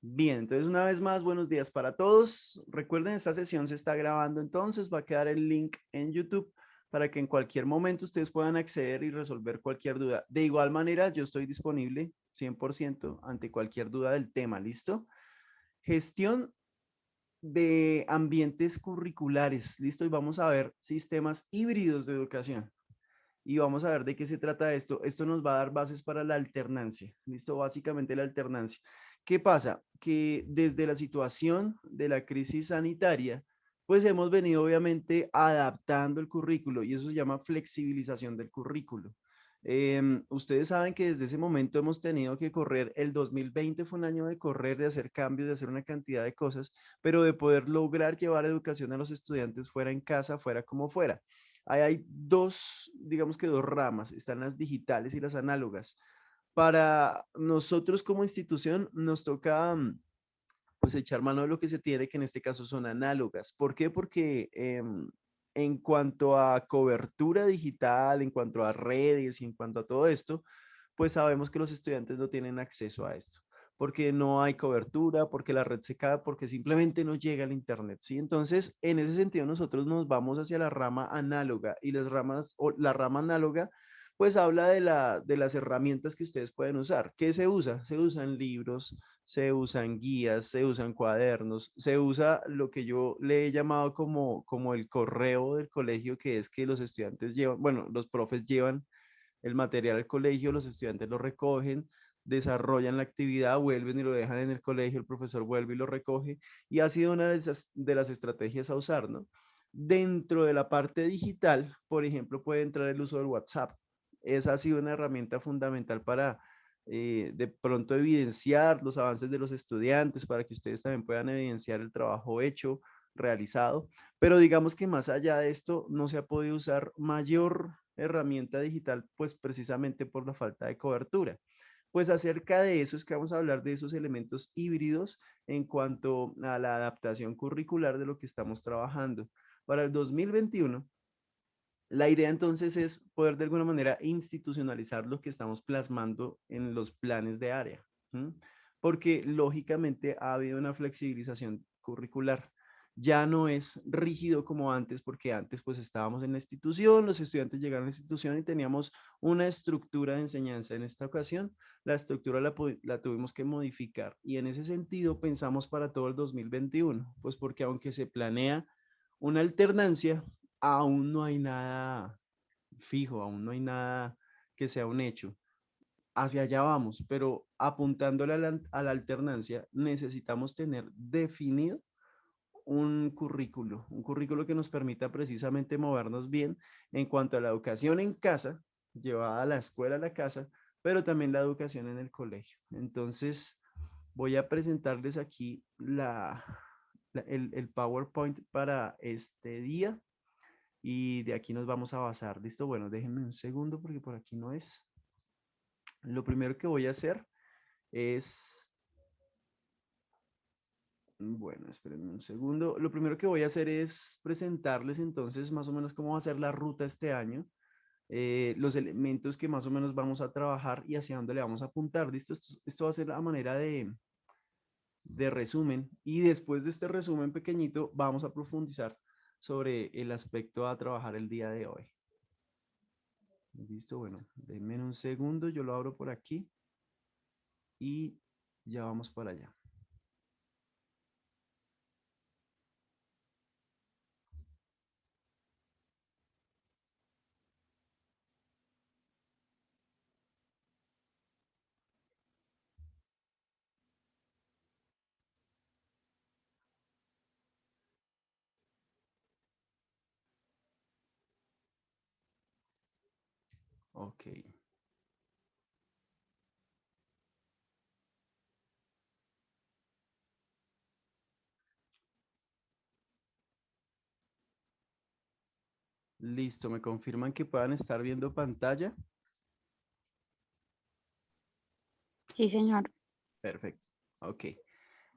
Bien, entonces una vez más, buenos días para todos. Recuerden, esta sesión se está grabando, entonces va a quedar el link en YouTube para que en cualquier momento ustedes puedan acceder y resolver cualquier duda. De igual manera, yo estoy disponible 100% ante cualquier duda del tema, ¿listo? Gestión de ambientes curriculares, ¿listo? Y vamos a ver sistemas híbridos de educación. Y vamos a ver de qué se trata esto. Esto nos va a dar bases para la alternancia. ¿Listo? Básicamente la alternancia. ¿Qué pasa? Que desde la situación de la crisis sanitaria, pues hemos venido obviamente adaptando el currículo y eso se llama flexibilización del currículo. Ustedes saben que desde ese momento hemos tenido que correr, el 2020 fue un año de correr, de hacer cambios, de hacer una cantidad de cosas, pero de poder lograr llevar educación a los estudiantes fuera en casa, fuera como fuera. Ahí hay dos, digamos que dos ramas, están las digitales y las análogas. Para nosotros como institución nos toca pues echar mano de lo que se tiene, que en este caso son análogas. ¿Por qué? Porque en cuanto a cobertura digital, en cuanto a redes y en cuanto a todo esto, pues sabemos que los estudiantes no tienen acceso a esto, porque no hay cobertura, porque la red se cae, porque simplemente no llega al internet, ¿sí? Entonces, en ese sentido, nosotros nos vamos hacia la rama análoga y las ramas, o la rama análoga, pues habla de las herramientas que ustedes pueden usar. ¿Qué se usa? Se usan libros, se usan guías, se usan cuadernos, se usa lo que yo le he llamado como el correo del colegio, que es que los estudiantes llevan, bueno, los profes llevan el material al colegio, los estudiantes lo recogen, desarrollan la actividad, vuelven y lo dejan en el colegio, el profesor vuelve y lo recoge, y ha sido una de las estrategias a usar, ¿no? Dentro de la parte digital, por ejemplo, puede entrar el uso del WhatsApp. Esa ha sido una herramienta fundamental para de pronto evidenciar los avances de los estudiantes, para que ustedes también puedan evidenciar el trabajo hecho, realizado, pero digamos que más allá de esto no se ha podido usar mayor herramienta digital, pues precisamente por la falta de cobertura. Pues acerca de eso es que vamos a hablar de esos elementos híbridos en cuanto a la adaptación curricular de lo que estamos trabajando. Para el 2021, la idea entonces es poder de alguna manera institucionalizar lo que estamos plasmando en los planes de área, ¿m? Porque lógicamente ha habido una flexibilización curricular. Ya no es rígido como antes, porque antes pues estábamos en la institución, los estudiantes llegaron a la institución y teníamos una estructura de enseñanza. En esta ocasión, la estructura la tuvimos que modificar y en ese sentido pensamos para todo el 2021, pues porque aunque se planea una alternancia, aún no hay nada fijo, aún no hay nada que sea un hecho. Hacia allá vamos, pero apuntándole a la alternancia, necesitamos tener definido un currículo que nos permita precisamente movernos bien en cuanto a la educación en casa, llevada a la escuela a la casa, pero también la educación en el colegio. Entonces, voy a presentarles aquí el PowerPoint para este día y de aquí nos vamos a basar. ¿Listo? Bueno, déjenme un segundo porque por aquí no es. Lo primero que voy a hacer es, bueno, espérenme un segundo. Lo primero que voy a hacer es presentarles entonces más o menos cómo va a ser la ruta este año, los elementos que más o menos vamos a trabajar y hacia dónde le vamos a apuntar. ¿Listo? Esto va a ser a manera de resumen y después de este resumen pequeñito vamos a profundizar sobre el aspecto a trabajar el día de hoy. Listo, bueno, denme un segundo, yo lo abro por aquí y ya vamos para allá. Ok, listo, me confirman que puedan estar viendo pantalla. Sí, señor. Perfecto, ok.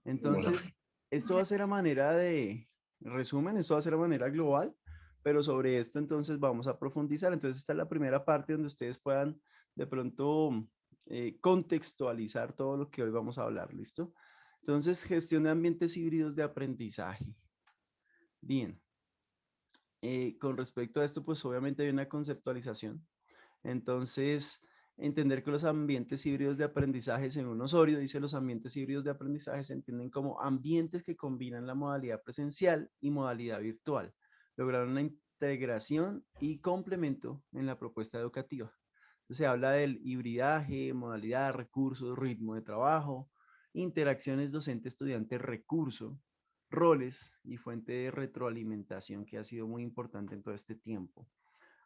Entonces, esto va a ser a manera de resumen, esto va a ser a manera global, pero sobre esto entonces vamos a profundizar. Entonces, esta es la primera parte donde ustedes puedan de pronto contextualizar todo lo que hoy vamos a hablar, ¿listo? Entonces, gestión de ambientes híbridos de aprendizaje. Bien, con respecto a esto, pues obviamente hay una conceptualización. Entonces, entender que los ambientes híbridos de aprendizaje, según Osorio, dice los ambientes híbridos de aprendizaje se entienden como ambientes que combinan la modalidad presencial y modalidad virtual, lograr una integración y complemento en la propuesta educativa. Entonces, se habla del hibridaje, modalidad, recursos, ritmo de trabajo, interacciones docente-estudiante, recurso, roles y fuente de retroalimentación que ha sido muy importante en todo este tiempo.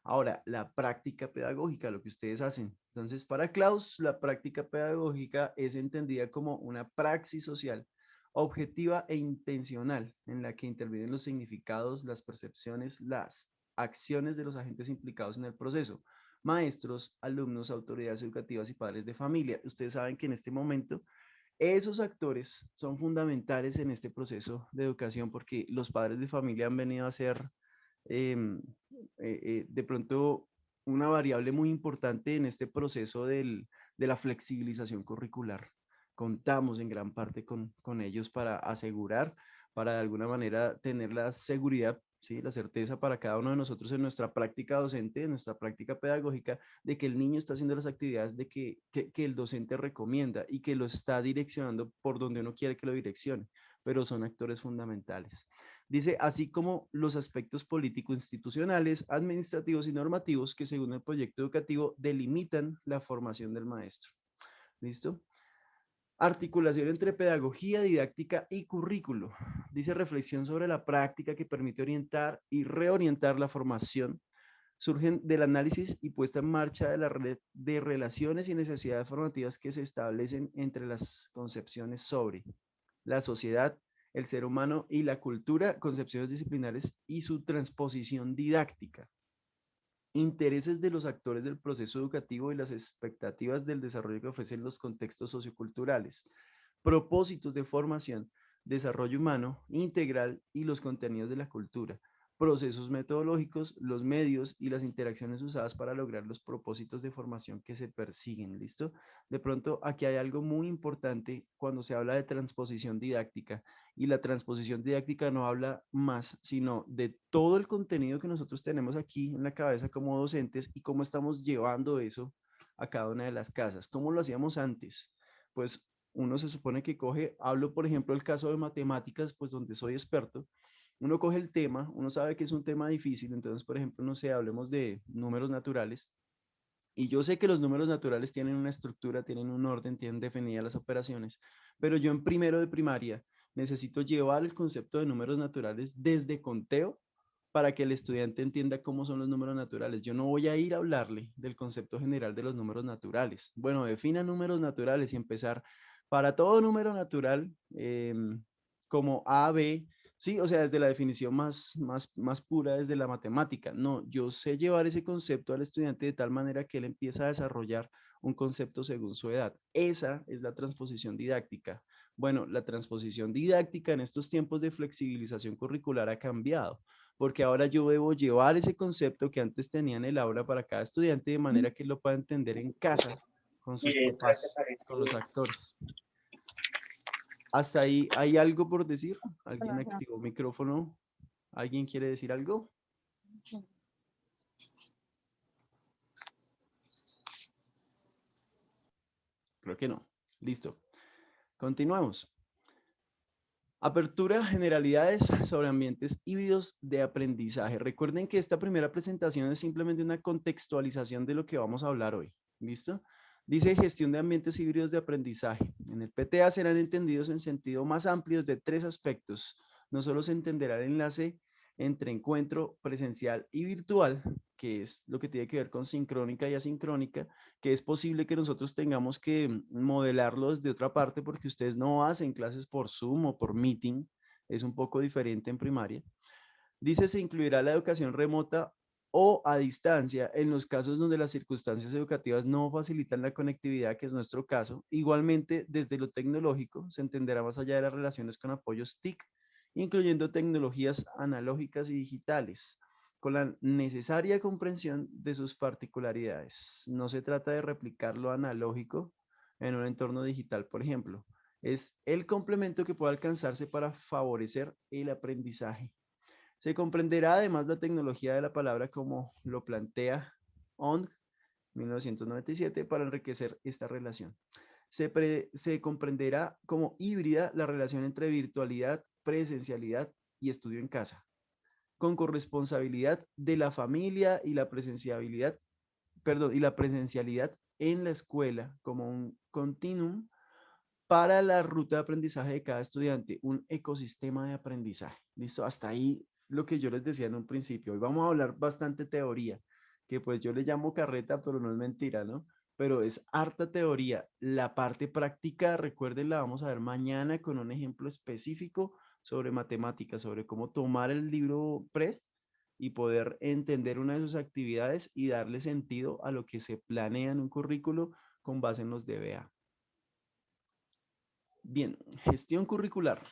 Ahora, la práctica pedagógica, lo que ustedes hacen. Entonces, para Klaus, la práctica pedagógica es entendida como una praxis social objetiva e intencional en la que intervienen los significados, las percepciones, las acciones de los agentes implicados en el proceso, maestros, alumnos, autoridades educativas y padres de familia. Ustedes saben que en este momento esos actores son fundamentales en este proceso de educación porque los padres de familia han venido a ser em, de pronto una variable muy importante en este proceso de la flexibilización curricular. Contamos en gran parte con ellos para asegurar, para de alguna manera tener la seguridad, ¿sí? La certeza para cada uno de nosotros en nuestra práctica docente, en nuestra práctica pedagógica, de que el niño está haciendo las actividades de que el docente recomienda y que lo está direccionando por donde uno quiere que lo direccione, pero son actores fundamentales. Dice, así como los aspectos político-institucionales, administrativos y normativos que según el proyecto educativo delimitan la formación del maestro. ¿Listo? Articulación entre pedagogía, didáctica y currículo. Dice reflexión sobre la práctica que permite orientar y reorientar la formación. Surgen del análisis y puesta en marcha de la red de relaciones y necesidades formativas que se establecen entre las concepciones sobre la sociedad, el ser humano y la cultura, concepciones disciplinares y su transposición didáctica. Intereses de los actores del proceso educativo y las expectativas del desarrollo que ofrecen los contextos socioculturales. Propósitos de formación, desarrollo humano integral y los contenidos de la cultura. Procesos metodológicos, los medios y las interacciones usadas para lograr los propósitos de formación que se persiguen. ¿Listo? De pronto, aquí hay algo muy importante cuando se habla de transposición didáctica y la transposición didáctica no habla más, sino de todo el contenido que nosotros tenemos aquí en la cabeza como docentes y cómo estamos llevando eso a cada una de las casas. ¿Cómo lo hacíamos antes? Pues uno se supone que coge, hablo por ejemplo el caso de matemáticas, pues donde soy experto, uno coge el tema, uno sabe que es un tema difícil, entonces por ejemplo, no sé, hablemos de números naturales, y yo sé que los números naturales tienen una estructura, tienen un orden, tienen definidas las operaciones, pero yo en primero de primaria necesito llevar el concepto de números naturales desde conteo para que el estudiante entienda cómo son los números naturales. Yo no voy a ir a hablarle del concepto general de los números naturales. Bueno, defina números naturales y empezar para todo número natural como A, B, sí, o sea, desde la definición más pura, desde la matemática. No, yo sé llevar ese concepto al estudiante de tal manera que él empieza a desarrollar un concepto según su edad. Esa es la transposición didáctica. Bueno, la transposición didáctica en estos tiempos de flexibilización curricular ha cambiado, porque ahora yo debo llevar ese concepto que antes tenía en el aula para cada estudiante de manera que lo pueda entender en casa con sus papás, con los actores. Hasta ahí, ¿hay algo por decir? ¿Alguien activó micrófono? ¿Alguien quiere decir algo? Creo que no. Listo. Continuamos. Apertura, generalidades sobre ambientes híbridos de aprendizaje. Recuerden que esta primera presentación es simplemente una contextualización de lo que vamos a hablar hoy. ¿Listo? Dice gestión de ambientes híbridos de aprendizaje. En el PTA serán entendidos en sentido más amplios de tres aspectos. No solo se entenderá el enlace entre encuentro presencial y virtual, que es lo que tiene que ver con sincrónica y asincrónica, que es posible que nosotros tengamos que modelarlo desde otra parte porque ustedes no hacen clases por Zoom o por Meeting, es un poco diferente en primaria. Dice, se incluirá la educación remota o a distancia en los casos donde las circunstancias educativas no facilitan la conectividad, que es nuestro caso. Igualmente, desde lo tecnológico, se entenderá más allá de las relaciones con apoyos TIC, incluyendo tecnologías analógicas y digitales, con la necesaria comprensión de sus particularidades. No se trata de replicar lo analógico en un entorno digital, por ejemplo. Es el complemento que puede alcanzarse para favorecer el aprendizaje. Se comprenderá además la tecnología de la palabra como lo plantea ONG 1997 para enriquecer esta relación. Se comprenderá como híbrida la relación entre virtualidad, presencialidad y estudio en casa, con corresponsabilidad de la familia y la presencialidad, perdón, y la presencialidad en la escuela como un continuum para la ruta de aprendizaje de cada estudiante, un ecosistema de aprendizaje. ¿Listo? Hasta ahí lo que yo les decía en un principio. Hoy vamos a hablar bastante teoría, que pues yo le llamo carreta, pero no es mentira, ¿no? Pero es harta teoría. La parte práctica, recuerden, la vamos a ver mañana con un ejemplo específico sobre matemáticas, sobre cómo tomar el libro PREST y poder entender una de sus actividades y darle sentido a lo que se planea en un currículo con base en los DBA. Bien, gestión curricular.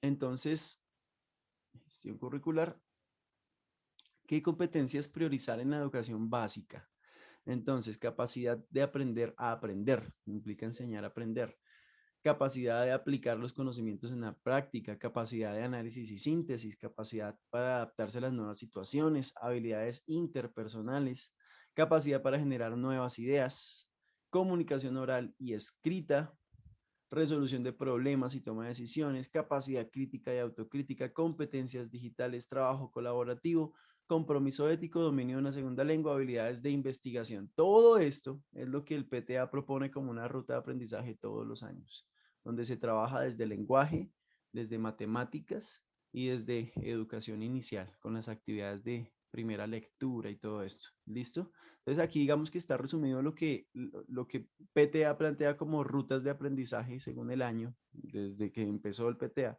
Entonces, gestión curricular, ¿qué competencias priorizar en la educación básica? Entonces, capacidad de aprender a aprender, implica enseñar a aprender. Capacidad de aplicar los conocimientos en la práctica, capacidad de análisis y síntesis, capacidad para adaptarse a las nuevas situaciones, habilidades interpersonales, capacidad para generar nuevas ideas, comunicación oral y escrita, resolución de problemas y toma de decisiones, capacidad crítica y autocrítica, competencias digitales, trabajo colaborativo, compromiso ético, dominio de una segunda lengua, habilidades de investigación. Todo esto es lo que el PTA propone como una ruta de aprendizaje todos los años, donde se trabaja desde lenguaje, desde matemáticas y desde educación inicial, con las actividades de primera lectura y todo esto. ¿Listo? Entonces aquí digamos que está resumido lo que PTA plantea como rutas de aprendizaje según el año, desde que empezó el PTA,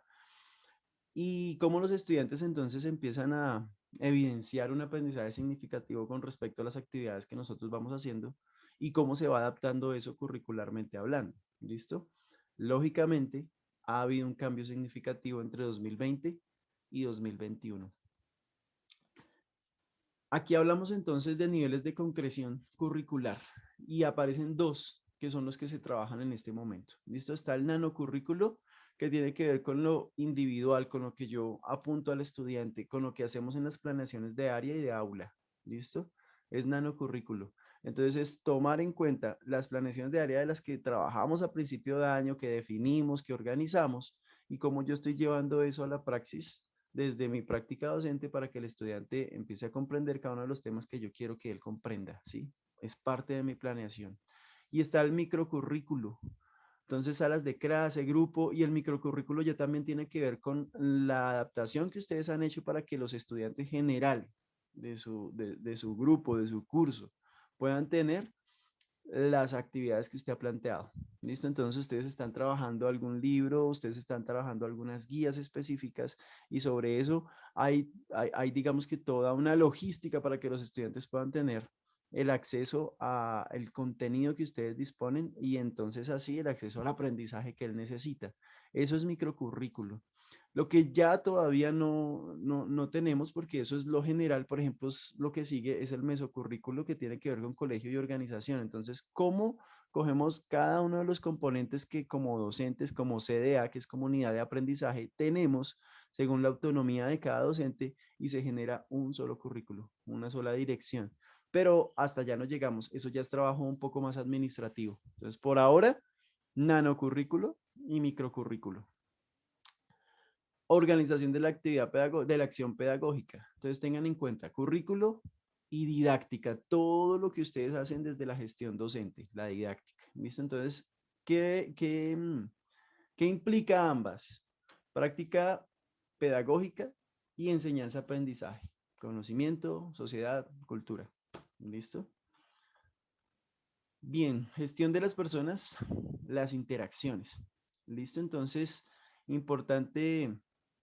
y cómo los estudiantes entonces empiezan a evidenciar un aprendizaje significativo con respecto a las actividades que nosotros vamos haciendo y cómo se va adaptando eso curricularmente hablando. ¿Listo? Lógicamente, ha habido un cambio significativo entre 2020 y 2021. Aquí hablamos entonces de niveles de concreción curricular y aparecen dos que son los que se trabajan en este momento. ¿Listo? Está el nanocurrículo que tiene que ver con lo individual, con lo que yo apunto al estudiante, con lo que hacemos en las planeaciones de área y de aula. ¿Listo? Es nanocurrículo. Entonces es tomar en cuenta las planeaciones de área de las que trabajamos a principio de año, que definimos, que organizamos y cómo yo estoy llevando eso a la praxis desde mi práctica docente para que el estudiante empiece a comprender cada uno de los temas que yo quiero que él comprenda, ¿sí? Es parte de mi planeación. Y está el microcurrículo. Entonces, salas de clase, grupo y el microcurrículo ya también tiene que ver con la adaptación que ustedes han hecho para que los estudiantes general de su grupo, de su curso, puedan tener las actividades que usted ha planteado. ¿Listo? Entonces ustedes están trabajando algún libro, ustedes están trabajando algunas guías específicas y sobre eso hay digamos que toda una logística para que los estudiantes puedan tener el acceso al contenido que ustedes disponen y entonces así el acceso al aprendizaje que él necesita. Eso es microcurrículo. Lo que ya todavía no tenemos, porque eso es lo general, por ejemplo, lo que sigue es el mesocurrículo que tiene que ver con colegio y organización. Entonces, ¿cómo cogemos cada uno de los componentes que como docentes, como CDA, que es comunidad de aprendizaje, tenemos según la autonomía de cada docente y se genera un solo currículo, una sola dirección? Pero hasta allá no llegamos, eso ya es trabajo un poco más administrativo. Entonces, por ahora, nanocurrículo y microcurrículo. Organización de la actividad de la acción pedagógica. Entonces tengan en cuenta currículo y didáctica, todo lo que ustedes hacen desde la gestión docente, la didáctica. ¿Listo? Entonces, ¿qué implica ambas? Práctica pedagógica y enseñanza-aprendizaje. Conocimiento, sociedad, cultura. ¿Listo? Bien, gestión de las personas, las interacciones. ¿Listo? Entonces, importante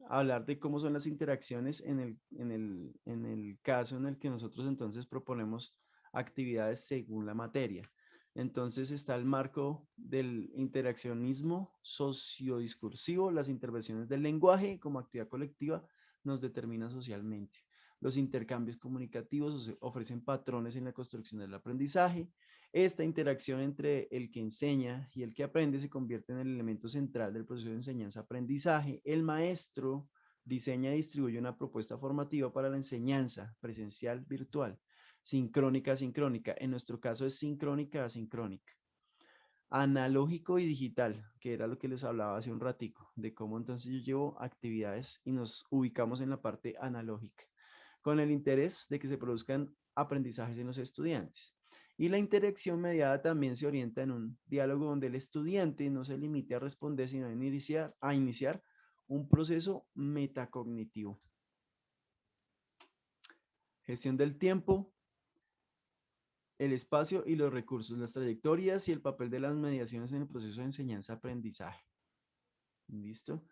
hablar de cómo son las interacciones en el caso en el que nosotros entonces proponemos actividades según la materia. Entonces está el marco del interaccionismo sociodiscursivo, las intervenciones del lenguaje como actividad colectiva nos determinan socialmente. Los intercambios comunicativos ofrecen patrones en la construcción del aprendizaje. Esta interacción entre el que enseña y el que aprende se convierte en el elemento central del proceso de enseñanza-aprendizaje. El maestro diseña y distribuye una propuesta formativa para la enseñanza presencial, virtual, sincrónica, asincrónica. En nuestro caso es sincrónica, asincrónica. Analógico y digital, que era lo que les hablaba hace un ratico, de cómo entonces yo llevo actividades y nos ubicamos en la parte analógica, con el interés de que se produzcan aprendizajes en los estudiantes. Y la interacción mediada también se orienta en un diálogo donde el estudiante no se limite a responder, sino a iniciar un proceso metacognitivo. Gestión del tiempo, el espacio y los recursos, las trayectorias y el papel de las mediaciones en el proceso de enseñanza-aprendizaje. ¿Listo?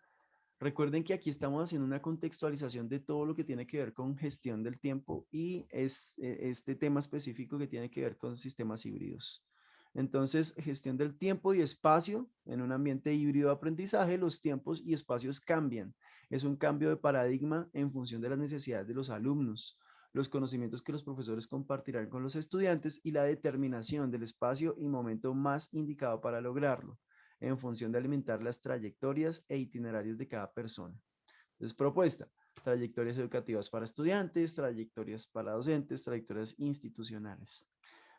Recuerden que aquí estamos haciendo una contextualización de todo lo que tiene que ver con gestión del tiempo y es este tema específico que tiene que ver con sistemas híbridos. Entonces, gestión del tiempo y espacio en un ambiente híbrido de aprendizaje, los tiempos y espacios cambian. Es un cambio de paradigma en función de las necesidades de los alumnos, los conocimientos que los profesores compartirán con los estudiantes y la determinación del espacio y momento más indicado para lograrlo en función de alimentar las trayectorias e itinerarios de cada persona. Entonces, propuesta, trayectorias educativas para estudiantes, trayectorias para docentes, trayectorias institucionales.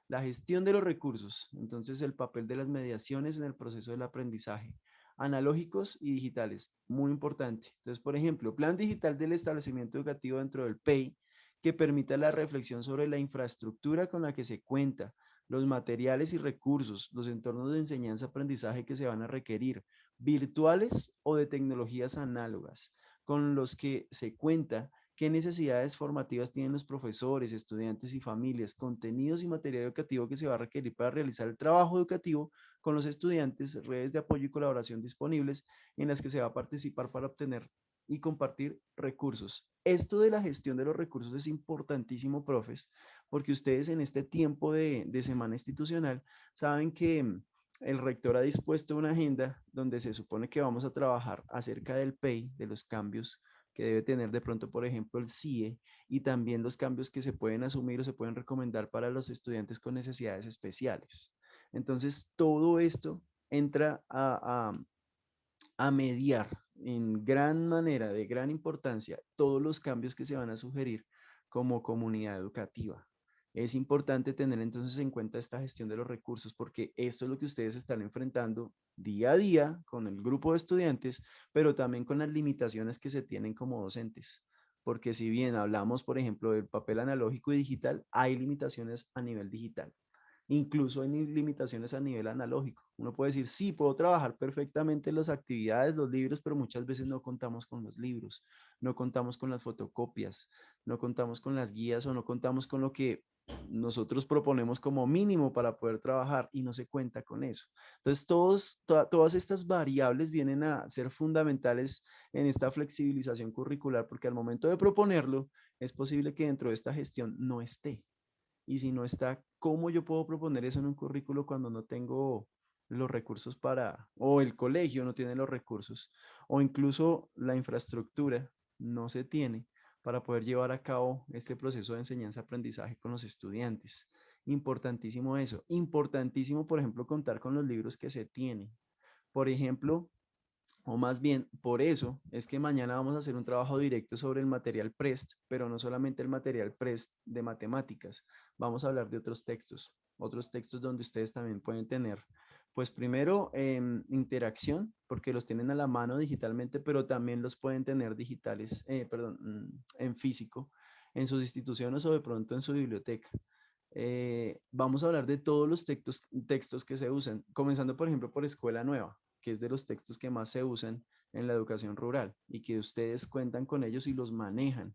La gestión de los recursos, entonces el papel de las mediaciones en el proceso del aprendizaje, analógicos y digitales, muy importante. Entonces, por ejemplo, plan digital del establecimiento educativo dentro del PEI, que permita la reflexión sobre la infraestructura con la que se cuenta, los materiales y recursos, los entornos de enseñanza-aprendizaje que se van a requerir, virtuales o de tecnologías análogas, con los que se cuenta, qué necesidades formativas tienen los profesores, estudiantes y familias, contenidos y material educativo que se va a requerir para realizar el trabajo educativo con los estudiantes, redes de apoyo y colaboración disponibles en las que se va a participar para obtener y compartir recursos. Esto de la gestión de los recursos es importantísimo, profes, porque ustedes en este tiempo de semana institucional saben que el rector ha dispuesto una agenda donde se supone que vamos a trabajar acerca del PEI, de los cambios que debe tener de pronto, por ejemplo, el CIE y también los cambios que se pueden asumir o se pueden recomendar para los estudiantes con necesidades especiales. Entonces, todo esto entra a mediar en gran manera, de gran importancia, todos los cambios que se van a sugerir como comunidad educativa. Es importante tener entonces en cuenta esta gestión de los recursos porque esto es lo que ustedes están enfrentando día a día con el grupo de estudiantes, pero también con las limitaciones que se tienen como docentes. Porque si bien hablamos, por ejemplo, del papel analógico y digital, hay limitaciones a nivel digital. Incluso hay limitaciones a nivel analógico. Uno puede decir, sí, puedo trabajar perfectamente las actividades, los libros, pero muchas veces no contamos con los libros, no contamos con las fotocopias, no contamos con las guías o no contamos con lo que nosotros proponemos como mínimo para poder trabajar y no se cuenta con eso. Entonces, todas estas variables vienen a ser fundamentales en esta flexibilización curricular porque al momento de proponerlo, es posible que dentro de esta gestión no esté. Y si no está, ¿cómo yo puedo proponer eso en un currículo cuando no tengo los recursos para, o el colegio no tiene los recursos, o incluso la infraestructura no se tiene para poder llevar a cabo este proceso de enseñanza-aprendizaje con los estudiantes? Importantísimo eso. Importantísimo, por ejemplo, contar con los libros que se tienen. Por ejemplo, o más bien, por eso es que mañana vamos a hacer un trabajo directo sobre el material PREST, pero no solamente el material PREST de matemáticas. Vamos a hablar de otros textos donde ustedes también pueden tener, pues primero, interacción, porque los tienen a la mano digitalmente, pero también los pueden tener digitales, perdón, en físico, en sus instituciones o de pronto en su biblioteca. Vamos a hablar de todos los textos que se usan, comenzando por ejemplo por Escuela Nueva, que es de los textos que más se usan en la educación rural y que ustedes cuentan con ellos y los manejan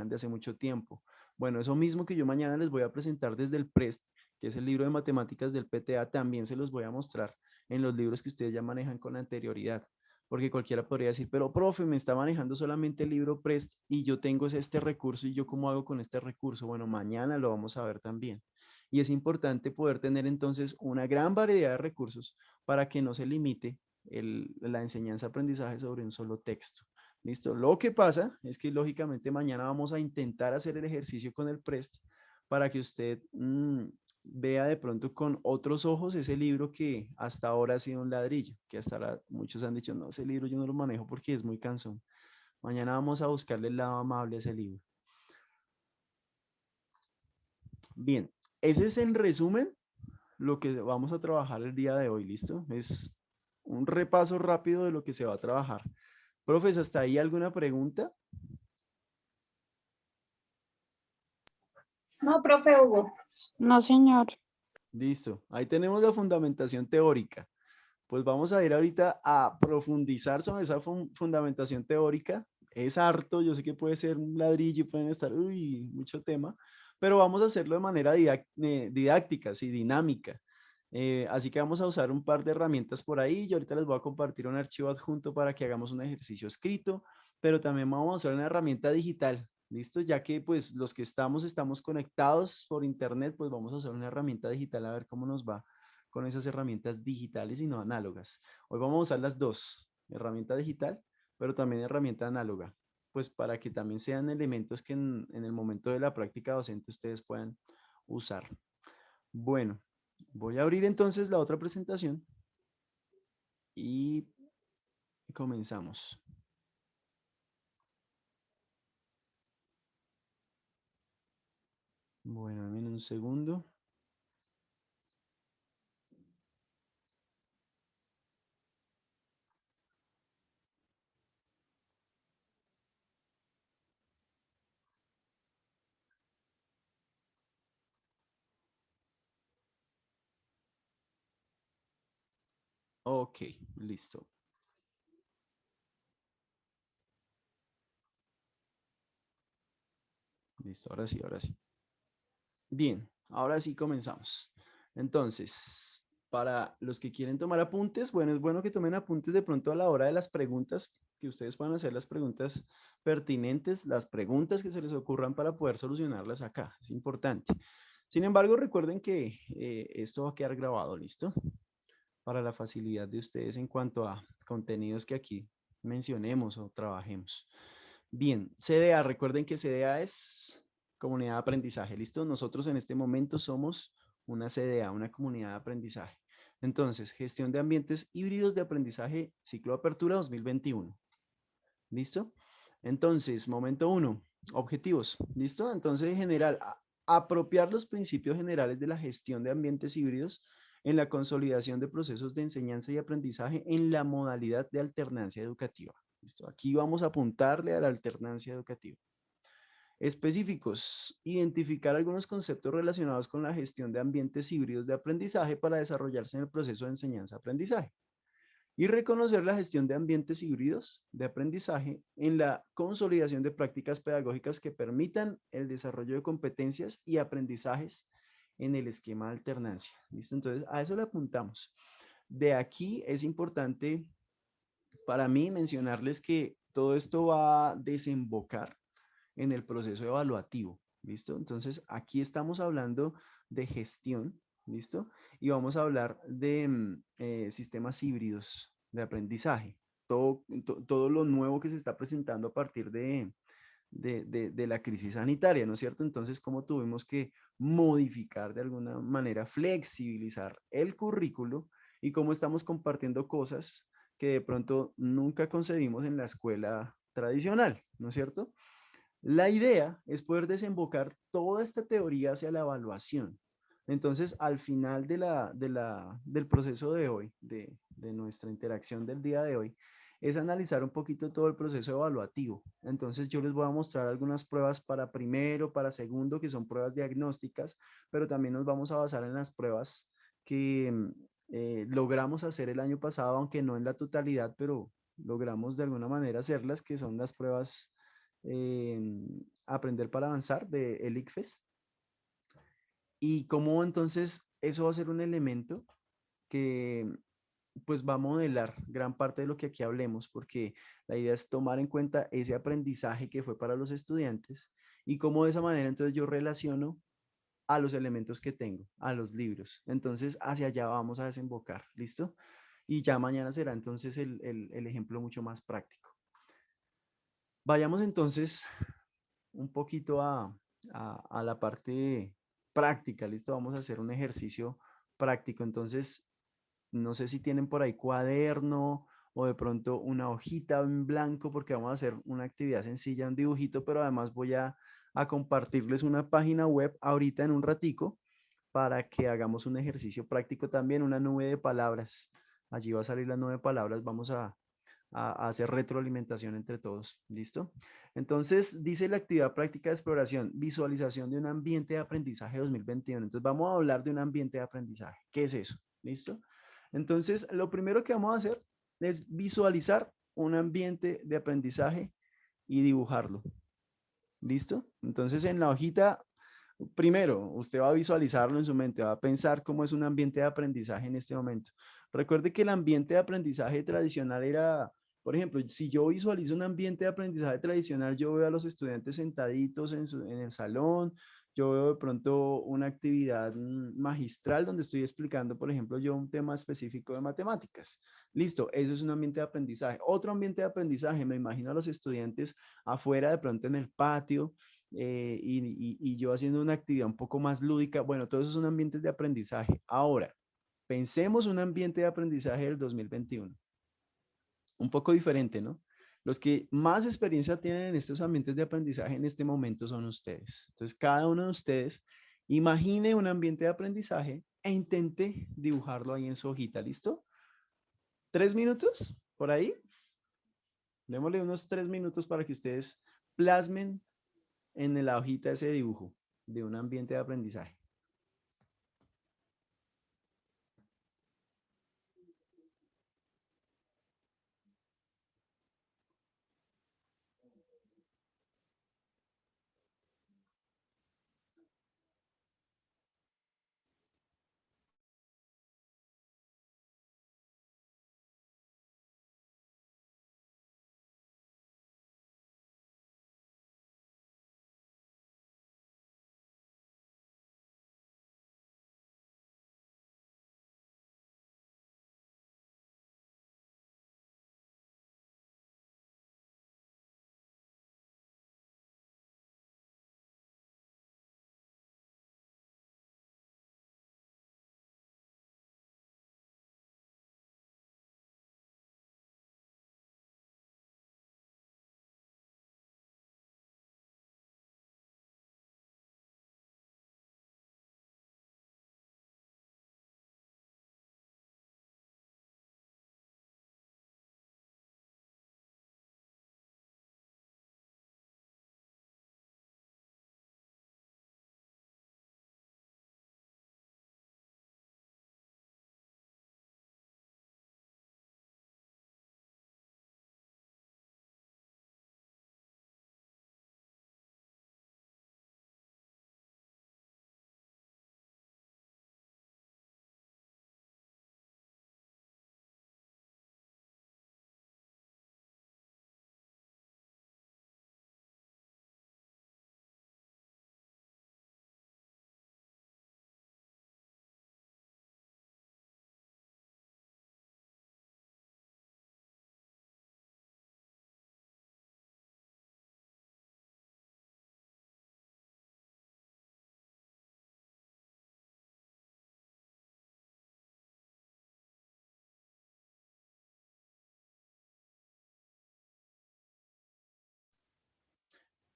de hace mucho tiempo. Bueno, eso mismo que yo mañana les voy a presentar desde el PREST, que es el libro de matemáticas del PTA, también se los voy a mostrar en los libros que ustedes ya manejan con anterioridad. Porque cualquiera podría decir, pero profe, me está manejando solamente el libro PREST y yo tengo este recurso y yo cómo hago con este recurso. Bueno, mañana lo vamos a ver también. Y es importante poder tener entonces una gran variedad de recursos para que no se limite la enseñanza-aprendizaje sobre un solo texto. ¿Listo? Lo que pasa es que lógicamente mañana vamos a intentar hacer el ejercicio con el PREST para que usted vea de pronto con otros ojos ese libro que hasta ahora ha sido un ladrillo, que hasta ahora muchos han dicho, no, ese libro yo no lo manejo porque es muy cansón. Mañana vamos a buscarle el lado amable a ese libro. Bien, ese es en resumen lo que vamos a trabajar el día de hoy, ¿listo? Es un repaso rápido de lo que se va a trabajar. Profes, ¿hasta ahí alguna pregunta? No, profe Hugo. No, señor. Listo, ahí tenemos la fundamentación teórica. Pues vamos a ir ahorita a profundizar sobre esa fundamentación teórica. Es harto, yo sé que puede ser un ladrillo, pueden estar, uy, mucho tema, pero vamos a hacerlo de manera didáctica, sí, dinámica. Así que vamos a usar un par de herramientas por ahí. Yo ahorita les voy a compartir un archivo adjunto para que hagamos un ejercicio escrito, pero también vamos a usar una herramienta digital. ¿Listo? Ya que pues los que estamos conectados por internet, pues vamos a usar una herramienta digital a ver cómo nos va con esas herramientas digitales y no análogas. Hoy vamos a usar las dos, herramienta digital, pero también herramienta análoga, pues para que también sean elementos que en el momento de la práctica docente ustedes puedan usar. Bueno, voy a abrir entonces la otra presentación y comenzamos. Bueno, en un segundo. Ok, listo. Listo, ahora sí, ahora sí. Bien, ahora sí comenzamos. Entonces, para los que quieren tomar apuntes, bueno, es bueno que tomen apuntes de pronto a la hora de las preguntas, que ustedes puedan hacer las preguntas pertinentes, las preguntas que se les ocurran para poder solucionarlas acá. Es importante. Sin embargo, recuerden que esto va a quedar grabado, ¿listo? Para la facilidad de ustedes en cuanto a contenidos que aquí mencionemos o trabajemos. Bien, CDA, recuerden que CDA es comunidad de aprendizaje, ¿listo? Nosotros en este momento somos una CDA, una comunidad de aprendizaje. Entonces, gestión de ambientes híbridos de aprendizaje, ciclo de apertura 2021. ¿Listo? Entonces, momento uno, objetivos. ¿Listo? Entonces, en general, apropiar los principios generales de la gestión de ambientes híbridos en la consolidación de procesos de enseñanza y aprendizaje en la modalidad de alternancia educativa. ¿Listo? Aquí vamos a apuntarle a la alternancia educativa. Específicos, identificar algunos conceptos relacionados con la gestión de ambientes híbridos de aprendizaje para desarrollarse en el proceso de enseñanza-aprendizaje y reconocer la gestión de ambientes híbridos de aprendizaje en la consolidación de prácticas pedagógicas que permitan el desarrollo de competencias y aprendizajes en el esquema de alternancia. ¿Listo? Entonces, a eso le apuntamos. De aquí es importante para mí mencionarles que todo esto va a desembocar en el proceso evaluativo. ¿Listo? Entonces, aquí estamos hablando de gestión. ¿Listo? Y vamos a hablar de sistemas híbridos de aprendizaje. Todo lo nuevo que se está presentando a partir de la crisis sanitaria, ¿no es cierto? Entonces, cómo tuvimos que modificar de alguna manera, flexibilizar el currículo y cómo estamos compartiendo cosas que de pronto nunca concebimos en la escuela tradicional, ¿no es cierto? La idea es poder desembocar toda esta teoría hacia la evaluación. Entonces, al final del proceso de hoy, de nuestra interacción del día de hoy, es analizar un poquito todo el proceso evaluativo. Entonces, yo les voy a mostrar algunas pruebas para primero, para segundo, que son pruebas diagnósticas, pero también nos vamos a basar en las pruebas que logramos hacer el año pasado, aunque no en la totalidad, pero logramos de alguna manera hacerlas, que son las pruebas Aprender para Avanzar de el ICFES. Y cómo entonces eso va a ser un elemento que pues va a modelar gran parte de lo que aquí hablemos, porque la idea es tomar en cuenta ese aprendizaje que fue para los estudiantes y cómo de esa manera entonces yo relaciono a los elementos que tengo, a los libros. Entonces hacia allá vamos a desembocar, ¿listo? Y ya mañana será entonces el ejemplo mucho más práctico. Vayamos entonces un poquito a la parte práctica, ¿listo? Vamos a hacer un ejercicio práctico. Entonces, no sé si tienen por ahí cuaderno o de pronto una hojita en blanco porque vamos a hacer una actividad sencilla, un dibujito, pero además voy a compartirles una página web ahorita en un ratico para que hagamos un ejercicio práctico también, una nube de palabras. Allí va a salir la nube de palabras, vamos a hacer retroalimentación entre todos. ¿Listo? Entonces, dice la actividad práctica de exploración, visualización de un ambiente de aprendizaje 2021. Entonces, vamos a hablar de un ambiente de aprendizaje. ¿Qué es eso? ¿Listo? Entonces, lo primero que vamos a hacer es visualizar un ambiente de aprendizaje y dibujarlo. ¿Listo? Entonces, en la hojita, primero, usted va a visualizarlo en su mente, va a pensar cómo es un ambiente de aprendizaje en este momento. Recuerde que el ambiente de aprendizaje tradicional era, por ejemplo, si yo visualizo un ambiente de aprendizaje tradicional, yo veo a los estudiantes sentaditos en el salón, yo veo de pronto una actividad magistral donde estoy explicando, por ejemplo, yo un tema específico de matemáticas. Listo, eso es un ambiente de aprendizaje. Otro ambiente de aprendizaje, me imagino a los estudiantes afuera, de pronto en el patio, y yo haciendo una actividad un poco más lúdica. Bueno, todos esos son ambientes de aprendizaje. Ahora, pensemos un ambiente de aprendizaje del 2021. Un poco diferente, ¿no? Los que más experiencia tienen en estos ambientes de aprendizaje en este momento son ustedes. Entonces, cada uno de ustedes imagine un ambiente de aprendizaje e intente dibujarlo ahí en su hojita. ¿Listo? 3 minutos por ahí. Démosle unos 3 minutos para que ustedes plasmen en la hojita ese dibujo de un ambiente de aprendizaje.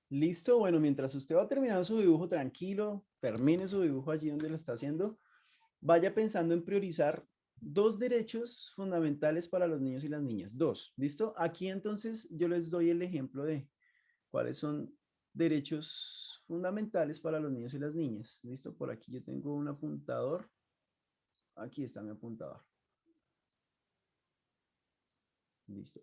Listo, bueno, mientras usted va terminando su dibujo, tranquilo, termine su dibujo allí donde lo está haciendo, vaya pensando en priorizar dos derechos fundamentales para los niños y las niñas. Dos, ¿listo? Aquí entonces yo les doy el ejemplo de cuáles son derechos fundamentales para los niños y las niñas. ¿Listo? Por aquí yo tengo un apuntador. Aquí está mi apuntador. Listo.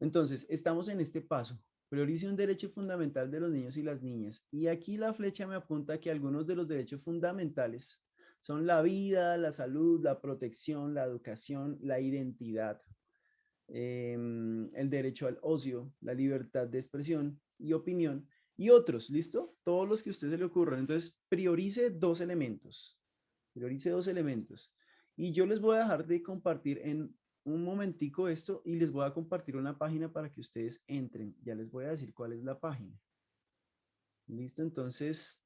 Entonces, estamos en este paso. Priorice un derecho fundamental de los niños y las niñas. Y aquí la flecha me apunta que algunos de los derechos fundamentales son la vida, la salud, la protección, la educación, la identidad, el derecho al ocio, la libertad de expresión y opinión y otros, ¿listo? Todos los que a usted se le ocurran. Entonces, priorice dos elementos. Priorice dos elementos. Y yo les voy a dejar de compartir en un momentico esto y les voy a compartir una página para que ustedes entren. Ya les voy a decir cuál es la página. ¿Listo? Entonces,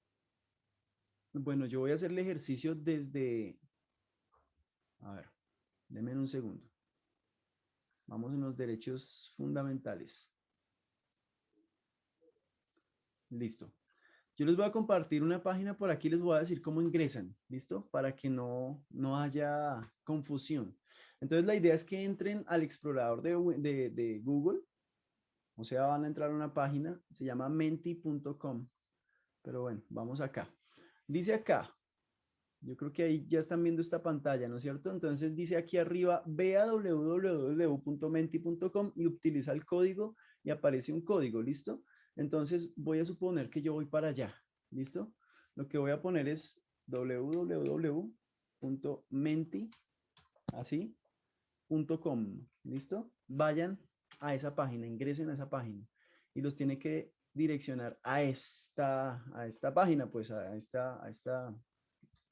Bueno, yo voy a hacer el ejercicio desde... A ver, denme un segundo. Vamos en los derechos fundamentales. Listo. Yo les voy a compartir una página por aquí, les voy a decir cómo ingresan, ¿listo? Para que no haya confusión. Entonces la idea es que entren al explorador de Google, o sea, van a entrar a una página, se llama menti.com, pero bueno, vamos acá. Dice acá, yo creo que ahí ya están viendo esta pantalla, ¿no es cierto? Entonces dice aquí arriba, ve a www.menti.com y utiliza el código y aparece un código, ¿listo? Entonces voy a suponer que yo voy para allá, ¿listo? Lo que voy a poner es www.menti, así, .com, ¿listo? Vayan a esa página, ingresen a esa página y los tiene que direccionar a esta página, pues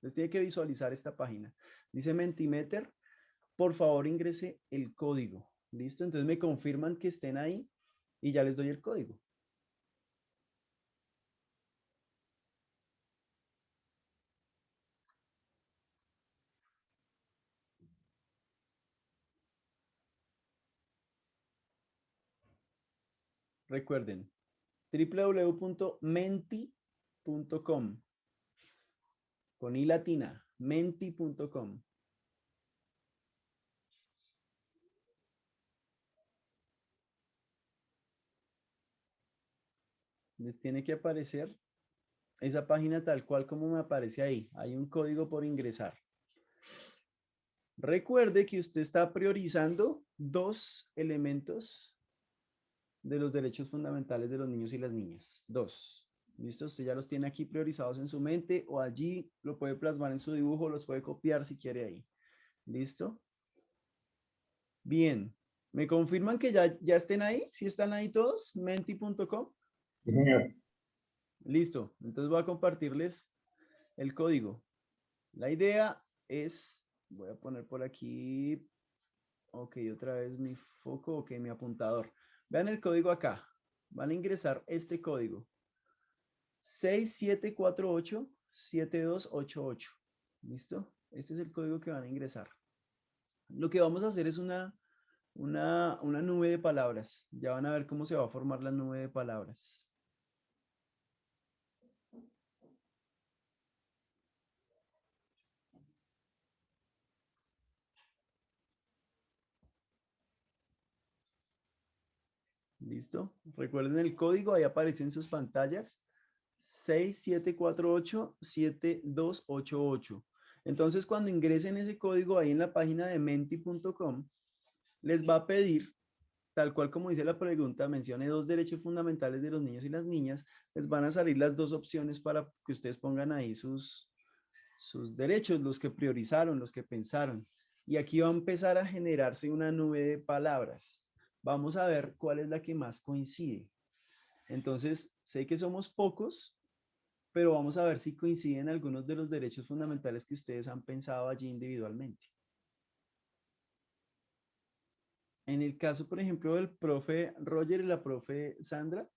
les tiene que visualizar esta página. Dice Mentimeter, por favor ingrese el código. ¿Listo? Entonces me confirman que estén ahí y ya les doy el código. Recuerden, www.menti.com con i latina, menti.com. Les tiene que aparecer esa página tal cual como me aparece ahí. Hay un código por ingresar. Recuerde que usted está priorizando dos elementos de los derechos fundamentales de los niños y las niñas. Dos. ¿Listo? Usted ya los tiene aquí priorizados en su mente o allí lo puede plasmar en su dibujo, los puede copiar si quiere ahí. ¿Listo? Bien. ¿Me confirman que ya estén ahí? ¿Sí están ahí todos? Menti.com. Sí, señor. Listo. Entonces voy a compartirles el código. La idea es, voy a poner por aquí, ok, otra vez mi foco, ok, mi apuntador. Vean el código acá. Van a ingresar este código. 6748-7288. ¿Listo? Este es el código que van a ingresar. Lo que vamos a hacer es una nube de palabras. Ya van a ver cómo se va a formar la nube de palabras. ¿Listo? Recuerden el código, ahí aparece en sus pantallas. 6748-7288. Entonces, cuando ingresen ese código ahí en la página de menti.com, les va a pedir, tal cual como dice la pregunta, mencione dos derechos fundamentales de los niños y las niñas, les van a salir las dos opciones para que ustedes pongan ahí sus derechos, los que priorizaron, los que pensaron. Y aquí va a empezar a generarse una nube de palabras. Vamos a ver cuál es la que más coincide. Entonces, sé que somos pocos, pero vamos a ver si coinciden algunos de los derechos fundamentales que ustedes han pensado allí individualmente. En el caso, por ejemplo, del profe Roger y la profe Sandra,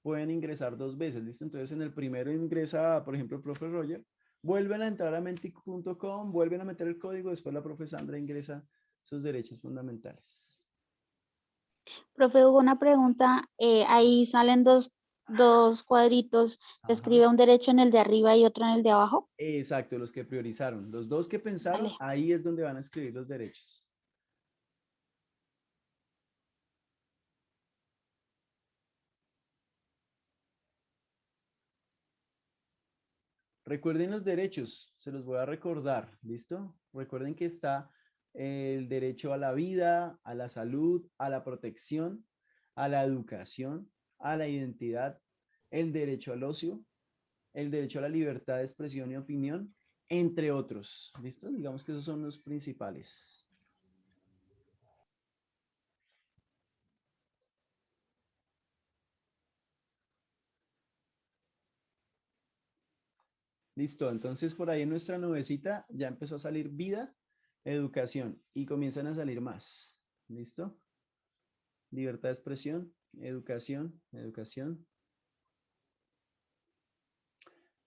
pueden ingresar dos veces, ¿listo? Entonces, en el primero ingresa, por ejemplo, el profe Roger, vuelven a entrar a menti.com, vuelven a meter el código, después la profe Sandra ingresa sus derechos fundamentales. Profe, hubo una pregunta. Ahí salen dos cuadritos. Se Ajá. escribe un derecho en el de arriba y otro en el de abajo. Exacto, los que priorizaron. Los dos que pensaron, Vale. ahí es donde van a escribir los derechos. Recuerden los derechos, se los voy a recordar, ¿listo? Recuerden que está el derecho a la vida, a la salud, a la protección, a la educación, a la identidad, el derecho al ocio, el derecho a la libertad de expresión y opinión, entre otros, ¿listo? Digamos que esos son los principales. Listo, entonces por ahí en nuestra nubecita ya empezó a salir vida, educación y comienzan a salir más. ¿Listo? Libertad de expresión, educación, educación.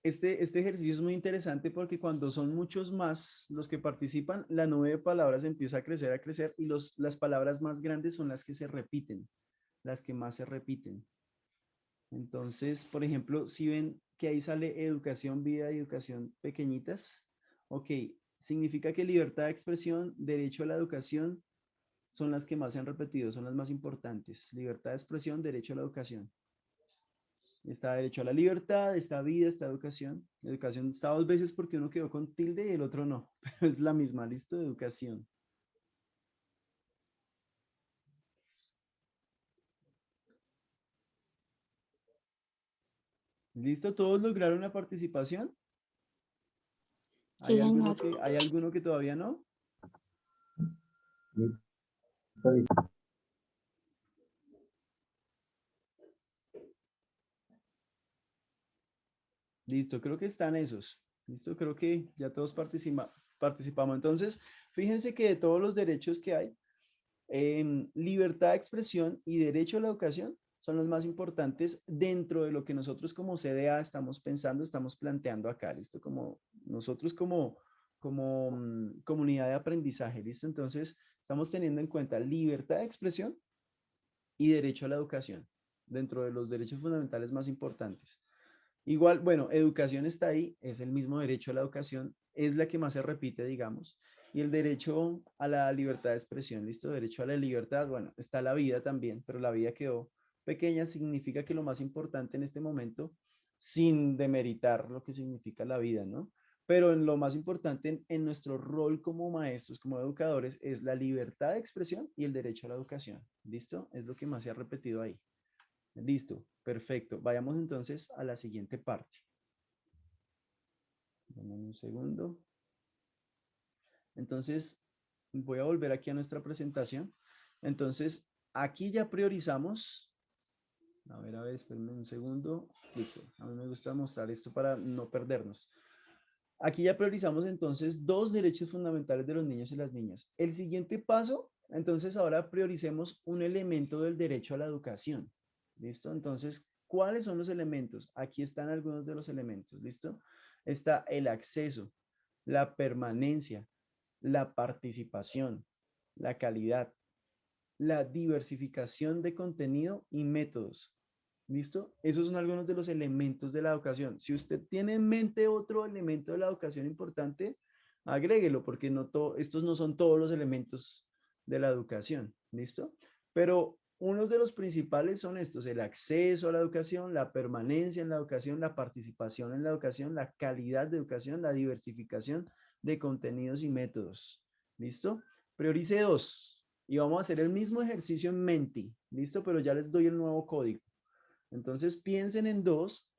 este ejercicio es muy interesante porque cuando son muchos más los que participan, la nube de palabras empieza a crecer y las palabras más grandes son las que se repiten, las que más se repiten. Entonces, por ejemplo, si ven que ahí sale educación, vida y educación pequeñitas, ok, significa que libertad de expresión, derecho a la educación son las que más se han repetido, son las más importantes. Libertad de expresión, derecho a la educación. Está derecho a la libertad, está vida, está educación. Educación está dos veces porque uno quedó con tilde y el otro no, pero es la misma, listo, educación. ¿Listo? ¿Todos lograron la participación? Sí, señor. ¿Hay alguno que todavía no? Listo, creo que están esos. Listo, creo que ya todos participamos. Entonces, fíjense que de todos los derechos que hay, libertad de expresión y derecho a la educación son los más importantes dentro de lo que nosotros como CDA estamos pensando, estamos planteando acá, ¿listo? Como nosotros como comunidad de aprendizaje, ¿listo? Entonces, estamos teniendo en cuenta libertad de expresión y derecho a la educación dentro de los derechos fundamentales más importantes. Igual, bueno, educación está ahí, es el mismo derecho a la educación, es la que más se repite, digamos, y el derecho a la libertad de expresión, listo, derecho a la libertad, bueno, está la vida también, pero la vida quedó pequeña, significa que lo más importante en este momento, sin demeritar lo que significa la vida, ¿no? Pero en lo más importante en nuestro rol como maestros, como educadores, es la libertad de expresión y el derecho a la educación, ¿listo? Es lo que más se ha repetido ahí. Listo, perfecto. Vayamos entonces a la siguiente parte. Dame un segundo. Entonces, voy a volver aquí a nuestra presentación. Entonces, aquí ya priorizamos. A ver, espérenme un segundo. Listo. A mí me gusta mostrar esto para no perdernos. Aquí ya priorizamos entonces dos derechos fundamentales de los niños y las niñas. El siguiente paso, entonces ahora prioricemos un elemento del derecho a la educación. ¿Listo? Entonces, ¿cuáles son los elementos? Aquí están algunos de los elementos. ¿Listo? Está el acceso, la permanencia, la participación, la calidad, la diversificación de contenido y métodos. ¿Listo? Esos son algunos de los elementos de la educación. Si usted tiene en mente otro elemento de la educación importante, agréguelo, porque estos no son todos los elementos de la educación. ¿Listo? Pero unos de los principales son estos: el acceso a la educación, la permanencia en la educación, la participación en la educación, la calidad de educación, la diversificación de contenidos y métodos. ¿Listo? Priorice dos. Y vamos a hacer el mismo ejercicio en Menti. ¿Listo? Pero ya les doy el nuevo código. Entonces piensen en dos,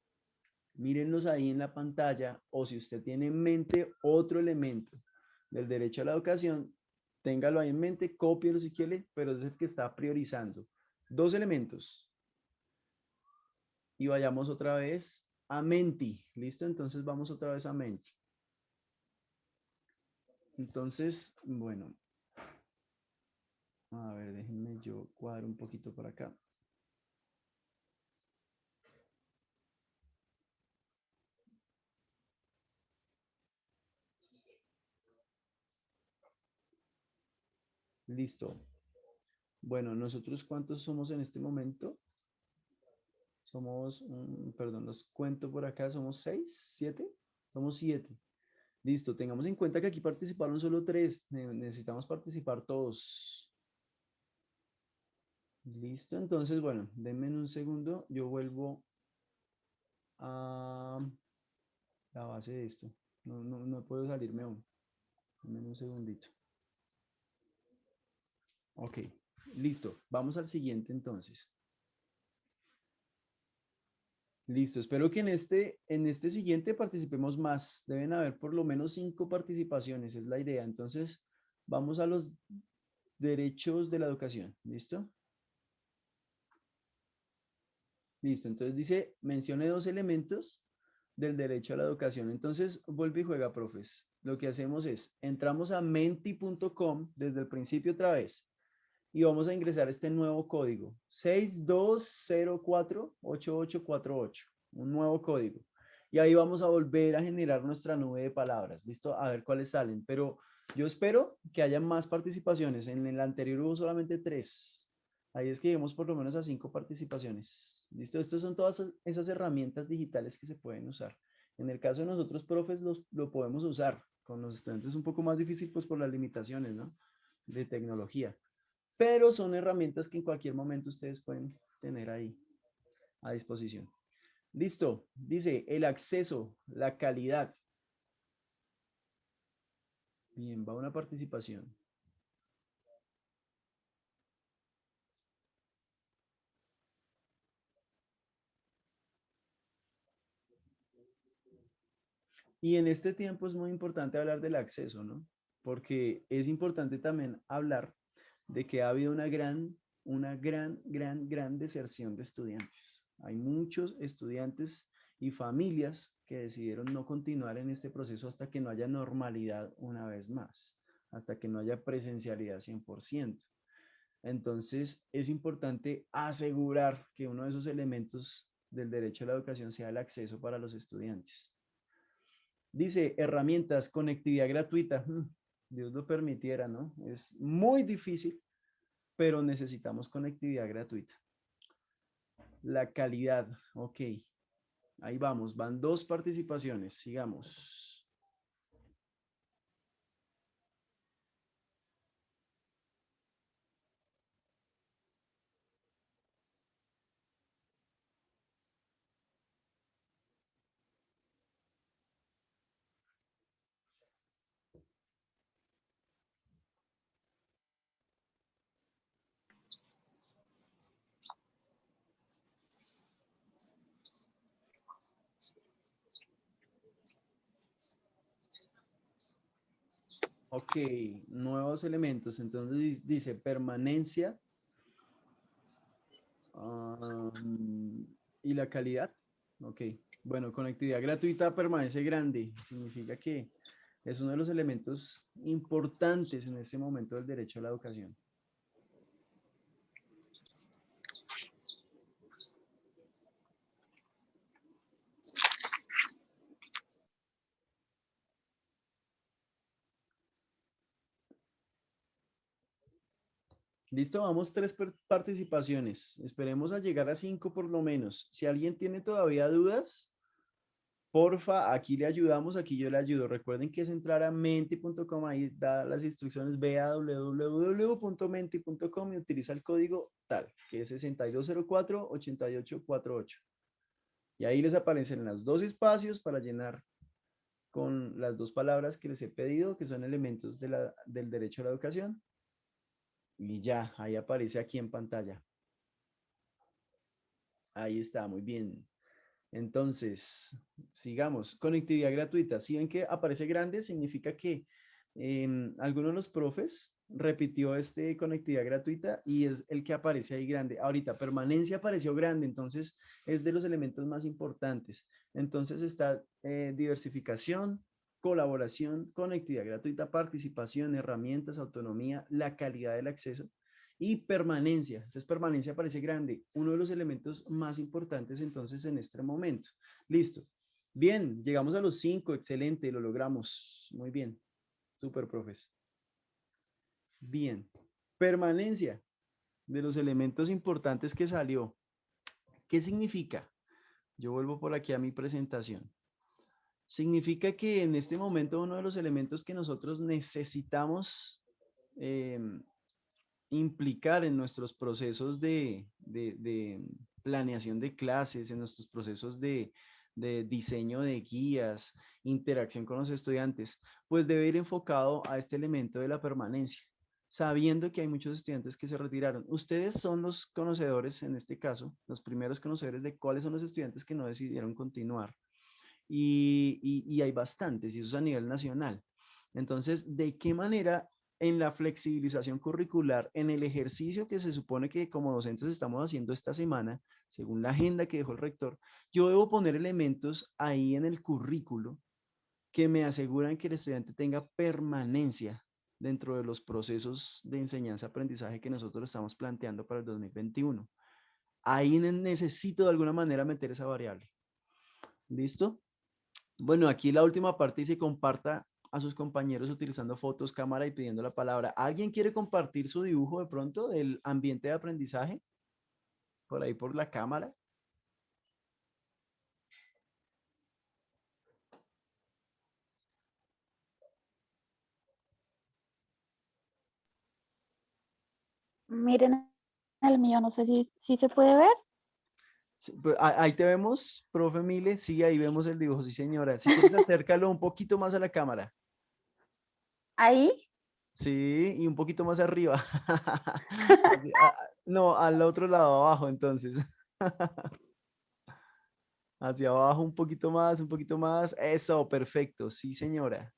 mírenlos ahí en la pantalla, o si usted tiene en mente otro elemento del derecho a la educación, téngalo ahí en mente, cópielo si quiere, pero es el que está priorizando. Dos elementos. Y vayamos otra vez a Menti. ¿Listo? Entonces vamos otra vez a Menti. Entonces, bueno. A ver, déjenme yo cuadro un poquito por acá. Listo. Bueno, nosotros ¿cuántos somos en este momento? Somos, perdón, los cuento por acá, somos 6, 7, somos 7. Listo, tengamos en cuenta que aquí participaron solo 3, necesitamos participar todos. Listo, entonces, bueno, denme un segundo, yo vuelvo a la base de esto. No puedo salirme aún. Denme un segundito. Ok, listo, vamos al siguiente entonces. Listo, espero que en este siguiente participemos más. Deben haber por lo menos 5 participaciones, es la idea. Entonces, vamos a los derechos de la educación. ¿Listo? Listo, entonces dice, mencione dos elementos del derecho a la educación. Entonces, vuelve y juega, profes. Lo que hacemos es, entramos a menti.com desde el principio otra vez y vamos a ingresar este nuevo código, 62048848, un nuevo código. Y ahí vamos a volver a generar nuestra nube de palabras. ¿Listo? A ver cuáles salen. Pero yo espero que haya más participaciones. En el anterior hubo solamente 3. Ahí escribimos por lo menos a 5 participaciones. ¿Listo? Estas son todas esas herramientas digitales que se pueden usar. En el caso de nosotros, profes, lo podemos usar. Con los estudiantes es un poco más difícil, pues por las limitaciones, ¿no? De tecnología. Pero son herramientas que en cualquier momento ustedes pueden tener ahí a disposición. Listo. Dice el acceso, la calidad. Bien, va una participación. Y en este tiempo es muy importante hablar del acceso, ¿no? Porque es importante también hablar de que ha habido una gran deserción de estudiantes. Hay muchos estudiantes y familias que decidieron no continuar en este proceso hasta que no haya normalidad una vez más, hasta que no haya presencialidad 100%. Entonces, es importante asegurar que uno de esos elementos del derecho a la educación sea el acceso para los estudiantes. Dice, herramientas, conectividad gratuita. Dios lo permitiera, ¿no? Es muy difícil, pero necesitamos conectividad gratuita. La calidad, ok. Ahí vamos, van 2 participaciones, sigamos. Ok, nuevos elementos. Entonces dice permanencia y la calidad. Ok, bueno, conectividad gratuita permanece grande. Significa que es uno de los elementos importantes en este momento del derecho a la educación. Listo, vamos 3 participaciones. Esperemos a llegar a 5 por lo menos. Si alguien tiene todavía dudas, porfa, aquí le ayudamos, aquí yo le ayudo. Recuerden que es entrar a menti.com, ahí da las instrucciones, ve a www.menti.com y utiliza el código tal, que es 6204-8848. Y ahí les aparecen los 2 espacios para llenar con las 2 palabras que les he pedido, que son elementos del derecho a la educación. Y ya, ahí aparece aquí en pantalla. Ahí está, muy bien. Entonces, sigamos. Conectividad gratuita. Si ven que aparece grande, significa que alguno de los profes repitió este conectividad gratuita y es el que aparece ahí grande. Ahorita, permanencia apareció grande, entonces es de los elementos más importantes. Entonces está diversificación, colaboración, conectividad gratuita, participación, herramientas, autonomía, la calidad del acceso y permanencia. Entonces, permanencia parece grande, uno de los elementos más importantes entonces en este momento. Listo. Bien, llegamos a los 5, excelente, lo logramos. Muy bien, súper, profes. Bien, permanencia de los elementos importantes que salió. ¿Qué significa? Yo vuelvo por aquí a mi presentación. Significa que en este momento uno de los elementos que nosotros necesitamos eh, implicar en nuestros procesos de planeación de clases, en nuestros procesos de diseño de guías, interacción con los estudiantes, pues debe ir enfocado a este elemento de la permanencia, sabiendo que hay muchos estudiantes que se retiraron. Ustedes son los conocedores, en este caso, los primeros conocedores de cuáles son los estudiantes que no decidieron continuar. Y hay bastantes, y eso es a nivel nacional. Entonces, ¿de qué manera en la flexibilización curricular, en el ejercicio que se supone que como docentes estamos haciendo esta semana, según la agenda que dejó el rector, yo debo poner elementos ahí en el currículo que me aseguran que el estudiante tenga permanencia dentro de los procesos de enseñanza-aprendizaje que nosotros estamos planteando para el 2021? Ahí necesito de alguna manera meter esa variable. ¿Listo? Bueno, aquí la última parte dice comparta a sus compañeros utilizando fotos, cámara y pidiendo la palabra. ¿Alguien quiere compartir su dibujo de pronto del ambiente de aprendizaje? Por ahí por la cámara. Miren el mío, no sé si se puede ver. Sí, pues, ahí te vemos, profe Mile. Sí, ahí vemos el dibujo, sí, señora. Si quieres, acércalo un poquito más a la cámara. Ahí. Sí, y un poquito más arriba. Así, no, al otro lado, abajo, entonces. Hacia abajo un poquito más, un poquito más. Eso, perfecto. Sí, señora.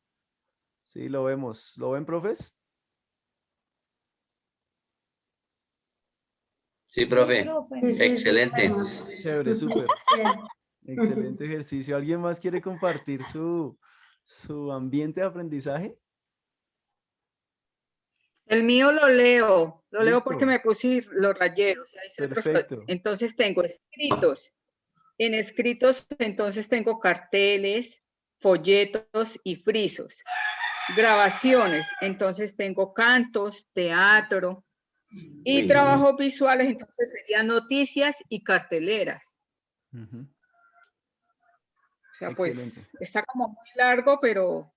Sí, lo vemos. ¿Lo ven, profes? Sí, Sí, profe. profe. Sí, sí, sí, Excelente. vemos. Chévere, súper. Bien. Excelente ejercicio. ¿Alguien más quiere compartir su ambiente de aprendizaje? El mío lo leo porque Listo. me puse y lo rayé, o sea, hice el profesor. Perfecto. Entonces tengo escritos. En escritos, entonces tengo carteles, folletos y frisos. Grabaciones, entonces tengo cantos, teatro y trabajos visuales, entonces serían noticias y carteleras. Ujú. O sea, Excelente. pues está como muy largo, pero,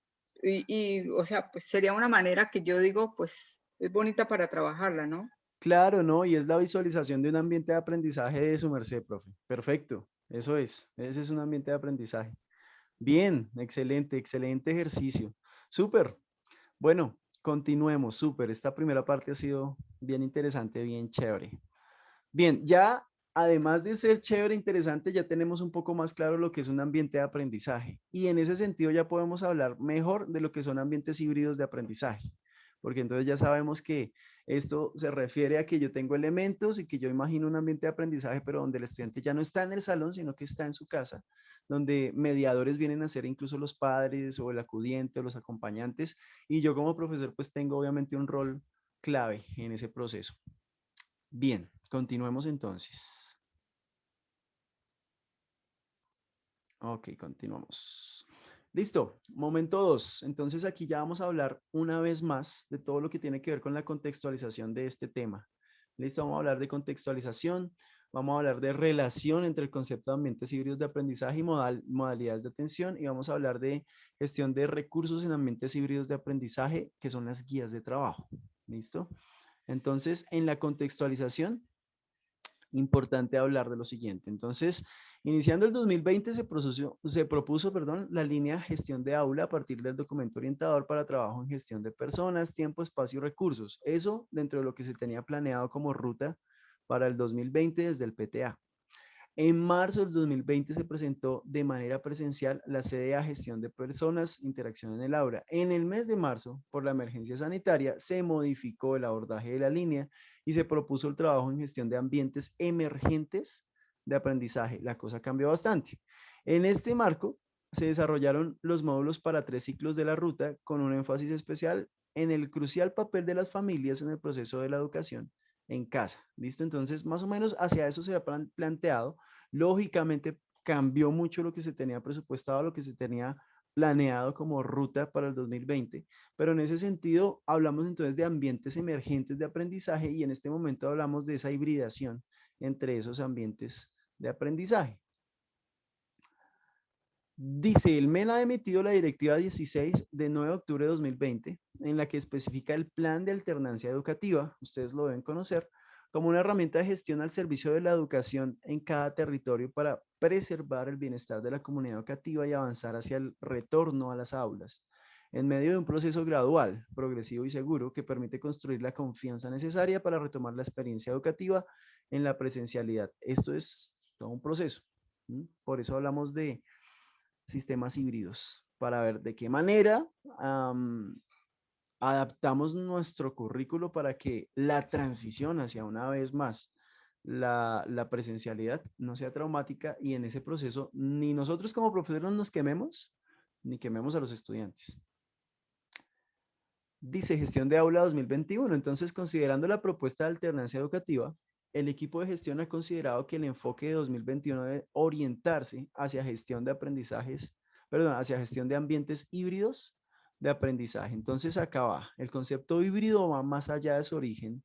o sea, pues sería una manera que yo digo, pues es bonita para trabajarla, ¿no? Claro, ¿no? Y es la visualización de un ambiente de aprendizaje de su merced, profe. Perfecto. Eso es. Ese es un ambiente de aprendizaje. Bien, excelente, excelente ejercicio. Súper. Bueno, continuemos. Súper. Esta primera parte ha sido bien interesante, bien chévere. Bien, ya además de ser chévere, interesante, ya tenemos un poco más claro lo que es un ambiente de aprendizaje. Y en ese sentido ya podemos hablar mejor de lo que son ambientes híbridos de aprendizaje. Porque entonces ya sabemos que esto se refiere a que yo tengo elementos y que yo imagino un ambiente de aprendizaje, pero donde el estudiante ya no está en el salón, sino que está en su casa, donde mediadores vienen a ser incluso los padres o el acudiente o los acompañantes. Y yo como profesor pues tengo obviamente un rol clave en ese proceso. Bien, continuemos entonces. Ok, continuamos. Listo, momento 2. Entonces aquí ya vamos a hablar una vez más de todo lo que tiene que ver con la contextualización de este tema. Listo, vamos a hablar de contextualización, vamos a hablar de relación entre el concepto de ambientes híbridos de aprendizaje y modalidades de atención y vamos a hablar de gestión de recursos en ambientes híbridos de aprendizaje, que son las guías de trabajo. ¿Listo? Entonces, en la contextualización, importante hablar de lo siguiente. Entonces, iniciando el 2020 se propuso, perdón, la línea gestión de aula a partir del documento orientador para trabajo en gestión de personas, tiempo, espacio y recursos. Eso dentro de lo que se tenía planeado como ruta para el 2020 desde el PTA. En marzo del 2020 se presentó de manera presencial la sede a gestión de personas, interacción en el aula. En el mes de marzo, por la emergencia sanitaria, se modificó el abordaje de la línea y se propuso el trabajo en gestión de ambientes emergentes de aprendizaje. La cosa cambió bastante. En este marco, se desarrollaron los módulos para 3 ciclos de la ruta con un énfasis especial en el crucial papel de las familias en el proceso de la educación en casa. ¿Listo? Entonces, más o menos hacia eso se ha planteado. Lógicamente, cambió mucho lo que se tenía presupuestado, lo que se tenía planeado como ruta para el 2020, pero en ese sentido hablamos entonces de ambientes emergentes de aprendizaje y en este momento hablamos de esa hibridación entre esos ambientes de aprendizaje. Dice, el MEN ha emitido la Directiva 16 de 9 de octubre de 2020, en la que especifica el plan de alternancia educativa, ustedes lo deben conocer, como una herramienta de gestión al servicio de la educación en cada territorio para preservar el bienestar de la comunidad educativa y avanzar hacia el retorno a las aulas, en medio de un proceso gradual, progresivo y seguro que permite construir la confianza necesaria para retomar la experiencia educativa en la presencialidad. Esto es todo un proceso. Por eso hablamos de sistemas híbridos para ver de qué manera adaptamos nuestro currículo para que la transición hacia una vez más la presencialidad no sea traumática y en ese proceso ni nosotros como profesores nos quememos ni quememos a los estudiantes. Dice gestión de aula 2021. Entonces, considerando la propuesta de alternancia educativa, el equipo de gestión ha considerado que el enfoque de 2021 debe orientarse hacia gestión de aprendizajes perdón, hacia gestión de ambientes híbridos de aprendizaje. Entonces acá va, el concepto híbrido va más allá de su origen,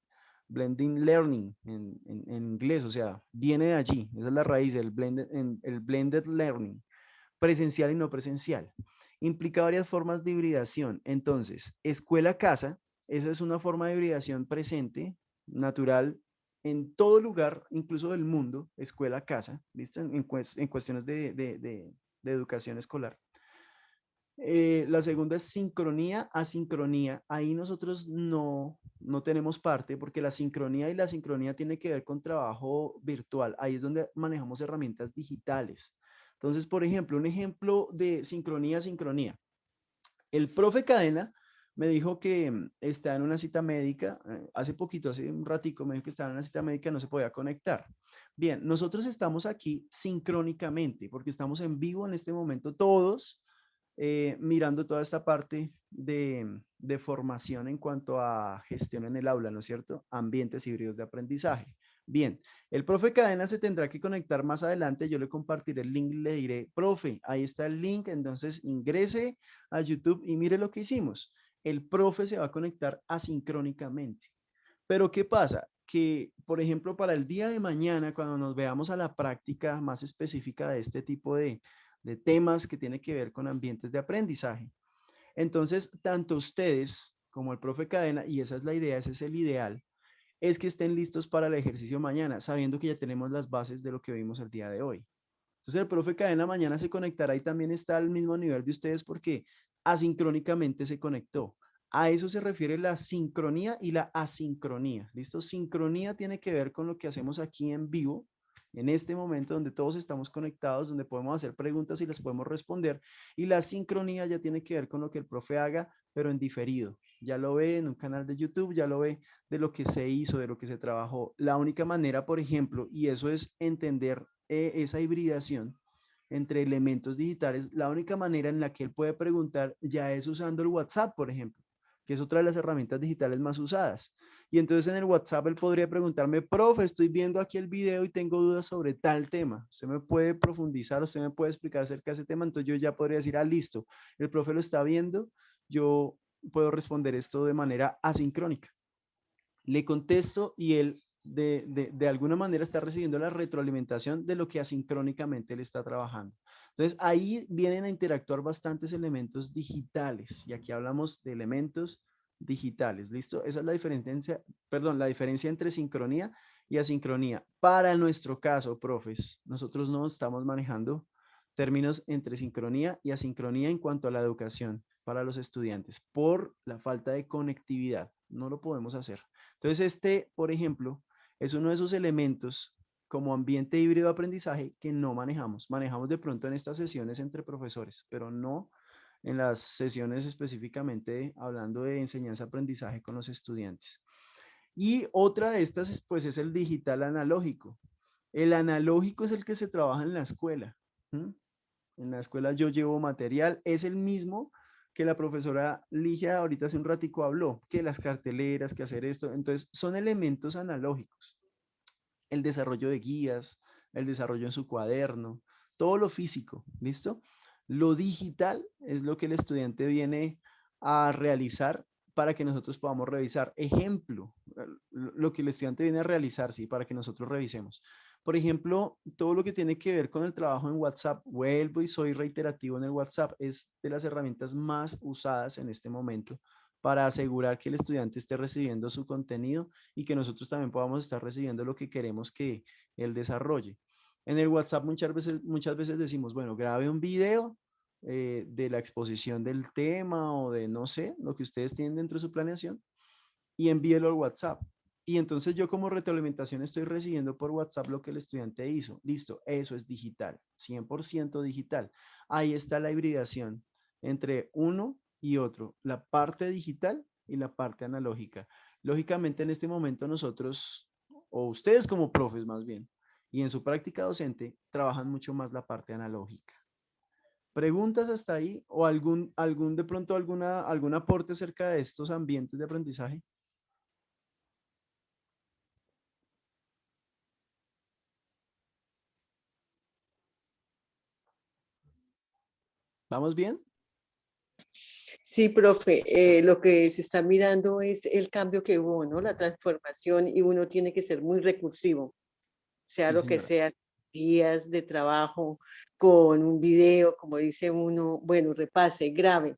blending learning en inglés, o sea, viene de allí, esa es la raíz, el blended learning, presencial y no presencial. Implica varias formas de hibridación. Entonces, escuela-casa, esa es una forma de hibridación presente, natural, en todo lugar, incluso del mundo, escuela-casa, ¿listo? En cuestiones de educación escolar. La segunda es sincronía, asincronía. Ahí nosotros no tenemos parte porque la sincronía y la sincronía tiene que ver con trabajo virtual. Ahí es donde manejamos herramientas digitales. Entonces, por ejemplo, un ejemplo de sincronía, sincronía. El profe Cadena me dijo que está en una cita médica, hace poquito, hace un ratico, me dijo que estaba en una cita médica, no se podía conectar. Bien, nosotros estamos aquí sincrónicamente porque estamos en vivo en este momento todos mirando toda esta parte de formación en cuanto a gestión en el aula, ¿no es cierto? Ambientes híbridos de aprendizaje. Bien, el profe Cadena se tendrá que conectar más adelante. Yo le compartiré el link y le diré, profe, ahí está el link. Entonces ingrese a YouTube y mire lo que hicimos. El profe se va a conectar asincrónicamente. Pero ¿qué pasa? Que, por ejemplo, para el día de mañana, cuando nos veamos a la práctica más específica de este tipo de temas que tiene que ver con ambientes de aprendizaje, entonces, tanto ustedes como el profe Cadena, y esa es la idea, ese es el ideal, es que estén listos para el ejercicio mañana, sabiendo que ya tenemos las bases de lo que vimos el día de hoy. Entonces, el profe Cadena mañana se conectará y también está al mismo nivel de ustedes porque asincrónicamente se conectó. A eso se refiere la sincronía y la asincronía. ¿Listo? Sincronía tiene que ver con lo que hacemos aquí en vivo, en este momento donde todos estamos conectados, donde podemos hacer preguntas y las podemos responder. Y la sincronía ya tiene que ver con lo que el profe haga, pero en diferido. Ya lo ve en un canal de YouTube, ya lo ve de lo que se hizo, de lo que se trabajó. La única manera, por ejemplo, y eso es entender esa hibridación entre elementos digitales, la única manera en la que él puede preguntar ya es usando el WhatsApp, por ejemplo, que es otra de las herramientas digitales más usadas. Y entonces en el WhatsApp él podría preguntarme, profe, estoy viendo aquí el video y tengo dudas sobre tal tema. Usted me puede profundizar, usted me puede explicar acerca de ese tema. Entonces yo ya podría decir, ah, listo, el profe lo está viendo, yo puedo responder esto de manera asincrónica. Le contesto y él de alguna manera está recibiendo la retroalimentación de lo que asincrónicamente él está trabajando. Entonces ahí vienen a interactuar bastantes elementos digitales y aquí hablamos de elementos digitales, ¿listo? Esa es la diferencia, perdón, la diferencia entre sincronía y asincronía. Para nuestro caso, profes, nosotros no estamos manejando términos entre sincronía y asincronía en cuanto a la educación para los estudiantes por la falta de conectividad. No lo podemos hacer. Entonces, este, por ejemplo, es uno de esos elementos como ambiente híbrido de aprendizaje que no manejamos. Manejamos de pronto en estas sesiones entre profesores, pero no en las sesiones específicamente hablando de enseñanza-aprendizaje con los estudiantes. Y otra de estas, pues, es el digital analógico. El analógico es el que se trabaja en la escuela. ¿Mm? En la escuela yo llevo material, es el mismo que la profesora Ligia ahorita hace un ratico habló, que las carteleras, que hacer esto. Entonces, son elementos analógicos. El desarrollo de guías, el desarrollo en su cuaderno, todo lo físico, ¿listo? Lo digital es lo que el estudiante viene a realizar para que nosotros podamos revisar. Ejemplo, lo que el estudiante viene a realizar, sí, para que nosotros revisemos. Por ejemplo, todo lo que tiene que ver con el trabajo en WhatsApp, vuelvo y soy reiterativo en el WhatsApp, es de las herramientas más usadas en este momento para asegurar que el estudiante esté recibiendo su contenido y que nosotros también podamos estar recibiendo lo que queremos que él desarrolle. En el WhatsApp muchas veces decimos, bueno, grabe un video de la exposición del tema o de no sé, lo que ustedes tienen dentro de su planeación y envíelo al WhatsApp. Y entonces yo como retroalimentación estoy recibiendo por WhatsApp lo que el estudiante hizo. Listo, eso es digital, 100% digital. Ahí está la hibridación entre uno y otro, la parte digital y la parte analógica. Lógicamente en este momento nosotros, o ustedes como profes más bien, y en su práctica docente, trabajan mucho más la parte analógica. ¿Preguntas hasta ahí o algún de pronto algún aporte acerca de estos ambientes de aprendizaje? ¿Vamos bien? Sí, profe, lo que se está mirando es el cambio que hubo, ¿no? La transformación y uno tiene que ser muy recursivo, sea Sí, lo que señora. sea, guías de trabajo con un video, como dice uno, bueno, repase, grave.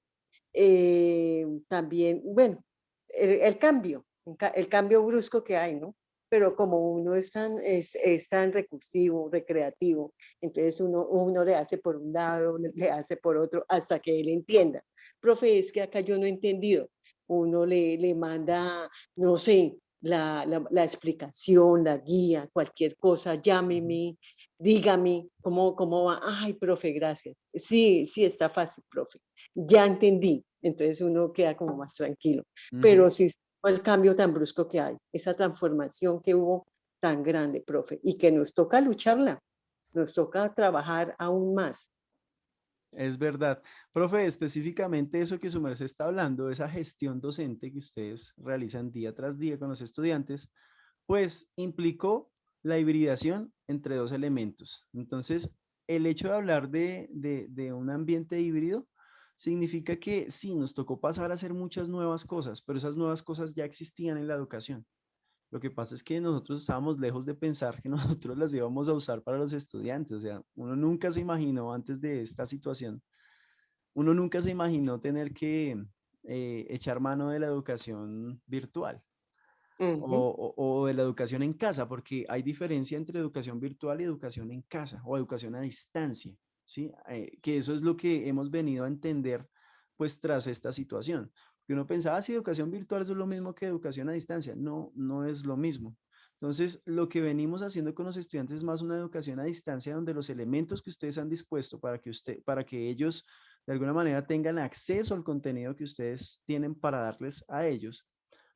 También, bueno, el cambio, el cambio brusco que hay, ¿no? Pero como uno es tan recursivo, recreativo, entonces uno le hace por un lado, le hace por otro, hasta que él entienda. Profe, es que acá yo no he entendido. Uno le manda, no sé, la explicación, la guía, cualquier cosa, Ujú. llámeme, dígame cómo va. Ay, profe, gracias. Sí, sí, está fácil, profe. Ya entendí. Entonces uno queda como más tranquilo. Ujú. Pero sí, el cambio tan brusco que hay, esa transformación que hubo tan grande, profe, y que nos toca lucharla, nos toca trabajar aún más. Es verdad. Profe, específicamente eso que su merced está hablando, esa gestión docente que ustedes realizan día tras día con los estudiantes, pues implicó la hibridación entre dos elementos. Entonces, el hecho de hablar de un ambiente híbrido significa que sí, nos tocó pasar a hacer muchas nuevas cosas, pero esas nuevas cosas ya existían en la educación. Lo que pasa es que nosotros estábamos lejos de pensar que nosotros las íbamos a usar para los estudiantes. O sea, uno nunca se imaginó antes de esta situación, uno nunca se imaginó tener que echar mano de la educación virtual Ujú. o de la educación en casa, porque hay diferencia entre educación virtual y educación en casa o educación a distancia, ¿sí? Que eso es lo que hemos venido a entender pues tras esta situación. Que uno pensaba, si educación virtual eso es lo mismo que educación a distancia. No, no es lo mismo. Entonces, lo que venimos haciendo con los estudiantes es más una educación a distancia donde los elementos que ustedes han dispuesto para que ellos de alguna manera tengan acceso al contenido que ustedes tienen para darles a ellos,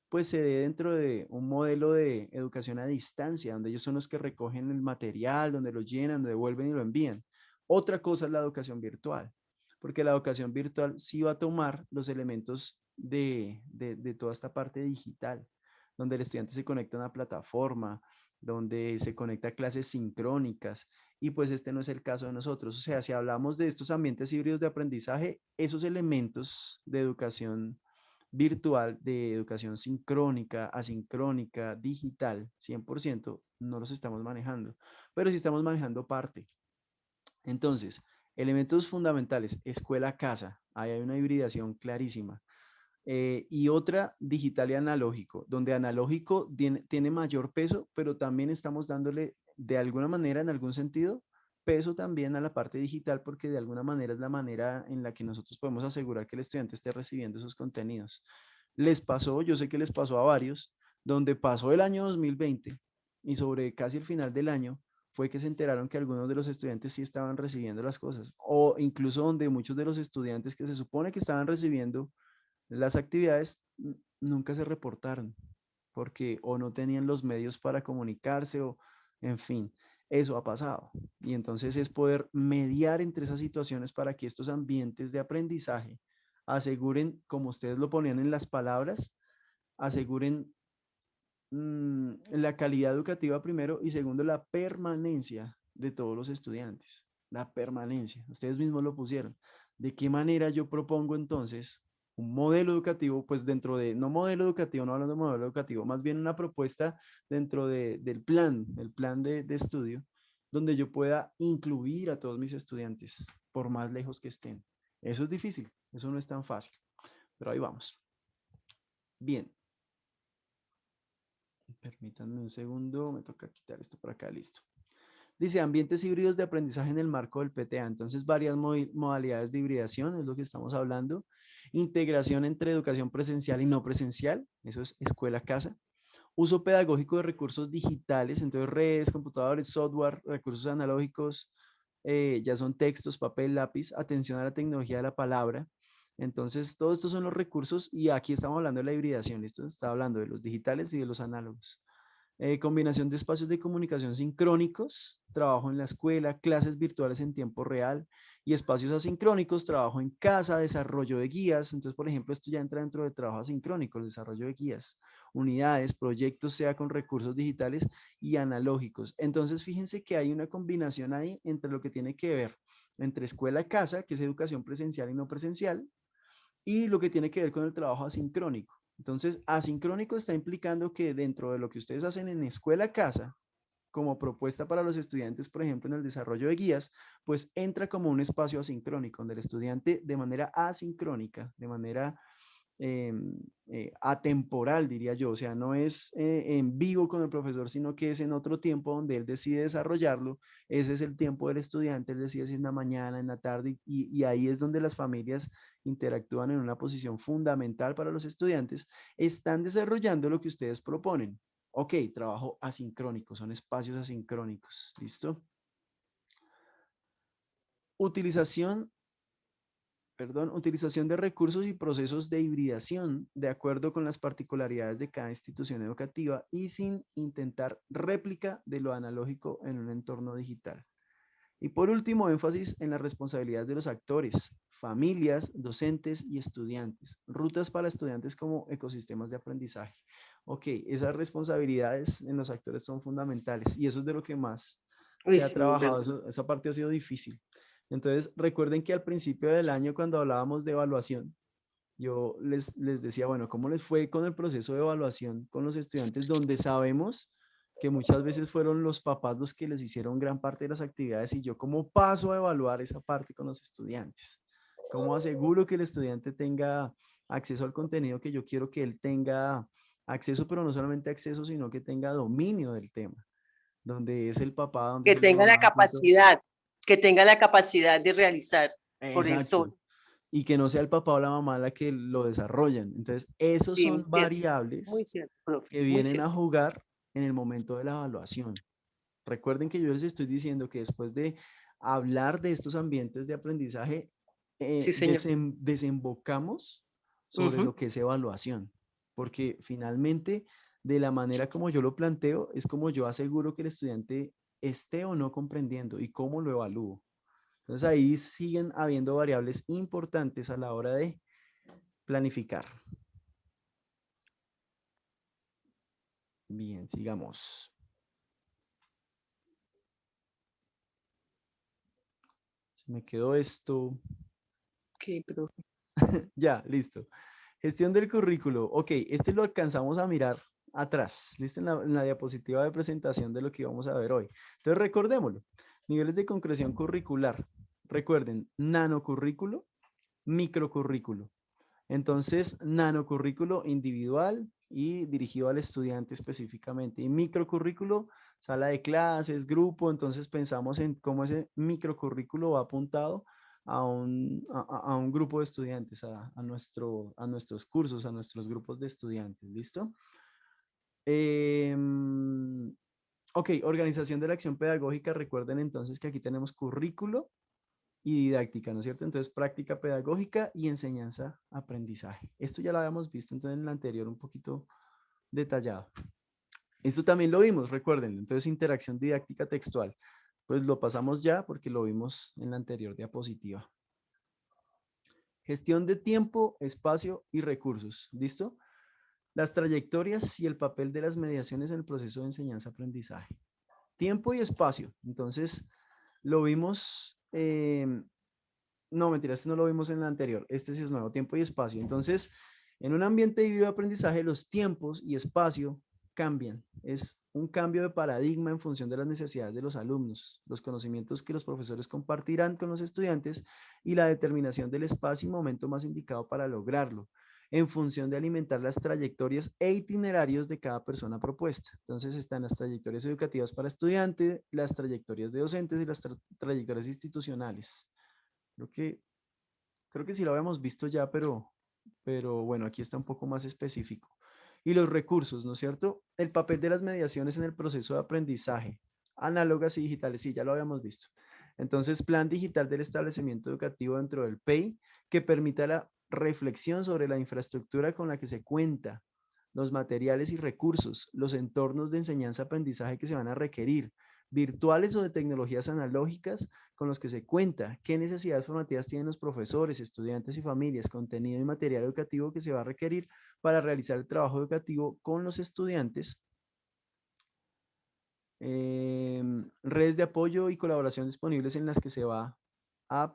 pues se dé dentro de un modelo de educación a distancia, donde ellos son los que recogen el material, donde lo llenan, lo devuelven y lo envían. Otra cosa es la educación virtual, porque la educación virtual sí va a tomar los elementos de toda esta parte digital, donde el estudiante se conecta a una plataforma, donde se conecta a clases sincrónicas, y pues este no es el caso de nosotros. O sea, si hablamos de estos ambientes híbridos de aprendizaje, esos elementos de educación virtual, de educación sincrónica, asincrónica, digital, 100%, no los estamos manejando, pero sí estamos manejando parte. Entonces, elementos fundamentales, escuela-casa, ahí hay una hibridación clarísima. Y otra, digital y analógico, donde analógico tiene mayor peso, pero también estamos dándole de alguna manera, en algún sentido, peso también a la parte digital, porque de alguna manera es la manera en la que nosotros podemos asegurar que el estudiante esté recibiendo esos contenidos. Les pasó, yo sé que les pasó a varios, donde pasó el año 2020 y sobre casi el final del año fue que se enteraron que algunos de los estudiantes sí estaban recibiendo las cosas, o incluso donde muchos de los estudiantes que se supone que estaban recibiendo las actividades nunca se reportaron porque o no tenían los medios para comunicarse o, en fin, eso ha pasado. Y entonces es poder mediar entre esas situaciones para que estos ambientes de aprendizaje aseguren, como ustedes lo ponían en las palabras, aseguren la calidad educativa primero y segundo, la permanencia de todos los estudiantes. La permanencia. Ustedes mismos lo pusieron. ¿De qué manera yo propongo entonces un modelo educativo? Pues dentro de, no modelo educativo, no hablando de modelo educativo, más bien una propuesta dentro del plan, el plan de estudio, donde yo pueda incluir a todos mis estudiantes, por más lejos que estén. Eso es difícil, eso no es tan fácil, pero ahí vamos. Bien, permítanme un segundo, me toca quitar esto por acá, listo. Dice ambientes híbridos de aprendizaje en el marco del PTA. Entonces, varias modalidades de hibridación es lo que estamos hablando. Integración entre educación presencial y no presencial, eso es escuela-casa. Uso pedagógico de recursos digitales, entonces redes, computadores, software, recursos analógicos, ya son textos, papel, lápiz, atención a la tecnología de la palabra. Entonces, todos estos son los recursos y aquí estamos hablando de la hibridación, esto está hablando de los digitales y de los análogos. Combinación de espacios de comunicación sincrónicos, trabajo en la escuela, clases virtuales en tiempo real y espacios asincrónicos, trabajo en casa, desarrollo de guías. Entonces, por ejemplo, esto ya entra dentro de trabajo asincrónico, el desarrollo de guías, unidades, proyectos, sea con recursos digitales y analógicos. Entonces, fíjense que hay una combinación ahí entre lo que tiene que ver entre escuela-casa, que es educación presencial y no presencial, y lo que tiene que ver con el trabajo asincrónico. Entonces, asincrónico está implicando que dentro de lo que ustedes hacen en escuela-casa, como propuesta para los estudiantes, por ejemplo, en el desarrollo de guías, pues entra como un espacio asincrónico, donde el estudiante de manera asincrónica, de manera eh, atemporal, diría yo, o sea, no es en vivo con el profesor, sino que es en otro tiempo donde él decide desarrollarlo. Ese es el tiempo del estudiante, él decide si en la mañana, en la tarde, y ahí es donde las familias interactúan en una posición fundamental para los estudiantes, están desarrollando lo que ustedes proponen. Ok, trabajo asincrónico, son espacios asincrónicos, ¿listo? Utilización utilización de recursos y procesos de hibridación de acuerdo con las particularidades de cada institución educativa y sin intentar réplica de lo analógico en un entorno digital. Y por último, énfasis en la responsabilidad de los actores, familias, docentes y estudiantes. Rutas para estudiantes como ecosistemas de aprendizaje. Ok, esas responsabilidades en los actores son fundamentales y eso es de lo que más se Uy, ha sí, es trabajado. verdad. Esa parte ha sido difícil. Entonces, recuerden que al principio del año, cuando hablábamos de evaluación, yo les decía, bueno, ¿cómo les fue con el proceso de evaluación con los estudiantes donde sabemos que muchas veces fueron los papás los que les hicieron gran parte de las actividades y yo cómo paso a evaluar esa parte con los estudiantes? ¿Cómo aseguro que el estudiante tenga acceso al contenido que yo quiero que él tenga acceso, pero no solamente acceso, sino que tenga dominio del tema? Donde es el papá, donde Que es la tenga la mamá, de pronto. capacidad, que tenga la capacidad de realizar por el sol. Exacto. Y que no sea el papá o la mamá la que lo desarrollan. Entonces, esos Sí, muy son cierto, muy variables cierto, profe, que muy vienen a cierto. jugar en el momento de la evaluación. Recuerden que yo les estoy diciendo que después de hablar de estos ambientes de aprendizaje, Sí, señor. desembocamos sobre Ujú. lo que es evaluación, porque finalmente, de la manera como yo lo planteo, es como yo aseguro que el estudiante esté o no comprendiendo y cómo lo evalúo. Entonces ahí siguen habiendo variables importantes a la hora de planificar. Bien, sigamos. Se me quedó esto. Ok, profe. Ya, listo. Gestión del currículo. Ok, este lo alcanzamos a mirar atrás. Listo, en la diapositiva de presentación de lo que vamos a ver hoy. Entonces, recordémoslo. Niveles de concreción curricular. Recuerden, nanocurrículo, microcurrículo. Entonces, nanocurrículo individual y dirigido al estudiante específicamente. Y microcurrículo, sala de clases, grupo. Entonces, pensamos en cómo ese microcurrículo va apuntado a un grupo de estudiantes, a nuestros cursos, a nuestros grupos de estudiantes. ¿Listo? Ok, organización de la acción pedagógica. Recuerden entonces que aquí tenemos currículo y didáctica, ¿no es cierto? Entonces, práctica pedagógica y enseñanza-aprendizaje. Esto ya lo habíamos visto entonces en el anterior un poquito detallado. Esto también lo vimos, recuerden. Entonces, interacción didáctica textual. Pues lo pasamos ya porque lo vimos en la anterior diapositiva. Gestión de tiempo, espacio y recursos. ¿Listo? Las trayectorias y el papel de las mediaciones en el proceso de enseñanza-aprendizaje. Tiempo y espacio. Entonces, lo vimos no, mentira, este no lo vimos en el anterior. Este sí es nuevo, tiempo y espacio. Entonces, en un ambiente de aprendizaje, los tiempos y espacio cambian. Es un cambio de paradigma en función de las necesidades de los alumnos, los conocimientos que los profesores compartirán con los estudiantes y la determinación del espacio y momento más indicado para lograrlo, en función de alimentar las trayectorias e itinerarios de cada persona propuesta. Entonces están las trayectorias educativas para estudiantes, las trayectorias de docentes y las trayectorias institucionales. Creo que, creo que sí lo habíamos visto ya, pero bueno, aquí está un poco más específico. Y los recursos, ¿no es cierto? El papel de las mediaciones en el proceso de aprendizaje, análogas y digitales, sí, ya lo habíamos visto. Entonces, plan digital del establecimiento educativo dentro del PEI que permita la reflexión sobre la infraestructura con la que se cuenta, los materiales y recursos, los entornos de enseñanza-aprendizaje que se van a requerir, virtuales o de tecnologías analógicas con los que se cuenta, qué necesidades formativas tienen los profesores, estudiantes y familias, contenido y material educativo que se va a requerir para realizar el trabajo educativo con los estudiantes, redes de apoyo y colaboración disponibles en las que se va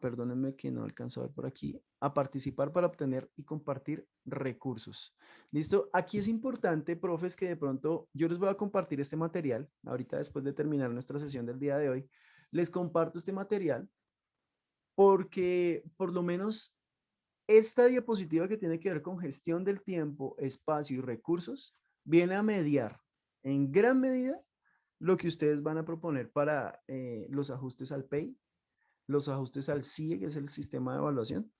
perdónenme que no alcanzo a ver por aquí, a participar para obtener y compartir recursos. ¿Listo? Aquí es importante, profes, que de pronto yo les voy a compartir este material, ahorita después de terminar nuestra sesión del día de hoy, les comparto este material porque por lo menos esta diapositiva que tiene que ver con gestión del tiempo, espacio y recursos, viene a mediar en gran medida lo que ustedes van a proponer para los ajustes al PEI, los ajustes al CIE, que es el sistema de evaluación,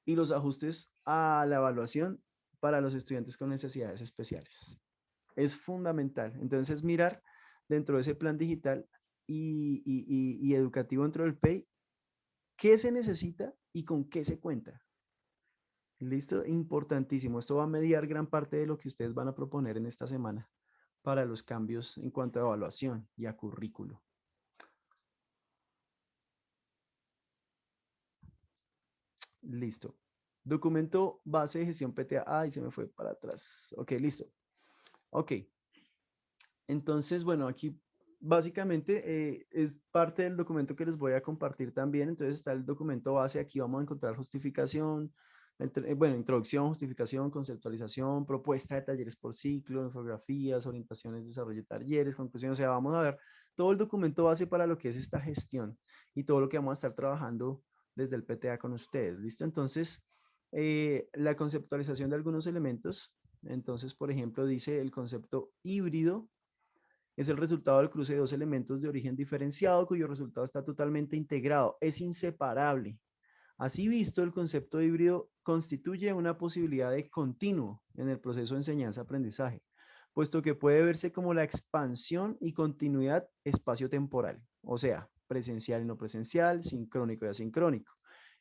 y los ajustes a la evaluación para los estudiantes con necesidades especiales. Es fundamental. Entonces, mirar dentro de ese plan digital y educativo dentro del PEI, qué se necesita y con qué se cuenta. ¿Listo? Importantísimo. Esto va a mediar gran parte de lo que ustedes van a proponer en esta semana para los cambios en cuanto a evaluación y a currículo. Listo. Documento base de gestión PTA. Ay, se me fue para atrás. Ok, listo. Ok. Entonces, bueno, aquí básicamente es parte del documento que les voy a compartir también. Entonces está el documento base. Aquí vamos a encontrar justificación, bueno, introducción, justificación, conceptualización, propuesta de talleres por ciclo, infografías, orientaciones, desarrollo de talleres, conclusión. O sea, vamos a ver todo el documento base para lo que es esta gestión y todo lo que vamos a estar trabajando desde el PTA con ustedes. ¿Listo? Entonces, la conceptualización de algunos elementos. Entonces, por ejemplo, dice el concepto híbrido es el resultado del cruce de dos elementos de origen diferenciado cuyo resultado está totalmente integrado, es inseparable. Así visto, el concepto híbrido constituye una posibilidad de continuo en el proceso de enseñanza-aprendizaje, puesto que puede verse como la expansión y continuidad espacio-temporal, o sea, presencial y no presencial, sincrónico y asincrónico,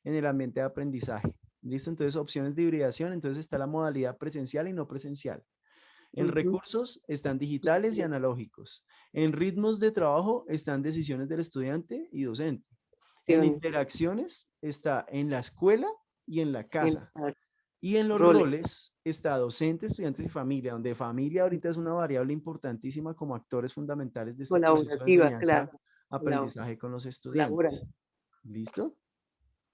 en el ambiente de aprendizaje. ¿Listo? Entonces, opciones de hibridación, entonces está la modalidad presencial y no presencial. En recursos están digitales y analógicos. En ritmos de trabajo están decisiones del estudiante y docente. En interacciones está en la escuela y en la casa. Y en los roles está docente, estudiantes y familia, donde familia ahorita es una variable importantísima como actores fundamentales de este proceso de Colaborativa, enseñanza, claro. aprendizaje con los Colaboran. estudiantes. ¿Listo?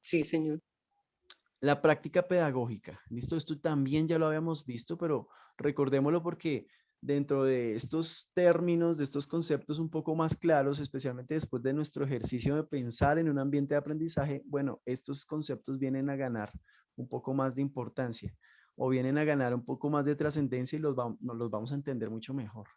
Sí, señor. La práctica pedagógica. Listo, esto también ya lo habíamos visto, pero recordémoslo porque dentro de estos términos, de estos conceptos un poco más claros, especialmente después de nuestro ejercicio de pensar en un ambiente de aprendizaje, bueno, estos conceptos vienen a ganar un poco más de importancia o vienen a ganar un poco más de trascendencia y nos los vamos a entender mucho mejor.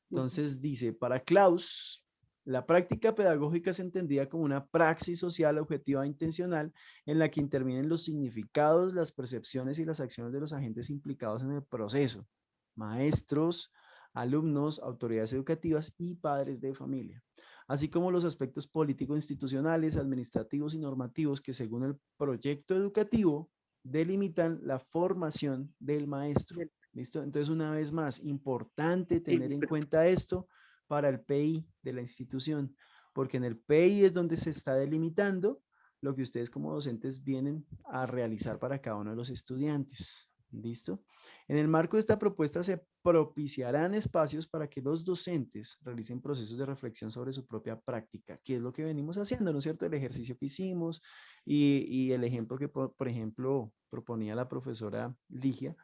Entonces dice, para Klaus, la práctica pedagógica es entendida como una praxis social objetiva e intencional en la que intervienen los significados, las percepciones y las acciones de los agentes implicados en el proceso, maestros, alumnos, autoridades educativas y padres de familia, así como los aspectos político-institucionales, administrativos y normativos que según el proyecto educativo delimitan la formación del maestro. ¿Listo? Entonces, una vez más, importante tener en cuenta esto para el PI de la institución, porque en el PI es donde se está delimitando lo que ustedes como docentes vienen a realizar para cada uno de los estudiantes. ¿Listo? En el marco de esta propuesta se propiciarán espacios para que los docentes realicen procesos de reflexión sobre su propia práctica, que es lo que venimos haciendo, ¿no es cierto? El ejercicio que hicimos y el ejemplo que, por ejemplo, proponía la profesora Ligia,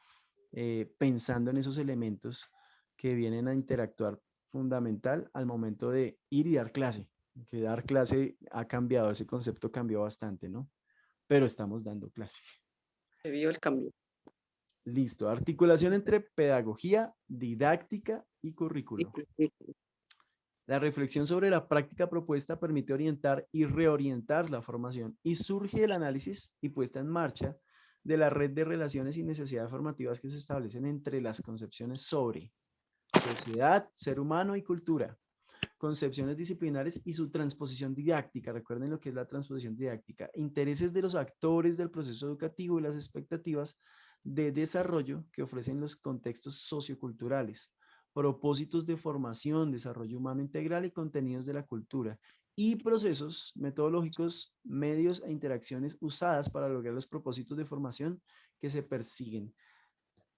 pensando en esos elementos que vienen a interactuar fundamental al momento de ir y dar clase, que dar clase ha cambiado, ese concepto cambió bastante, ¿no? Pero estamos dando clase. Se vio el cambio. Listo, articulación entre pedagogía, didáctica y currículo. La reflexión sobre la práctica propuesta permite orientar y reorientar la formación y surge el análisis y puesta en marcha de la red de relaciones y necesidades formativas que se establecen entre las concepciones sobre sociedad, ser humano y cultura, concepciones disciplinares y su transposición didáctica. Recuerden lo que es la transposición didáctica, intereses de los actores del proceso educativo y las expectativas de desarrollo que ofrecen los contextos socioculturales, propósitos de formación, desarrollo humano integral y contenidos de la cultura y procesos metodológicos, medios e interacciones usadas para lograr los propósitos de formación que se persiguen.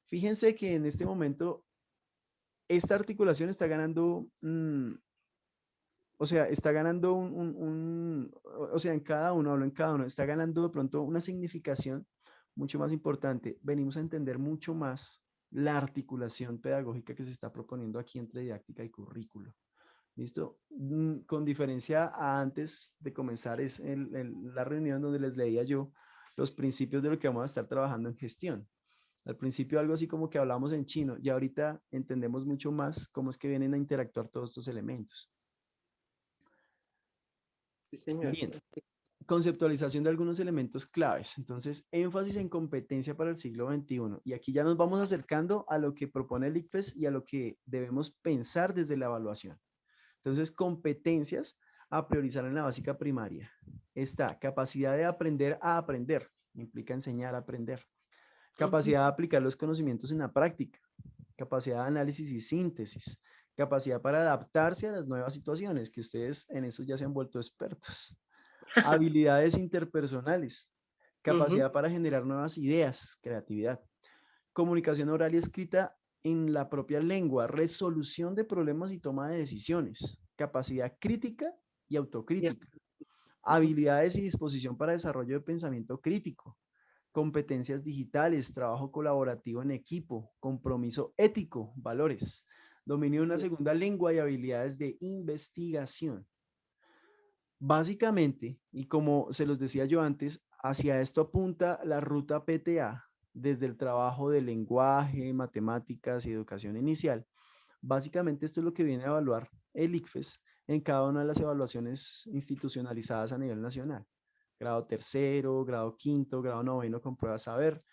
Fíjense que en este momento esta articulación está ganando, o o sea, está ganando o sea, en cada uno, hablo en cada uno, está ganando de pronto una significación mucho más importante. Venimos a entender mucho más la articulación pedagógica que se está proponiendo aquí entre didáctica y currículo. ¿Listo? Con diferencia a antes de comenzar es la reunión donde les leía yo los principios de lo que vamos a estar trabajando en gestión. Al principio algo así como que hablamos en chino y ahorita entendemos mucho más cómo es que vienen a interactuar todos estos elementos. Sí, señor. Bien, conceptualización de algunos elementos claves. Entonces, énfasis en competencia para el siglo XXI. Y aquí ya nos vamos acercando a lo que propone el ICFES y a lo que debemos pensar desde la evaluación. Entonces, competencias a priorizar en la básica primaria. Está capacidad de aprender a aprender. Implica enseñar a aprender. Capacidad de aplicar los conocimientos en la práctica. Capacidad de análisis y síntesis. Capacidad para adaptarse a las nuevas situaciones, que ustedes en eso ya se han vuelto expertos. Habilidades interpersonales. Capacidad para generar nuevas ideas, creatividad. Comunicación oral y escrita en la propia lengua, resolución de problemas y toma de decisiones, capacidad crítica y autocrítica, habilidades y disposición para desarrollo de pensamiento crítico, competencias digitales, trabajo colaborativo en equipo, compromiso ético, valores, dominio de una segunda lengua y habilidades de investigación. Básicamente, y como se los decía yo antes, hacia esto apunta la ruta PTA, desde el trabajo de lenguaje, matemáticas y educación inicial. Básicamente esto es lo que viene a evaluar el ICFES en cada una de las evaluaciones institucionalizadas a nivel nacional. Grado tercero, grado quinto, grado noveno con prueba saber,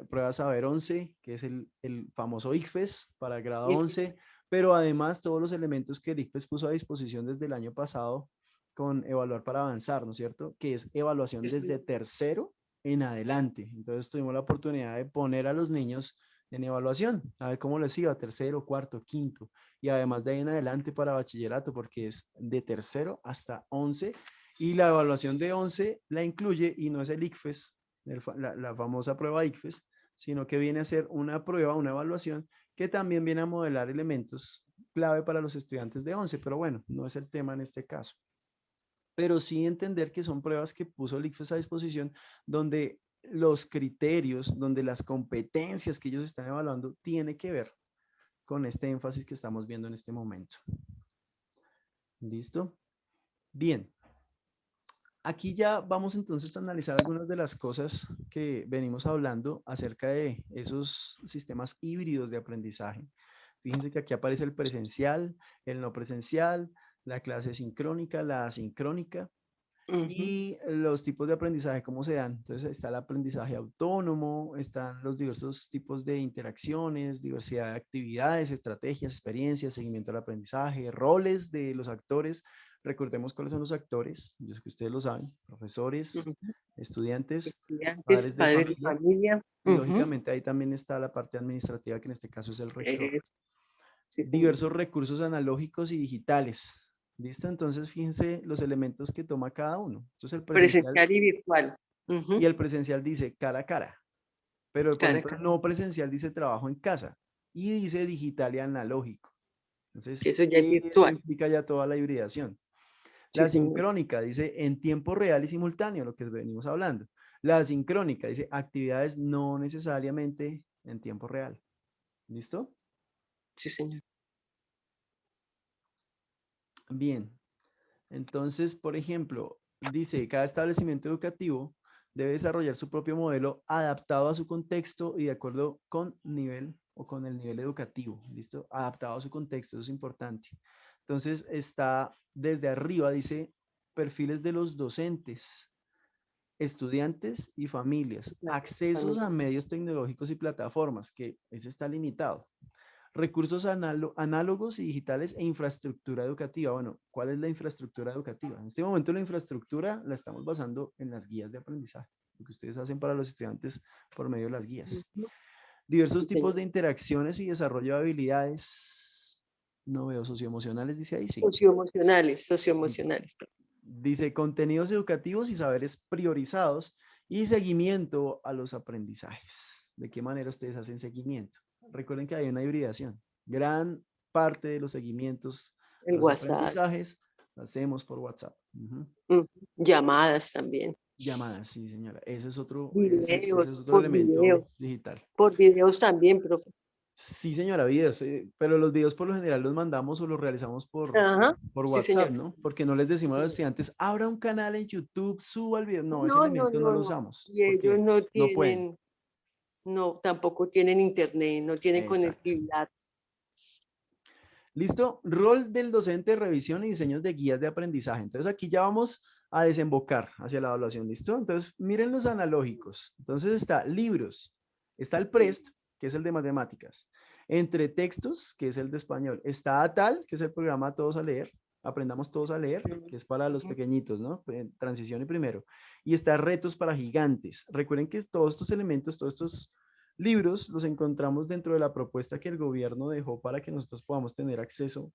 prueba saber 11, que es el famoso ICFES para el grado 11, pero además todos los elementos que el ICFES puso a disposición desde el año pasado con evaluar para avanzar, ¿no es cierto? Que es evaluación desde tercero en adelante. Entonces tuvimos la oportunidad de poner a los niños en evaluación, a ver cómo les iba, tercero, cuarto, quinto, y además de ahí en adelante para bachillerato, porque es de tercero hasta 11, y la evaluación de 11 la incluye, y no es el ICFES, la famosa prueba ICFES, sino que viene a ser una prueba, una evaluación, que también viene a modelar elementos clave para los estudiantes de 11, pero bueno, no es el tema en este caso. Pero sí entender que son pruebas que puso el ICFES a disposición, donde los criterios, donde las competencias que ellos están evaluando tiene que ver con este énfasis que estamos viendo en este momento. ¿Listo? Bien. Aquí ya vamos entonces a analizar algunas de las cosas que venimos hablando acerca de esos sistemas híbridos de aprendizaje. Fíjense que aquí aparece el presencial, el no presencial, la clase sincrónica, la asincrónica. Y los tipos de aprendizaje, ¿cómo se dan? Entonces está el aprendizaje autónomo, están los diversos tipos de interacciones, diversidad de actividades, estrategias, experiencias, seguimiento al aprendizaje, roles de los actores. Recordemos cuáles son los actores, yo sé que ustedes lo saben, profesores, estudiantes, padres de Padres de familia. familia. Y lógicamente ahí también está la parte administrativa, que en este caso es el rector. Sí, Diversos recursos analógicos y digitales. ¿Listo? Entonces, fíjense los elementos que toma cada uno. Entonces, el presencial y virtual. y el presencial dice cara a cara. Pero, por Cara a ejemplo, cara. el no presencial dice trabajo en casa y dice digital y analógico. Entonces, Que eso ya es eso virtual. implica ya toda la hibridación. Sí, La señor. sincrónica dice en tiempo real y simultáneo, lo que venimos hablando. La asincrónica dice actividades no necesariamente en tiempo real. ¿Listo? Sí, señor. Bien. Entonces, por ejemplo, dice, cada establecimiento educativo debe desarrollar su propio modelo adaptado a su contexto y de acuerdo con nivel o con el nivel educativo, ¿listo? Adaptado a su contexto, eso es importante. Entonces, está desde arriba, dice, perfiles de los docentes, estudiantes y familias, accesos a medios tecnológicos y plataformas, que ese está limitado. Recursos análogos y digitales e infraestructura educativa. Bueno, ¿cuál es la infraestructura educativa? En este momento la infraestructura la estamos basando en las guías de aprendizaje, lo que ustedes hacen para los estudiantes por medio de las guías. Diversos tipos de interacciones y desarrollo de habilidades. No veo socioemocionales, dice ahí, sí. Socioemocionales. Dice contenidos educativos y saberes priorizados y seguimiento a los aprendizajes. ¿De qué manera ustedes hacen seguimiento? Recuerden que hay una hibridación. Gran parte de los seguimientos a El los WhatsApp. aprendizajes hacemos por WhatsApp. Ujú. Llamadas también. Llamadas, sí, señora. Ese es Videos, otro elemento digital. por videos también, profe. Sí, señora, videos, pero los videos por lo general los mandamos o los realizamos Ajá, por sí, WhatsApp, señor. ¿no? Porque no les Sí, decimos a los señor. estudiantes, abra un canal en YouTube, suba el video. No, ese No, no, elemento no no, lo no. usamos Y ellos porque no no pueden. tienen, no, tampoco tienen internet, no tienen Exacto. conectividad. ¿Listo? Rol del docente, revisión y diseños de guías de aprendizaje. Entonces aquí ya vamos a desembocar hacia la evaluación, ¿listo? Entonces miren los analógicos. Entonces está libros, está el PREST, que es el de matemáticas, entre textos, que es el de español, está ATAL, que es el programa Todos a Leer, aprendamos todos a leer, que es para los pequeñitos, ¿no? Transición y primero. Y está retos para gigantes. Recuerden que todos estos elementos, todos estos libros los encontramos dentro de la propuesta que el gobierno dejó para que nosotros podamos tener acceso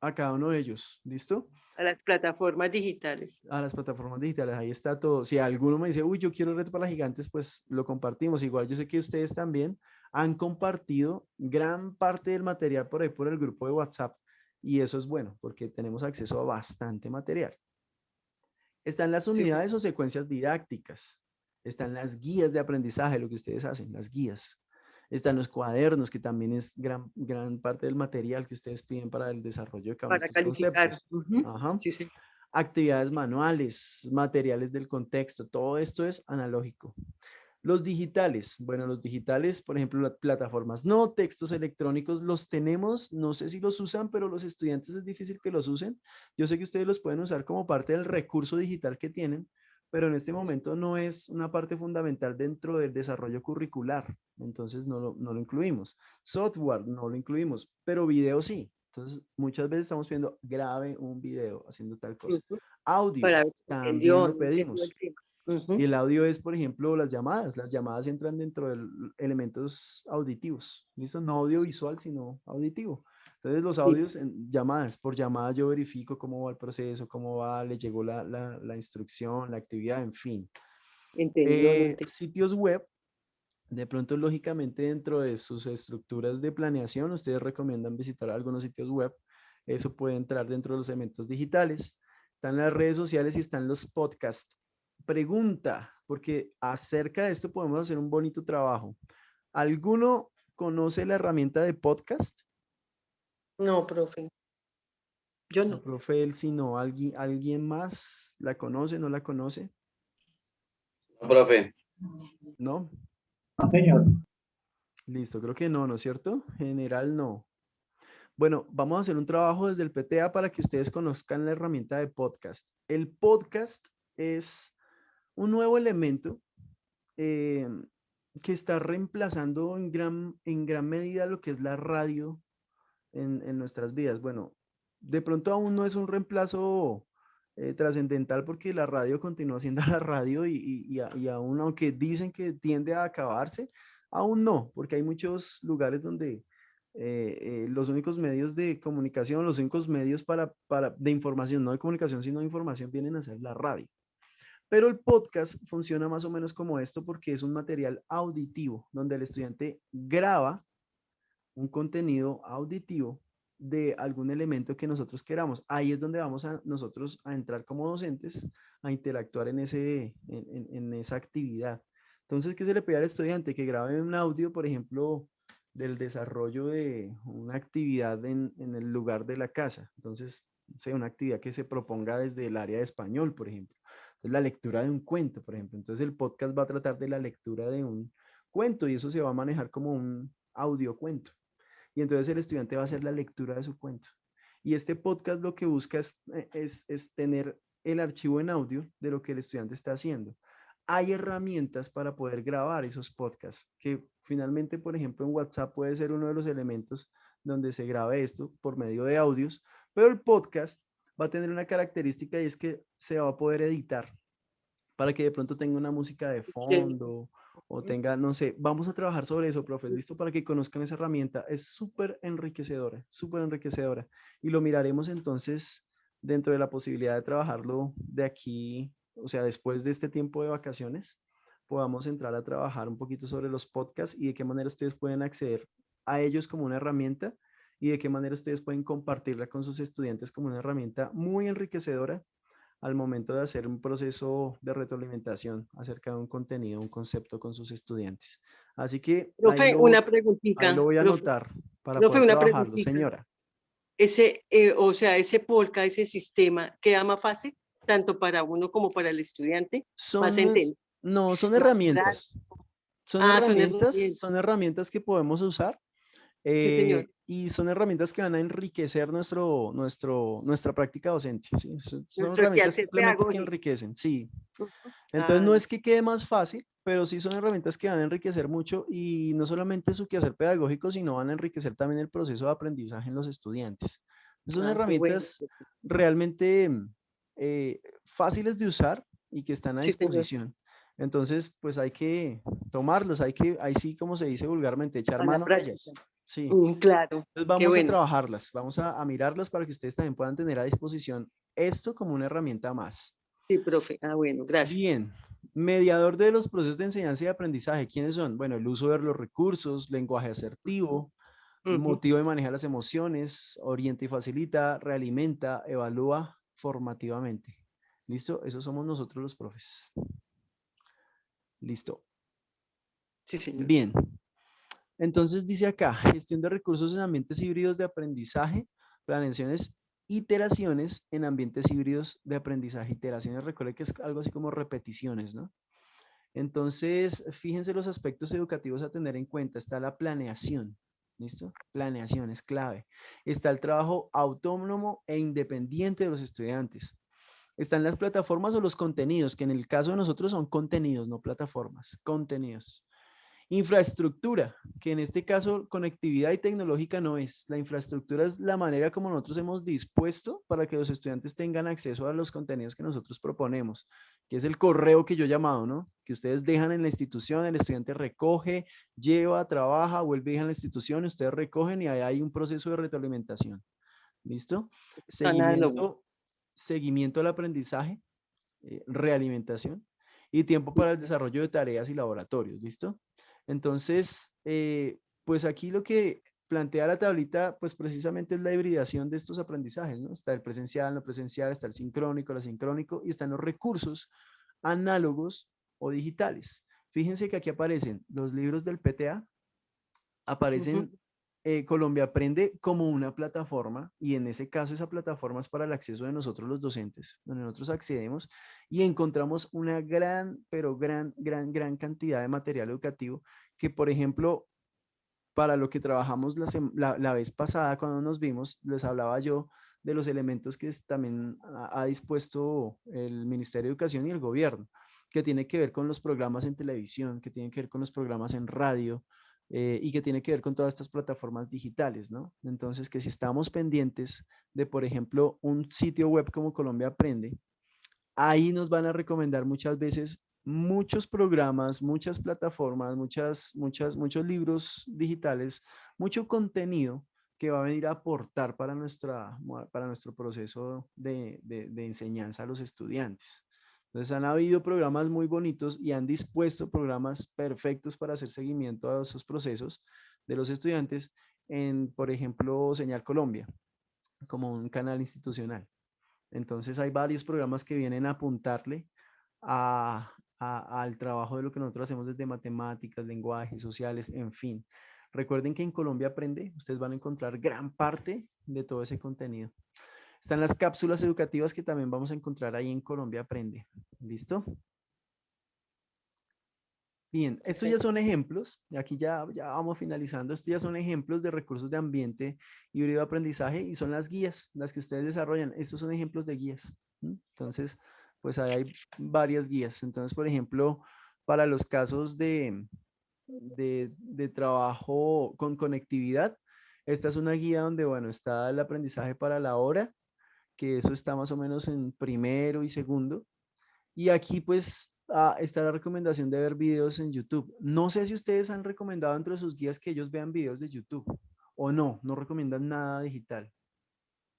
a cada uno de ellos. ¿Listo? A las plataformas digitales. A las plataformas digitales, ahí está todo. Si alguno me dice, uy, yo quiero reto para gigantes, pues lo compartimos. Igual yo sé que ustedes también han compartido gran parte del material por ahí por el grupo de WhatsApp y eso es bueno porque tenemos acceso a bastante material. Están las Sí, unidades o secuencias didácticas. Están las guías de aprendizaje, lo que ustedes hacen, las guías. Están los cuadernos, que también es gran parte del material que ustedes piden para el desarrollo de cada uno de para estos calificar. conceptos. Ajá. Sí, sí. Actividades manuales, materiales del contexto, todo esto es analógico. Los digitales, bueno, los digitales, por ejemplo, las plataformas, no textos electrónicos, los tenemos, no sé si los usan, pero los estudiantes es difícil que los usen. Yo sé que ustedes los pueden usar como parte del recurso digital que tienen, pero en este momento no es una parte fundamental dentro del desarrollo curricular, entonces no lo incluimos. Software no lo incluimos, pero video sí. Entonces, muchas veces estamos pidiendo, grabe un video haciendo tal cosa. Audio, Para ver si también entendió, lo no entendió pedimos. el tema. Y el audio es, por ejemplo, las llamadas. Las llamadas entran dentro de elementos auditivos. ¿Listo? No audiovisual, sino auditivo. Entonces, los Sí, audios en llamadas, por llamadas yo verifico cómo va el proceso, cómo va, le llegó la instrucción, la actividad, en fin. entendió, no entendió. Sitios web, de pronto, lógicamente, dentro de sus estructuras de planeación, ustedes recomiendan visitar algunos sitios web. Eso puede entrar dentro de los elementos digitales. Están las redes sociales y están los podcasts. Pregunta, porque acerca de esto podemos hacer un bonito trabajo. ¿Alguno conoce la herramienta de podcast? No, profe, yo La no. profe Elsie, no. ¿Alguien más la conoce, no la conoce? No, profe. ¿No? No, señor. Listo, creo que no, ¿no es cierto? General no. Bueno, vamos a hacer un trabajo desde el PTA para que ustedes conozcan la herramienta de podcast. El podcast es un nuevo elemento eh, que está reemplazando en gran medida lo que es la radio en nuestras vidas. Bueno, de pronto aún no es un reemplazo trascendental porque la radio continúa siendo la radio y aún aunque dicen que tiende a acabarse, aún no, porque hay muchos lugares donde los únicos medios de comunicación, los únicos medios de información, no de comunicación, sino de información, vienen a ser la radio. Pero el podcast funciona más o menos como esto porque es un material auditivo donde el estudiante graba un contenido auditivo de algún elemento que nosotros queramos. Ahí es donde vamos a nosotros a entrar como docentes a interactuar en esa actividad. Entonces, ¿qué se le pide al estudiante? Que grabe un audio, por ejemplo, del desarrollo de una actividad en el lugar de la casa. Entonces, sea una actividad que se proponga desde el área de español, por ejemplo. Entonces, la lectura de un cuento, por ejemplo. Entonces, el podcast va a tratar de la lectura de un cuento y eso se va a manejar como un audio cuento. Y entonces el estudiante va a hacer la lectura de su cuento. Y este podcast lo que busca es tener el archivo en audio de lo que el estudiante está haciendo. Hay herramientas para poder grabar esos podcasts, que finalmente, por ejemplo, en WhatsApp puede ser uno de los elementos donde se grabe esto por medio de audios, pero el podcast va a tener una característica y es que se va a poder editar para que de pronto tenga una música de fondo o tenga, no sé, vamos a trabajar sobre eso, profe, listo, para que conozcan esa herramienta. Es súper enriquecedora. Y lo miraremos entonces dentro de la posibilidad de trabajarlo de aquí, o sea, después de este tiempo de vacaciones, podamos entrar a trabajar un poquito sobre los podcasts y de qué manera ustedes pueden acceder a ellos como una herramienta y de qué manera ustedes pueden compartirla con sus estudiantes como una herramienta muy enriquecedora al momento de hacer un proceso de retroalimentación acerca de un contenido, un concepto con sus estudiantes. Así que Profe, una ahí lo preguntita, voy a anotar para profe, poder una trabajarlo, preguntita. señora. O sea, ese Polka, ese sistema, ¿queda más fácil tanto para uno como para el estudiante? Más Son, entender, no, son más herramientas. son herramientas. Son herramientas que podemos usar Sí, señor. y son herramientas que van a enriquecer nuestra práctica docente. ¿Sí? Son Nuestro herramientas quehacer simplemente que pedagógico. enriquecen, sí. Ujú. Entonces Ah, no es listo. que quede más fácil, pero sí son herramientas que van a enriquecer mucho y no solamente su quehacer pedagógico, sino van a enriquecer también el proceso de aprendizaje en los estudiantes. Son Ah, qué bueno. herramientas realmente fáciles de usar y que están a Sí, señor. disposición. Entonces, pues hay que tomarlos, ahí sí, como se dice vulgarmente, echar A la mano de ellas. práctica. Sí. Claro, Entonces qué vamos a bueno. trabajarlas, vamos a mirarlas para que ustedes también puedan tener a disposición esto como una herramienta más. Sí, profe. Ah, bueno, gracias. Bien, mediador de los procesos de enseñanza y aprendizaje, ¿quiénes son? Bueno, el uso de los recursos, lenguaje asertivo, Ujú. motiva y maneja las emociones, orienta y facilita, realimenta, evalúa formativamente. ¿Listo? Esos somos nosotros los profes. Listo. Sí, señor. Bien. Entonces dice acá, gestión de recursos en ambientes híbridos de aprendizaje, planeaciones, iteraciones en ambientes híbridos de aprendizaje. Iteraciones, recuerde que es algo así como repeticiones, ¿no? Entonces, fíjense los aspectos educativos a tener en cuenta. Está la planeación, ¿listo? Planeación es clave. Está el trabajo autónomo e independiente de los estudiantes. Están las plataformas o los contenidos, que en el caso de nosotros son contenidos, no plataformas, contenidos. Infraestructura, que en este caso conectividad y tecnológica no es. La infraestructura es la manera como nosotros hemos dispuesto para que los estudiantes tengan acceso a los contenidos que nosotros proponemos, que es el correo que yo he llamado, ¿no? Que ustedes dejan en la institución, el estudiante recoge, lleva, trabaja, vuelve y deja en la institución, ustedes recogen y ahí hay un proceso de retroalimentación. ¿Listo? Análogo. Seguimiento al aprendizaje, realimentación y tiempo para el desarrollo de tareas y laboratorios. ¿Listo? Entonces, pues aquí lo que plantea la tablita, pues precisamente es la hibridación de estos aprendizajes, ¿no? Está el presencial, no presencial, está el sincrónico, el asincrónico y están los recursos análogos o digitales. Fíjense que aquí aparecen los libros del PTA, Ujú. aparecen Colombia Aprende como una plataforma y en ese caso esa plataforma es para el acceso de nosotros los docentes, donde nosotros accedemos y encontramos una gran, pero gran cantidad de material educativo que, por ejemplo, para lo que trabajamos la vez pasada cuando nos vimos, les hablaba yo de los elementos que también ha dispuesto el Ministerio de Educación y el gobierno, que tiene que ver con los programas en televisión, que tiene que ver con los programas en radio, y que tiene que ver con todas estas plataformas digitales, ¿no? Entonces, que si estamos pendientes de, por ejemplo, un sitio web como Colombia Aprende, ahí nos van a recomendar muchas veces muchos programas, muchas plataformas, muchos libros digitales, mucho contenido que va a venir a aportar para nuestro proceso de enseñanza a los estudiantes. Entonces han habido programas muy bonitos y han dispuesto programas perfectos para hacer seguimiento a esos procesos de los estudiantes en, por ejemplo, Señal Colombia, como un canal institucional. Entonces hay varios programas que vienen a apuntarle al trabajo de lo que nosotros hacemos desde matemáticas, lenguajes, sociales, en fin. Recuerden que en Colombia Aprende, ustedes van a encontrar gran parte de todo ese contenido. Están las cápsulas educativas que también vamos a encontrar ahí en Colombia Aprende. ¿Listo? Bien, estos ya son ejemplos, y aquí ya vamos finalizando, estos ya son ejemplos de recursos de ambiente híbrido de aprendizaje y son las guías, las que ustedes desarrollan. Estos son ejemplos de guías. Entonces, pues ahí hay varias guías. Entonces, por ejemplo, para los casos de trabajo con conectividad, esta es una guía donde, bueno, está el aprendizaje para la hora, que eso está más o menos en primero y segundo. Y aquí pues está la recomendación de ver videos en YouTube. No sé si ustedes han recomendado dentro de sus guías que ellos vean videos de YouTube o no recomiendan nada digital.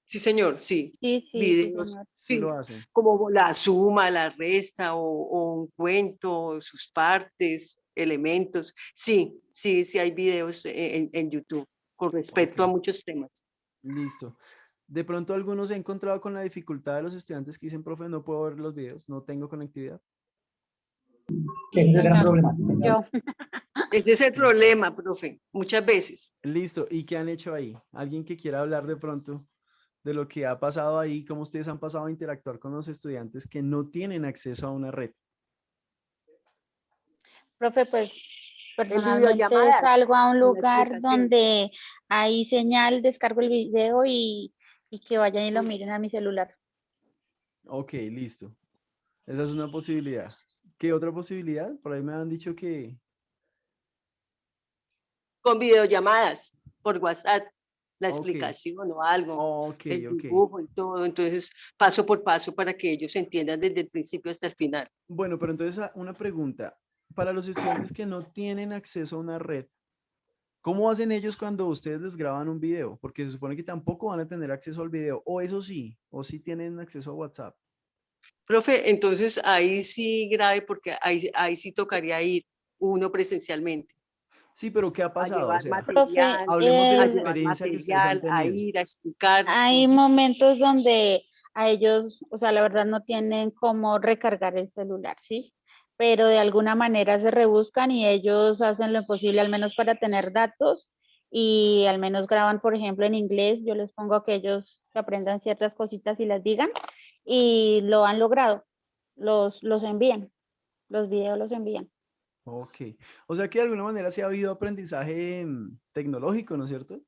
Sí, señor, sí. Sí, sí, sí, Videos, señor. Sí lo sí, hacen. como la suma, la resta o un cuento, sus partes, elementos. Sí, sí, sí hay videos en YouTube con respecto a Ok. muchos temas. Listo. De pronto algunos se han encontrado con la dificultad de los estudiantes que dicen, profe, no puedo ver los videos, no tengo conectividad. Que ese Sí, es el gran señor. problema, sí, señor. Yo, Ese es el problema, profe, muchas veces. Listo. ¿Y qué han hecho ahí? ¿Alguien que quiera hablar de pronto de lo que ha pasado ahí, cómo ustedes han pasado a interactuar con los estudiantes que no tienen acceso a una red? profe, pues En personalmente videollamadas, salgo a un en la lugar explicación. donde hay señal, descargo el video y que vayan y lo miren a mi celular. Ok, listo. Esa es una posibilidad. ¿Qué otra posibilidad? Por ahí me han dicho que... Con videollamadas por WhatsApp, la Ok, explicación o algo, ok, el ok. dibujo y todo. Entonces, paso por paso para que ellos entiendan desde el principio hasta el final. Bueno, pero entonces una pregunta. Para los estudiantes que no tienen acceso a una red, ¿cómo hacen ellos cuando ustedes les graban un video? Porque se supone que tampoco van a tener acceso al video, o eso sí, o sí tienen acceso a WhatsApp. Profe, entonces ahí sí grave porque ahí sí tocaría ir uno presencialmente Sí, pero ¿qué ha a pasado? O llevar sea, Profe, material, hablemos de la a llevar experiencia que ustedes han material, a tenido. ir a explicar. hay momentos donde a ellos, o sea, la verdad no tienen cómo recargar el celular, ¿sí? Pero de alguna manera se rebuscan y ellos hacen lo posible al menos para tener datos y al menos graban, por ejemplo, en inglés. Yo les pongo a que ellos aprendan ciertas cositas y las digan y lo han logrado. Los envían, los videos los envían. Ok. O sea que de alguna manera sí ha habido aprendizaje tecnológico, ¿no es cierto?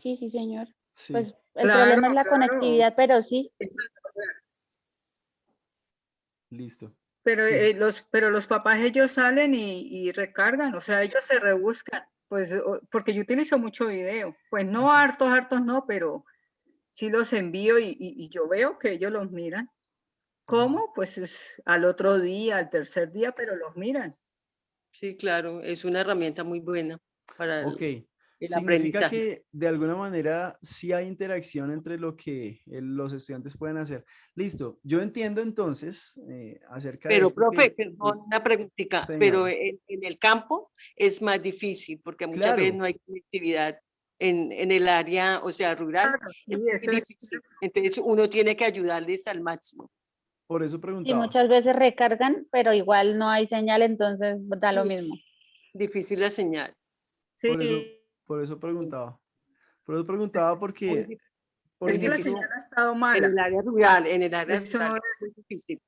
Sí, sí, señor. Sí, Pues el Claro, problema es la claro. conectividad, pero sí. listo. Pero, Sí, pero los papás ellos salen y recargan, o sea, ellos se rebuscan, pues porque yo utilizo mucho video, pues no hartos, hartos no, pero sí los envío y yo veo que ellos los miran. ¿Cómo? Pues es al otro día, al tercer día, pero los miran. Sí, claro, es una herramienta muy buena para ok. el Significa aprendizaje. que de alguna manera sí hay interacción entre lo que los estudiantes pueden hacer. Listo. Yo entiendo entonces acerca de Pero, esto profe, que, perdón, una preguntita, pero señora, en el campo es más difícil porque muchas veces claro, no hay conectividad en el área, o sea, rural, Claro, es sí, muy eso es. difícil. Entonces, uno tiene que ayudarles al máximo. por eso Sí, preguntaba. muchas veces recargan, pero igual no hay señal, entonces da lo Sí, mismo. difícil la señal. Por eso, Sí, por eso Sí, preguntaba. Por eso preguntaba muy, porque, por muy es que la señal difícil. ejemplo, ha estado En mala. el área rural, en el área Eso rural, no muy difícil.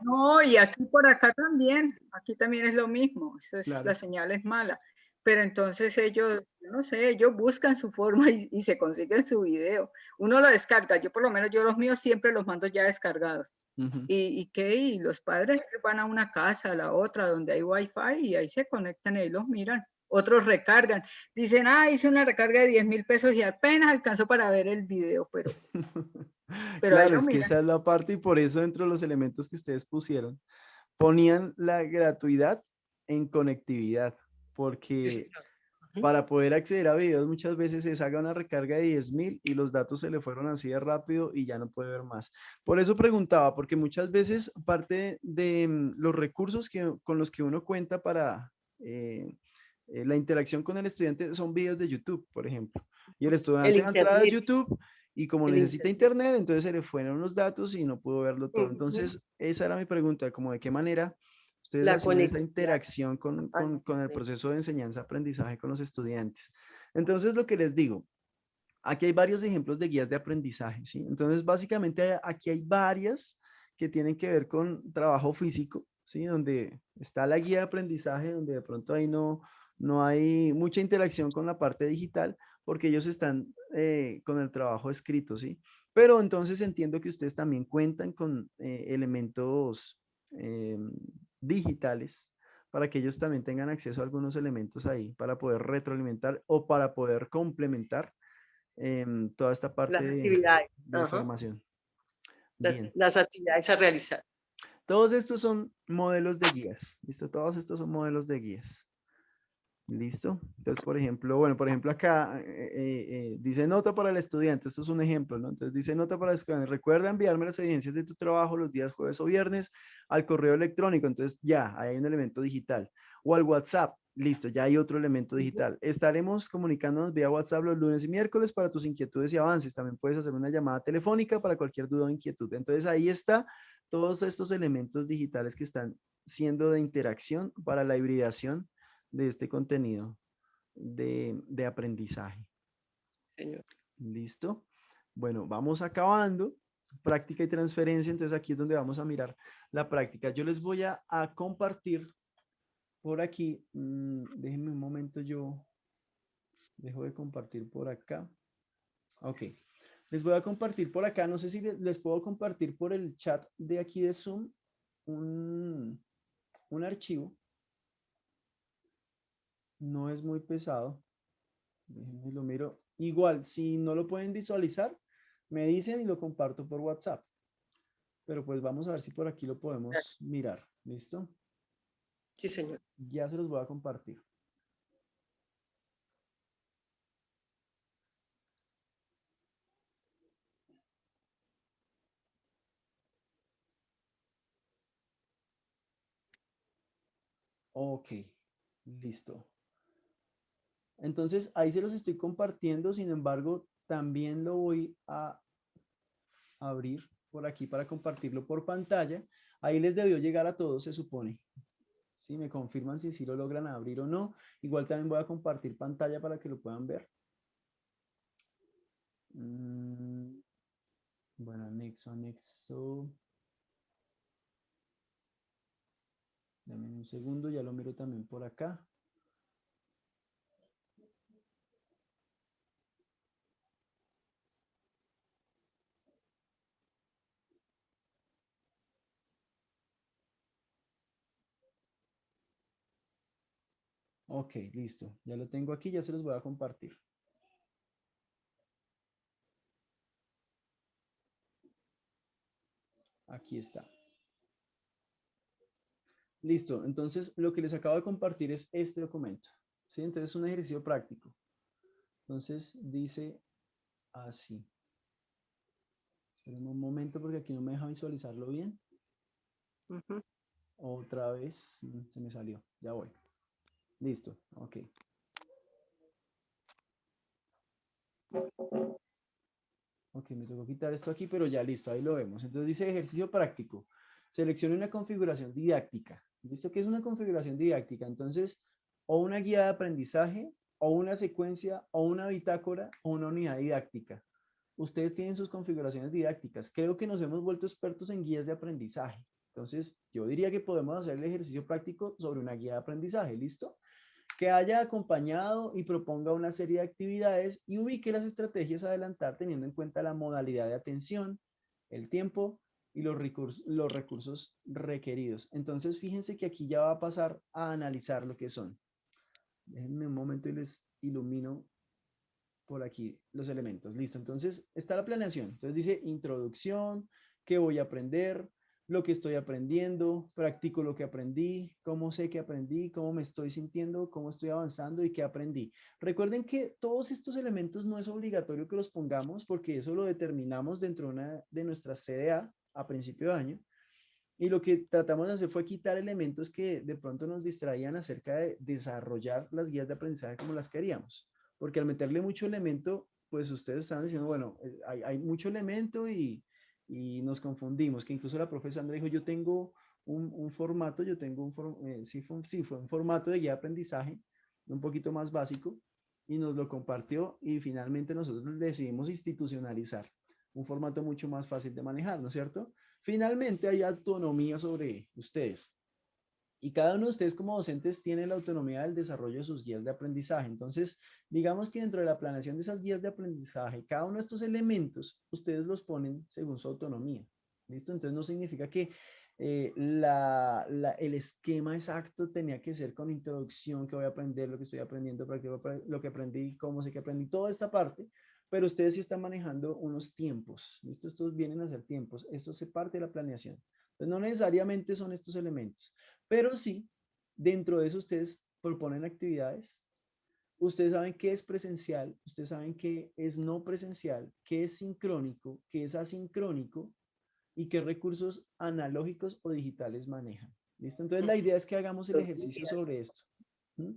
No, y aquí por acá también, aquí también es lo mismo, eso es, la claro. señal es mala, pero entonces ellos, no sé, ellos buscan su forma y se consiguen su video. Uno lo descarga, yo por lo menos yo los míos siempre los mando ya descargados. Ujú. ¿Y qué? Y los padres van a una casa, a la otra, donde hay wifi y ahí se conectan y ahí los miran. Otros recargan. Dicen, ah, hice una recarga de 10.000 pesos y apenas alcanzó para ver el video, pero ahí Claro, lo es que miran. esa es la parte y por eso dentro de los elementos que ustedes pusieron, ponían la gratuidad en conectividad, Sí, porque señor. Ujú. para poder acceder a videos muchas veces se haga una recarga de 10.000 y los datos se le fueron así de rápido y ya no puede ver más. Por eso preguntaba, porque muchas veces parte de los recursos con los que uno cuenta para la interacción con el estudiante son videos de YouTube, por ejemplo. Y el El estudiante va a entrar a internet, YouTube y como el necesita internet. internet, entonces se le fueron los datos y no pudo verlo todo. Ujú. Entonces, esa era mi pregunta, como de qué manera ustedes La hacían esa conectividad interacción al con el internet. proceso de enseñanza-aprendizaje con los estudiantes. Entonces, lo que les digo, aquí hay varios ejemplos de guías de aprendizaje, ¿sí? Entonces, básicamente aquí hay varias que tienen que ver con trabajo físico, ¿sí? Donde está la guía de aprendizaje, donde de pronto ahí no hay mucha interacción con la parte digital, porque ellos están con el trabajo escrito, ¿sí? Pero entonces entiendo que ustedes también cuentan con elementos eh, digitales para que ellos también tengan acceso a algunos elementos ahí para poder retroalimentar o para poder complementar toda esta parte Las actividades, de ajá, información. Bien, las actividades a realizar. todos estos son modelos de guías, ¿listo? Todos estos son modelos de guías. ¿Listo? Entonces, por ejemplo, bueno, por ejemplo acá dice nota para el estudiante, esto es un ejemplo, ¿no? Entonces dice nota para el estudiante, recuerda enviarme las evidencias de tu trabajo los días jueves o viernes al correo electrónico, entonces ya, ahí hay un elemento digital, o al WhatsApp, Listo, ya hay otro elemento digital. Estaremos comunicándonos vía WhatsApp los lunes y miércoles para tus inquietudes y avances. También puedes hacer una llamada telefónica para cualquier duda o inquietud. Entonces ahí está todos estos elementos digitales que están siendo de interacción para la hibridación de este contenido de aprendizaje. Señor. ¿Listo? Bueno, vamos acabando. Práctica y transferencia. Entonces aquí es donde vamos a mirar la práctica. Yo les voy a compartir por aquí. Déjenme un momento, yo dejo de compartir por acá. Ok. Les voy a compartir por acá. No sé si les puedo compartir por el chat de aquí de Zoom un archivo. No es muy pesado. Déjenme lo miro. Igual, si no lo pueden visualizar, me dicen y lo comparto por WhatsApp. Pero pues vamos a ver si por aquí lo podemos mirar. ¿Listo? Sí, señor. Ya se los voy a compartir. Ok, listo. Entonces ahí se los estoy compartiendo, sin embargo, también lo voy a abrir por aquí para compartirlo por pantalla. Ahí les debió llegar a todos, se supone. Si me confirman si sí lo logran abrir o no. Igual también voy a compartir pantalla para que lo puedan ver. Bueno, anexo. Dame un segundo, ya lo miro también por acá. Ok, listo. Ya lo tengo aquí, ya se los voy a compartir. Aquí está. Listo. Entonces, lo que les acabo de compartir es este documento. ¿Sí? Entonces, es un ejercicio práctico. Entonces, dice así. Esperen un momento porque aquí no me deja visualizarlo bien. Otra vez se me salió. Ya voy. Listo. Ok. Ok, me tocó quitar esto aquí, pero ya listo, ahí lo vemos. Entonces dice ejercicio práctico. Seleccione una configuración didáctica. ¿Listo? ¿Qué es una configuración didáctica? Entonces, o una guía de aprendizaje, o una secuencia, o una bitácora, o una unidad didáctica. Ustedes tienen sus configuraciones didácticas. Creo que nos hemos vuelto expertos en guías de aprendizaje. Entonces, yo diría que podemos hacer el ejercicio práctico sobre una guía de aprendizaje. ¿Listo? Que haya acompañado y proponga una serie de actividades y ubique las estrategias a adelantar teniendo en cuenta la modalidad de atención, el tiempo y los recursos requeridos. Entonces, fíjense que aquí ya va a pasar a analizar lo que son. Déjenme un momento y les ilumino por aquí los elementos. Listo. Entonces, está la planeación. Entonces dice introducción, qué voy a aprender, lo que estoy aprendiendo, practico lo que aprendí, cómo sé que aprendí, cómo me estoy sintiendo, cómo estoy avanzando y qué aprendí. Recuerden que todos estos elementos no es obligatorio que los pongamos porque eso lo determinamos dentro de nuestra CDA a principio de año. Y lo que tratamos de hacer fue quitar elementos que de pronto nos distraían acerca de desarrollar las guías de aprendizaje como las queríamos. Porque al meterle mucho elemento, pues ustedes estaban diciendo, bueno, hay mucho elemento y nos confundimos, que incluso la profe Sandra dijo, yo tengo un formato, yo tengo fue un formato de guía de aprendizaje un poquito más básico y nos lo compartió y finalmente nosotros decidimos institucionalizar un formato mucho más fácil de manejar, ¿no es cierto? Finalmente hay autonomía sobre ustedes. Y cada uno de ustedes como docentes tiene la autonomía del desarrollo de sus guías de aprendizaje. Entonces, digamos que dentro de la planeación de esas guías de aprendizaje, cada uno de estos elementos, ustedes los ponen según su autonomía. ¿Listo? Entonces, no significa que el esquema exacto tenía que ser con introducción, que voy a aprender, lo que estoy aprendiendo, lo que aprendí, cómo sé que aprendí, toda esta parte, pero ustedes sí están manejando unos tiempos. ¿Listo? Estos vienen a ser tiempos. Esto se parte de la planeación. Entonces, no necesariamente son estos elementos. Pero sí, dentro de eso ustedes proponen actividades. Ustedes saben qué es presencial, ustedes saben qué es no presencial, qué es sincrónico, qué es asincrónico y qué recursos analógicos o digitales manejan. ¿Listo? Entonces la idea es que hagamos el Los ejercicio días. sobre esto. ¿Mm?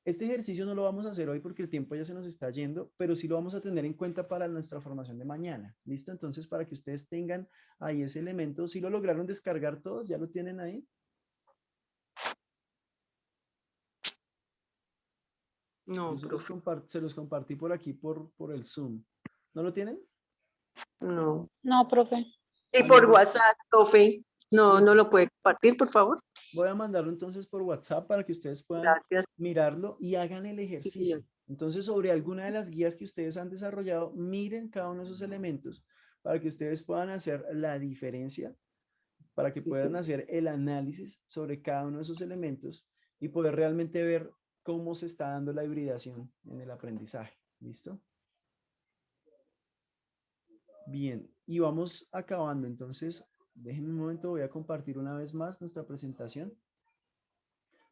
Este ejercicio no lo vamos a hacer hoy porque el tiempo ya se nos está yendo, pero sí lo vamos a tener en cuenta para nuestra formación de mañana. ¿Listo? Entonces, para que ustedes tengan ahí ese elemento, si lo lograron descargar todos, ya lo tienen ahí. No, Yo profe, se los compartí por aquí por el Zoom. ¿No lo tienen? no. No, profe. Y Ah, por no. WhatsApp, profe, no Listo. lo puede compartir, por favor. Voy a mandarlo entonces por WhatsApp para que ustedes puedan Gracias. mirarlo y hagan el Sí, señor. ejercicio. Entonces, sobre alguna de las guías que ustedes han desarrollado, miren cada uno de esos elementos para que ustedes puedan hacer la diferencia, para que Sí, puedan señor. hacer el análisis sobre cada uno de esos elementos y poder realmente ver cómo se está dando la hibridación en el aprendizaje. ¿Listo? Bien, y vamos acabando. Entonces, déjenme un momento, voy a compartir una vez más nuestra presentación,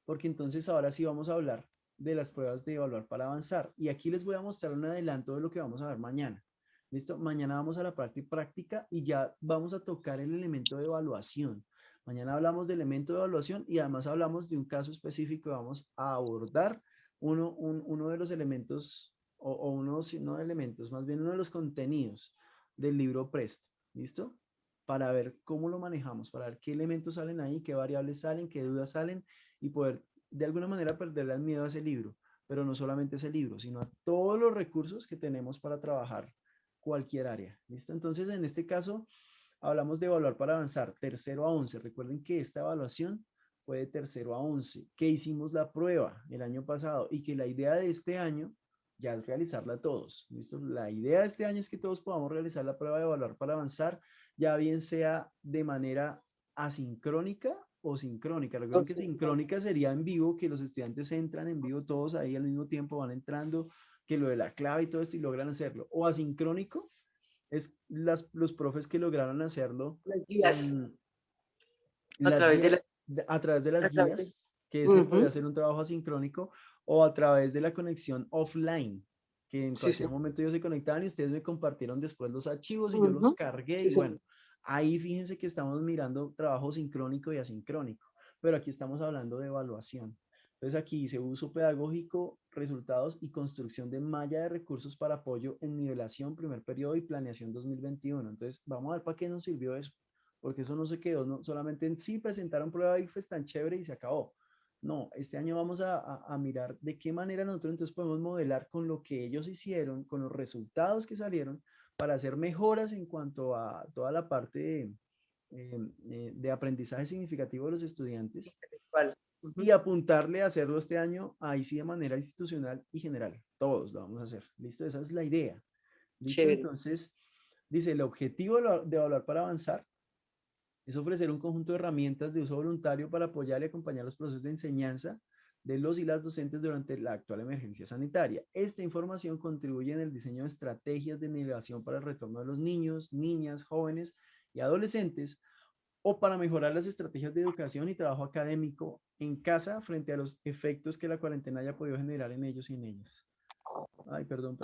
porque entonces ahora sí vamos a hablar de las pruebas de evaluar para avanzar. Y aquí les voy a mostrar un adelanto de lo que vamos a ver mañana. ¿Listo? Mañana vamos a la parte práctica y ya vamos a tocar el elemento de evaluación. Mañana hablamos del elemento de evaluación y además hablamos de un caso específico. Vamos a abordar uno de los elementos, o uno, no de elementos, más bien uno de los contenidos del libro PREST. ¿Listo? Para ver cómo lo manejamos, para ver qué elementos salen ahí, qué variables salen, qué dudas salen y poder de alguna manera perderle el miedo a ese libro, pero no solamente a ese libro, sino a todos los recursos que tenemos para trabajar cualquier área. ¿Listo? Entonces, en este caso, hablamos de evaluar para avanzar, tercero a 11. Recuerden que esta evaluación fue de tercero a 11, que hicimos la prueba el año pasado y que la idea de este año ya es realizarla todos. ¿Listo? La idea de este año es que todos podamos realizar la prueba de evaluar para avanzar, ya bien sea de manera asincrónica o sincrónica. Recuerden que sincrónica sería en vivo, que los estudiantes entran en vivo todos ahí al mismo tiempo, van entrando, que lo de la clave y todo esto y logran hacerlo. O asincrónico es los profes que lograron hacerlo Las guías, con a las través de guías, las, a través de las a través de, guías, que ese podría Ujú. ser un trabajo asincrónico, o a través de la conexión offline, que en Sí, cualquier sí. momento ellos se conectaban y ustedes me compartieron después los archivos y yo los Ujú. cargué Sí, y sí. bueno, ahí fíjense que estamos mirando trabajo sincrónico y asincrónico, pero aquí estamos hablando de evaluación. Entonces aquí dice uso pedagógico, resultados y construcción de malla de recursos para apoyo en nivelación, primer periodo y planeación 2021. Entonces vamos a ver para qué nos sirvió eso, porque eso no se quedó no, solamente en sí presentaron prueba y fue tan chévere y se acabó. No, este año vamos a mirar de qué manera nosotros entonces podemos modelar con lo que ellos hicieron, con los resultados que salieron, para hacer mejoras en cuanto a toda la parte de aprendizaje significativo de los estudiantes Vale. y Ujú. apuntarle a hacerlo este año, ahí sí de manera institucional y general. Todos lo vamos a hacer. ¿Listo? Esa es la idea. ¿Listo? Chévere. Entonces, dice, el objetivo de evaluar para avanzar es ofrecer un conjunto de herramientas de uso voluntario para apoyar y acompañar los procesos de enseñanza de los y las docentes durante la actual emergencia sanitaria. Esta información contribuye en el diseño de estrategias de nivelación para el retorno de los niños, niñas, jóvenes y adolescentes o para mejorar las estrategias de educación y trabajo académico en casa frente a los efectos que la cuarentena haya podido generar en ellos y en ellas. Ay, perdón,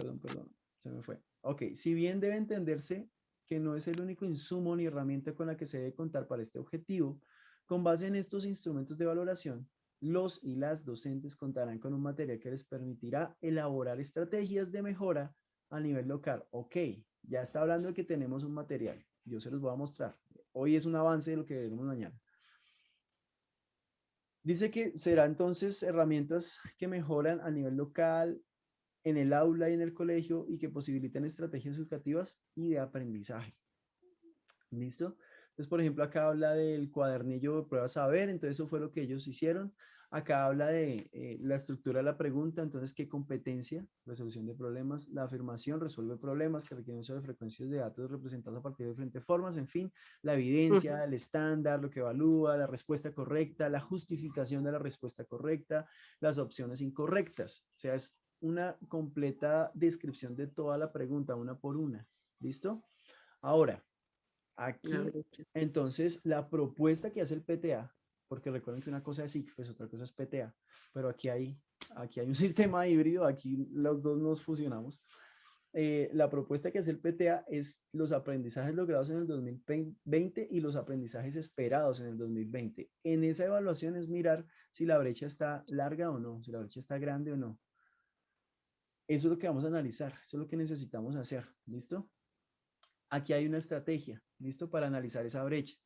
se me fue. Ok, si bien debe entenderse que no es el único insumo ni herramienta con la que se debe contar para este objetivo, con base en estos instrumentos de valoración, los y las docentes contarán con un material que les permitirá elaborar estrategias de mejora a nivel local. Ok, ya está hablando de que tenemos un material. Yo se los voy a mostrar. Hoy es un avance de lo que veremos mañana. Dice que será entonces herramientas que mejoran a nivel local, en el aula y en el colegio y que posibiliten estrategias educativas y de aprendizaje. ¿Listo? Entonces, por ejemplo, acá habla del cuadernillo de pruebas saber, entonces eso fue lo que ellos hicieron. Acá habla de la estructura de la pregunta, entonces, ¿qué competencia? Resolución de problemas. La afirmación resuelve problemas que requieren uso de frecuencias de datos representados a partir de diferentes formas. En fin, la evidencia, Ujú. el estándar, lo que evalúa, la respuesta correcta, la justificación de la respuesta correcta, las opciones incorrectas. O sea, es una completa descripción de toda la pregunta, una por una. ¿Listo? Ahora, La aquí, brecha. entonces, la propuesta que hace el PTA, porque recuerden que una cosa es ICFES, otra cosa es PTA, pero aquí hay un sistema híbrido, aquí los dos nos fusionamos. la propuesta que hace el PTA es los aprendizajes logrados en el 2020 y los aprendizajes esperados en el 2020. En esa evaluación es mirar si la brecha está larga o no, si la brecha está grande o no. Eso es lo que vamos a analizar, eso es lo que necesitamos hacer, ¿listo? Aquí hay una estrategia, ¿listo? Para analizar esa brecha.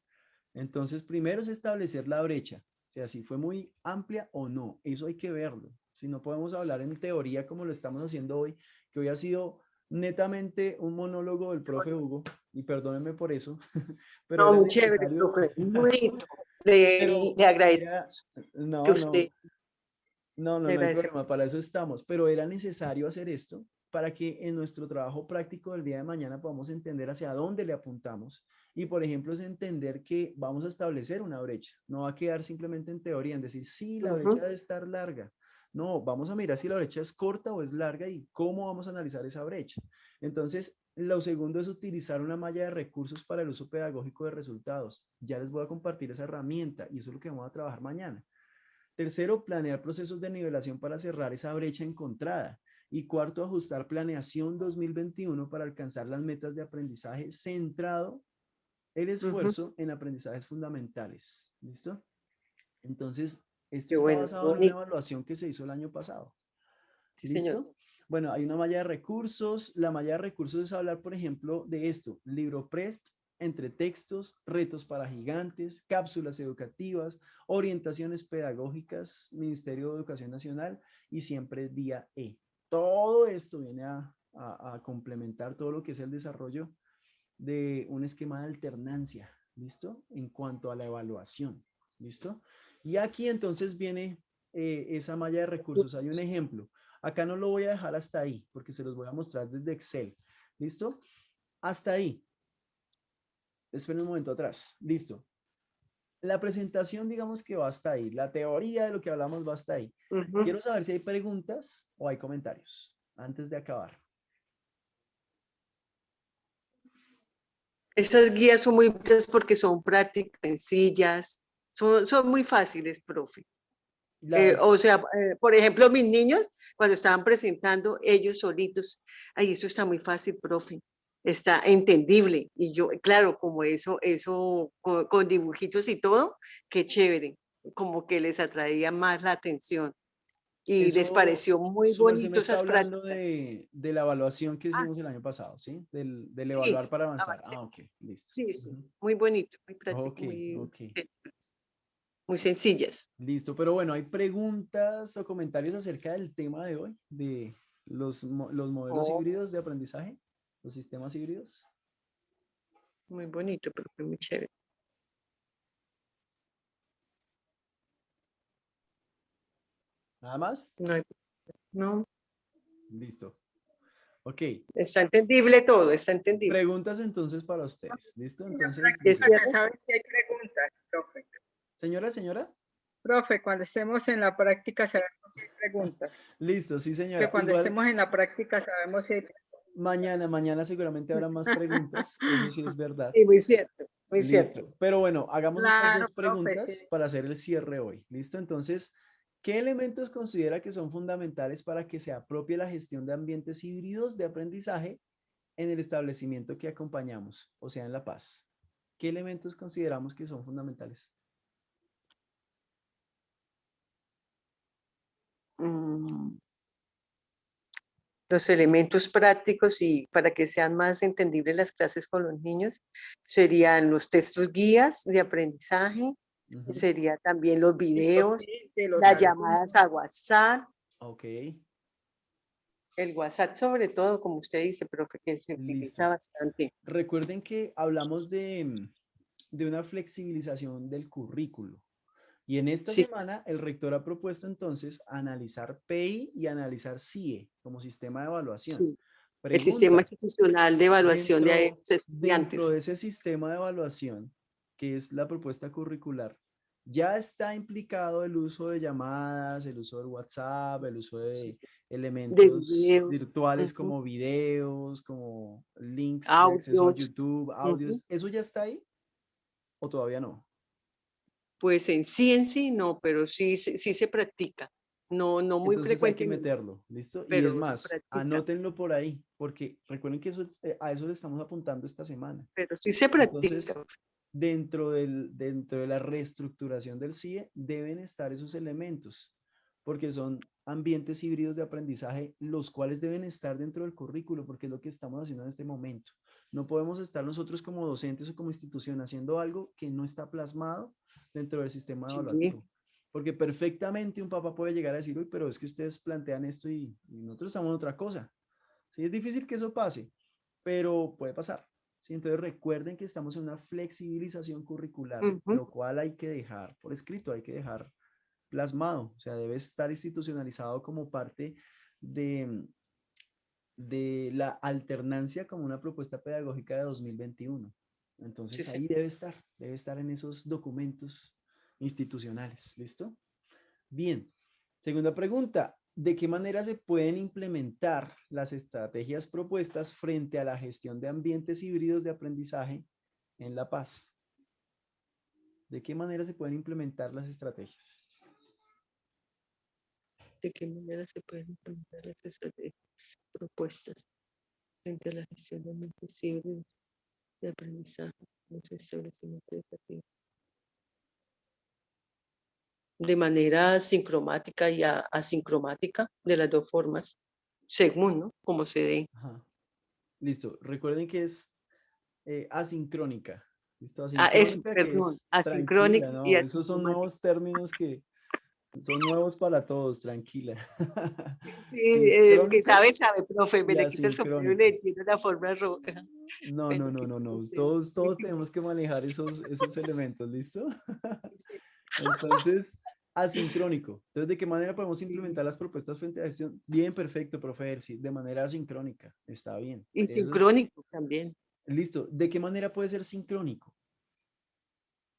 Entonces, primero es establecer la brecha, o sea, si fue muy amplia o no, eso hay que verlo. Si no podemos hablar en teoría como lo estamos haciendo hoy, que hoy ha sido netamente un monólogo del profe Hugo, y perdónenme por eso, pero No, era muy chévere, necesario. profe, muy bonito. Pero Le era, agradecemos que no, usted, no, no, no, le no hay agradecemos. problema, para eso estamos, pero era necesario hacer esto para que en nuestro trabajo práctico del día de mañana podamos entender hacia dónde le apuntamos y, por ejemplo, es entender que vamos a establecer una brecha, no va a quedar simplemente en teoría, en decir, sí, la brecha debe estar larga. No, vamos a mirar si la brecha es corta o es larga y cómo vamos a analizar esa brecha. Entonces, lo segundo es utilizar una malla de recursos para el uso pedagógico de resultados. Ya les voy a compartir esa herramienta y eso es lo que vamos a trabajar mañana. Tercero, planear procesos de nivelación para cerrar esa brecha encontrada. Y cuarto, ajustar planeación 2021 para alcanzar las metas de aprendizaje centrado el esfuerzo en aprendizajes fundamentales. ¿Listo? Entonces, esto Qué está bueno, basado en una bonito. evaluación que se hizo el año pasado. Sí, señor. ¿Listo? Bueno, hay una malla de recursos. La malla de recursos es hablar, por ejemplo, de esto: LibroPrest, entre textos, retos para gigantes, cápsulas educativas, orientaciones pedagógicas, Ministerio de Educación Nacional y siempre día E. Todo esto viene a complementar todo lo que es el desarrollo de un esquema de alternancia, ¿listo? En cuanto a la evaluación, ¿listo? Y aquí entonces viene esa malla de recursos. Hay un ejemplo. Acá no lo voy a dejar hasta ahí porque se los voy a mostrar desde Excel, ¿listo? Hasta ahí. Esperen un momento atrás. Listo. La presentación, digamos que va hasta ahí. La teoría de lo que hablamos va hasta ahí. Quiero saber si hay preguntas o hay comentarios antes de acabar. Esas guías son muy buenas porque son prácticas, sencillas, son muy fáciles, profe. O sea, por ejemplo, mis niños, cuando estaban presentando, ellos solitos, ay, eso está muy fácil, profe, está entendible. Y yo, claro, como eso con dibujitos y todo, qué chévere, como que les atraía más la atención. Y les Eso, pareció muy su merced me bonito está esas hablando prácticas. de la evaluación que Ah, hicimos el año pasado, ¿sí? Del sí, evaluar para avanzar. avancé. Ah, ok, listo. Sí, sí, Ujú. muy bonito, muy práctico, Ok, ok. muy sencillas. Listo, pero bueno, ¿hay preguntas o comentarios acerca del tema de hoy? De los modelos Oh, híbridos de aprendizaje, los sistemas híbridos. muy bonito, profe, muy chévere. ¿Nada más? No, no, Listo. Ok. está entendible todo, está entendible. Preguntas entonces para ustedes. ¿Listo? En la Entonces, ¿Qué práctica dice, se cierre? sabe si hay preguntas, profe. señora. Profe, cuando estemos en la práctica sabemos si hay preguntas. Listo, sí, Que señora. cuando Igual estemos en la práctica sabemos si hay mañana seguramente habrá más preguntas. Eso sí es verdad. Sí, muy cierto, muy cierto. Listo. Pero bueno, hagamos estas Claro, dos profe, sí. preguntas para hacer el cierre hoy. ¿Listo? Entonces, ¿qué elementos considera que son fundamentales para que se apropie la gestión de ambientes híbridos de aprendizaje en el establecimiento que acompañamos, o sea, en La Paz? ¿Qué elementos consideramos que son fundamentales? Mm, Los elementos prácticos y para que sean más entendibles las clases con los niños serían los textos guías de aprendizaje, Ujú. sería también los Y los videos, tips de los las alumnos. llamadas a WhatsApp, Ok, el WhatsApp sobre todo, como usted dice, profe, que se utiliza listo. bastante. Recuerden que hablamos de una flexibilización del currículo. Y en esta Sí, semana el rector ha propuesto entonces analizar PEI y analizar CIE como sistema de evaluación. sí. El sistema Pregunta, institucional de evaluación de los dentro estudiantes. de ese sistema de evaluación, que es la propuesta curricular, ya está implicado el uso de llamadas, el uso del WhatsApp, el uso Sí, de de elementos videos, virtuales ujú, como videos, como links de acceso a audios. YouTube, Ujú. audios. ¿Eso ya está ahí o todavía no? Pues en sí no, pero sí, sí se practica. no, no muy Entonces hay que frecuentemente, meterlo, ¿listo? Y pero es lo más, practica. anótenlo por ahí, porque recuerden que a eso le estamos apuntando esta semana. Pero sí se Entonces, practica. dentro de la reestructuración del CIE deben estar esos elementos, porque son ambientes híbridos de aprendizaje, los cuales deben estar dentro del currículo, porque es lo que estamos haciendo en este momento. No podemos estar nosotros como docentes o como institución haciendo algo que no está plasmado dentro del sistema Sí, evaluativo. Porque perfectamente un papá puede llegar a decir, uy, pero es que ustedes plantean esto y nosotros estamos en otra cosa. Sí, es difícil que eso pase, pero puede pasar. Sí, entonces recuerden que estamos en una flexibilización curricular, ujú, lo cual hay que dejar por escrito, hay que dejar plasmado, o sea, debe estar institucionalizado como parte de, de la alternancia como una propuesta pedagógica de 2021. sí, Entonces sí. ahí debe estar en esos documentos institucionales, ¿listo? Bien, segunda pregunta, ¿de qué manera se pueden implementar las estrategias propuestas frente a la gestión de ambientes híbridos de aprendizaje en La Paz? ¿De qué manera se pueden implementar las estrategias? ¿De qué manera se pueden implementar las estrategias propuestas frente a la gestión de ambientes híbridos de aprendizaje en los establecimientos educativos? De manera sincromática y asincromática, de las dos formas, según, ¿no? Como se dé. Ajá. Listo. Recuerden que es asincrónica. ¿Listo? Eso, Asincrónica que perdón, es asincrónica tranquila, y ¿no? Esos son asintomática. nuevos términos que son nuevos para todos, tranquila. Sí, el que Sincrónico sabe, profe, me y le quita el sombrero y le asincrónico. tiene la forma roja. No, Bueno, no, no, que no, no. ustedes, Todos tenemos que manejar esos elementos, ¿listo? Entonces, asincrónico. Entonces, ¿de qué manera podemos implementar las propuestas frente a gestión? Bien, perfecto, profe, sí, de manera asincrónica. Está bien. y Eso es sincrónico también. listo. ¿De qué manera puede ser sincrónico?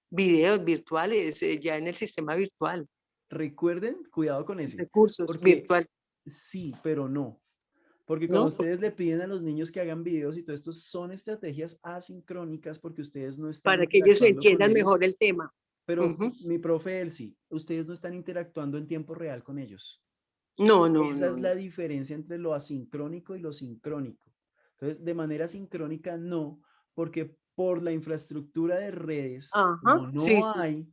Videos virtuales, ya en el sistema virtual, Recuerden, cuidado con ese, recursos porque virtual, sí, pero no. Porque cuando ¿no? ustedes le piden a los niños que hagan videos y todo esto, son estrategias asincrónicas porque ustedes no están Para que ellos interactuando con entiendan ellos. mejor el tema. Pero Ujú. mi profe Elsie, ustedes no están interactuando en tiempo real con ellos. No, no, Esa no, es no. la diferencia entre lo asincrónico y lo sincrónico. Entonces, de manera sincrónica no, porque por la infraestructura de redes, Ajá, como sí, sí, sí.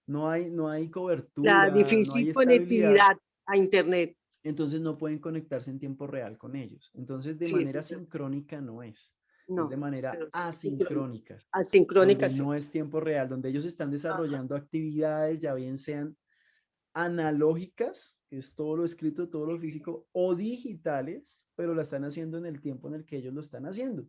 no hay La cobertura, no hay difícil estabilidad, conectividad a internet. entonces no pueden conectarse en tiempo real con ellos. Entonces, de Sí, eso manera es verdad. sincrónica no es de No, manera pero sí sincrónica. asincrónica, Asincrónica, donde sí. no es tiempo real, donde ellos están Ajá. desarrollando actividades, ya bien sean analógicas, que es todo lo escrito, todo lo Sí. físico, o digitales, pero la están haciendo en el tiempo en el que ellos lo están haciendo.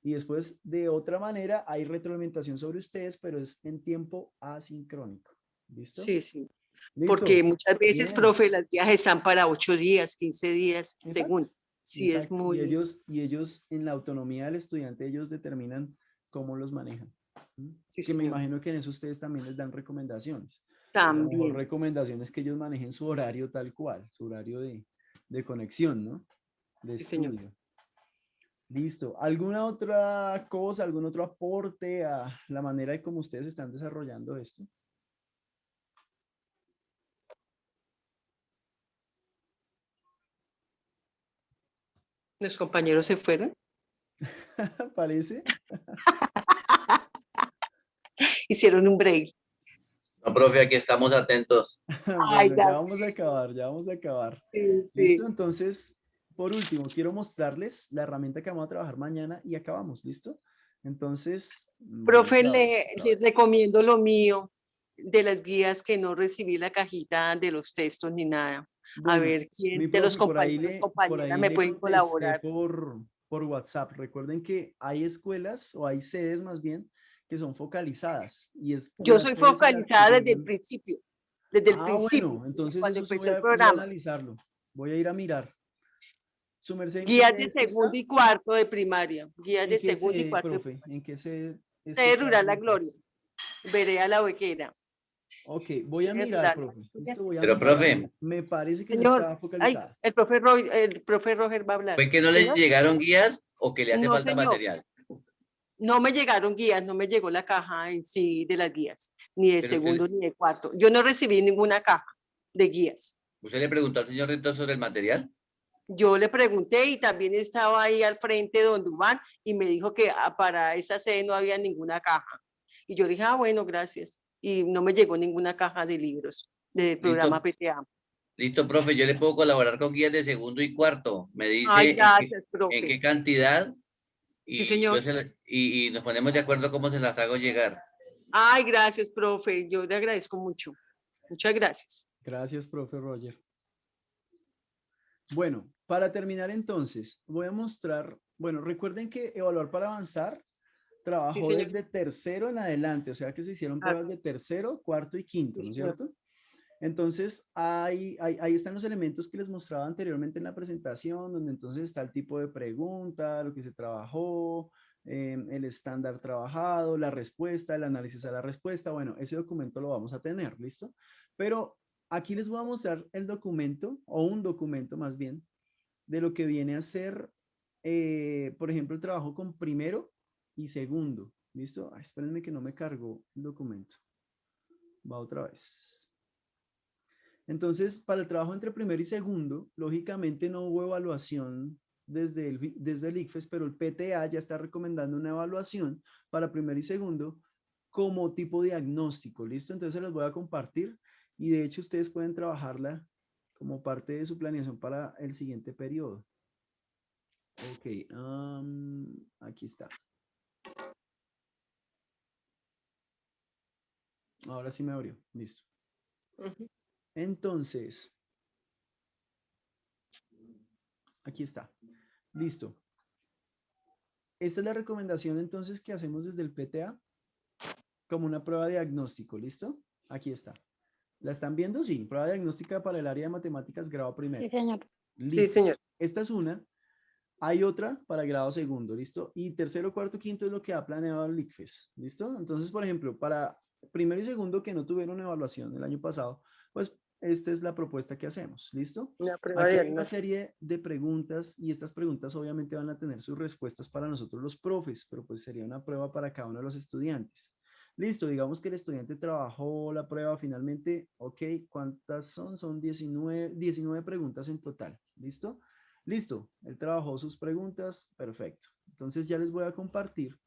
Y después, de otra manera, hay retroalimentación sobre ustedes, pero es en tiempo asincrónico. ¿Listo? Sí, sí. Porque Listo. muchas veces, Bien. profe, las guías están para 8 días, 15 días, Exacto. según. Sí, es Exacto. muy... Y ellos en la autonomía del estudiante, ellos determinan cómo los manejan. ¿Mm? Sí, Que me señor. imagino que en eso ustedes también les dan recomendaciones. La mejor También. recomendación es que ellos manejen su horario tal cual, su horario de conexión, ¿no? De Sí, señor. estudio. Listo. ¿Alguna otra cosa, algún otro aporte a la manera de cómo ustedes están desarrollando esto? Los compañeros se fueron. ¿Parece? Hicieron un break. No, profe, aquí estamos atentos. Ay, Bueno, ya vamos a acabar, ya vamos a acabar. sí, ¿Listo? sí. Entonces, por último, quiero mostrarles la herramienta que vamos a trabajar mañana y acabamos, ¿listo? Entonces, voy a Profe, traerles otra le vez. recomiendo lo mío de las guías que no recibí la cajita de los textos ni nada. A Bueno, ver quién mi de los profe, compañeros, por compañeras ahí me le pueden contesté colaborar. por WhatsApp. Recuerden que hay escuelas o hay sedes más bien que son focalizadas y es Yo las soy sedes a las que focalizada desde el llegan. principio, desde el Ah, principio, bueno, entonces cuando eso sí empezó el voy a programa. analizarlo. Voy a ir a mirar. ¿Su merced en qué Guías sede de es que segundo está? y cuarto de primaria. Guías ¿En de qué segundo y sede, cuarto de profe? primaria. ¿En qué sede es que Sede está su Rural La merced? Gloria, Vereda La Huequera. Ok, voy a Sede mirar, Rural La profe. Huequera. Listo, voy a Pero, mirar. profe, Me parece que no Señor, está ay, focalizada. el profe Roger va a hablar. ¿fue que no le Señor, llegaron guías o que le hace no, falta señor. material? No me llegaron guías, no me llegó la caja en sí de las guías, ni de Pero que segundo ni de cuarto. Yo no recibí ninguna caja de guías. ¿Usted le preguntó al señor rector sobre el material? Yo le pregunté y también estaba ahí al frente don Dubán y me dijo que para esa sede no había ninguna caja. Y yo le dije, bueno, gracias. Y no me llegó ninguna caja de libros del programa Listo, PTA. listo, profe, yo le puedo colaborar con guías de segundo y cuarto. Me Ay, dice gracias, en profe. qué cantidad Sí, y, señor. y nos ponemos de acuerdo cómo se las hago llegar. Ay, gracias, profe. Yo le agradezco mucho. Muchas gracias. Gracias, profe Roger. Bueno, para terminar entonces, voy a mostrar, bueno, recuerden que Evaluar para Avanzar Sí, trabajó señor. desde tercero en adelante, o sea que se hicieron Ah, pruebas de tercero, cuarto y quinto, sí, ¿no es señor. cierto? Entonces, ahí están los elementos que les mostraba anteriormente en la presentación, donde entonces está el tipo de pregunta, lo que se trabajó, el estándar trabajado, la respuesta, el análisis a la respuesta. Bueno, ese documento lo vamos a tener, ¿listo? Pero aquí les voy a mostrar el documento, o un documento más bien, de lo que viene a ser, por ejemplo, el trabajo con primero y segundo. ¿Listo? Ay, espérenme que no me cargó el documento. Va otra vez. Entonces, para el trabajo entre primero y segundo, lógicamente no hubo evaluación desde el ICFES, pero el PTA ya está recomendando una evaluación para primero y segundo como tipo diagnóstico, ¿listo? Entonces se los voy a compartir y de hecho ustedes pueden trabajarla como parte de su planeación para el siguiente periodo. Ok, aquí está. Ahora sí me abrió, listo. Ujú. Entonces, aquí está, listo. Esta es la recomendación entonces que hacemos desde el PTA como una prueba de diagnóstico, ¿listo? Aquí está. ¿La están viendo? Sí, prueba diagnóstica para el área de matemáticas grado Sí, primero. señor. Sí, Listo. señor. Esta es una. Hay otra para grado segundo, ¿listo? Y tercero, cuarto, quinto es lo que ha planeado el ICFES, ¿listo? Entonces, por ejemplo, para primero y segundo que no tuvieron evaluación el año pasado, pues esta es la propuesta que hacemos, ¿listo? Una prueba Aquí hay una diagnóstica. serie de preguntas y estas preguntas obviamente van a tener sus respuestas para nosotros los profes, pero pues sería una prueba para cada uno de los estudiantes. Listo, digamos que el estudiante trabajó la prueba finalmente, ok, ¿cuántas son? Son 19 preguntas en total, ¿listo? Listo, él trabajó sus preguntas, perfecto. Entonces ya les voy a compartir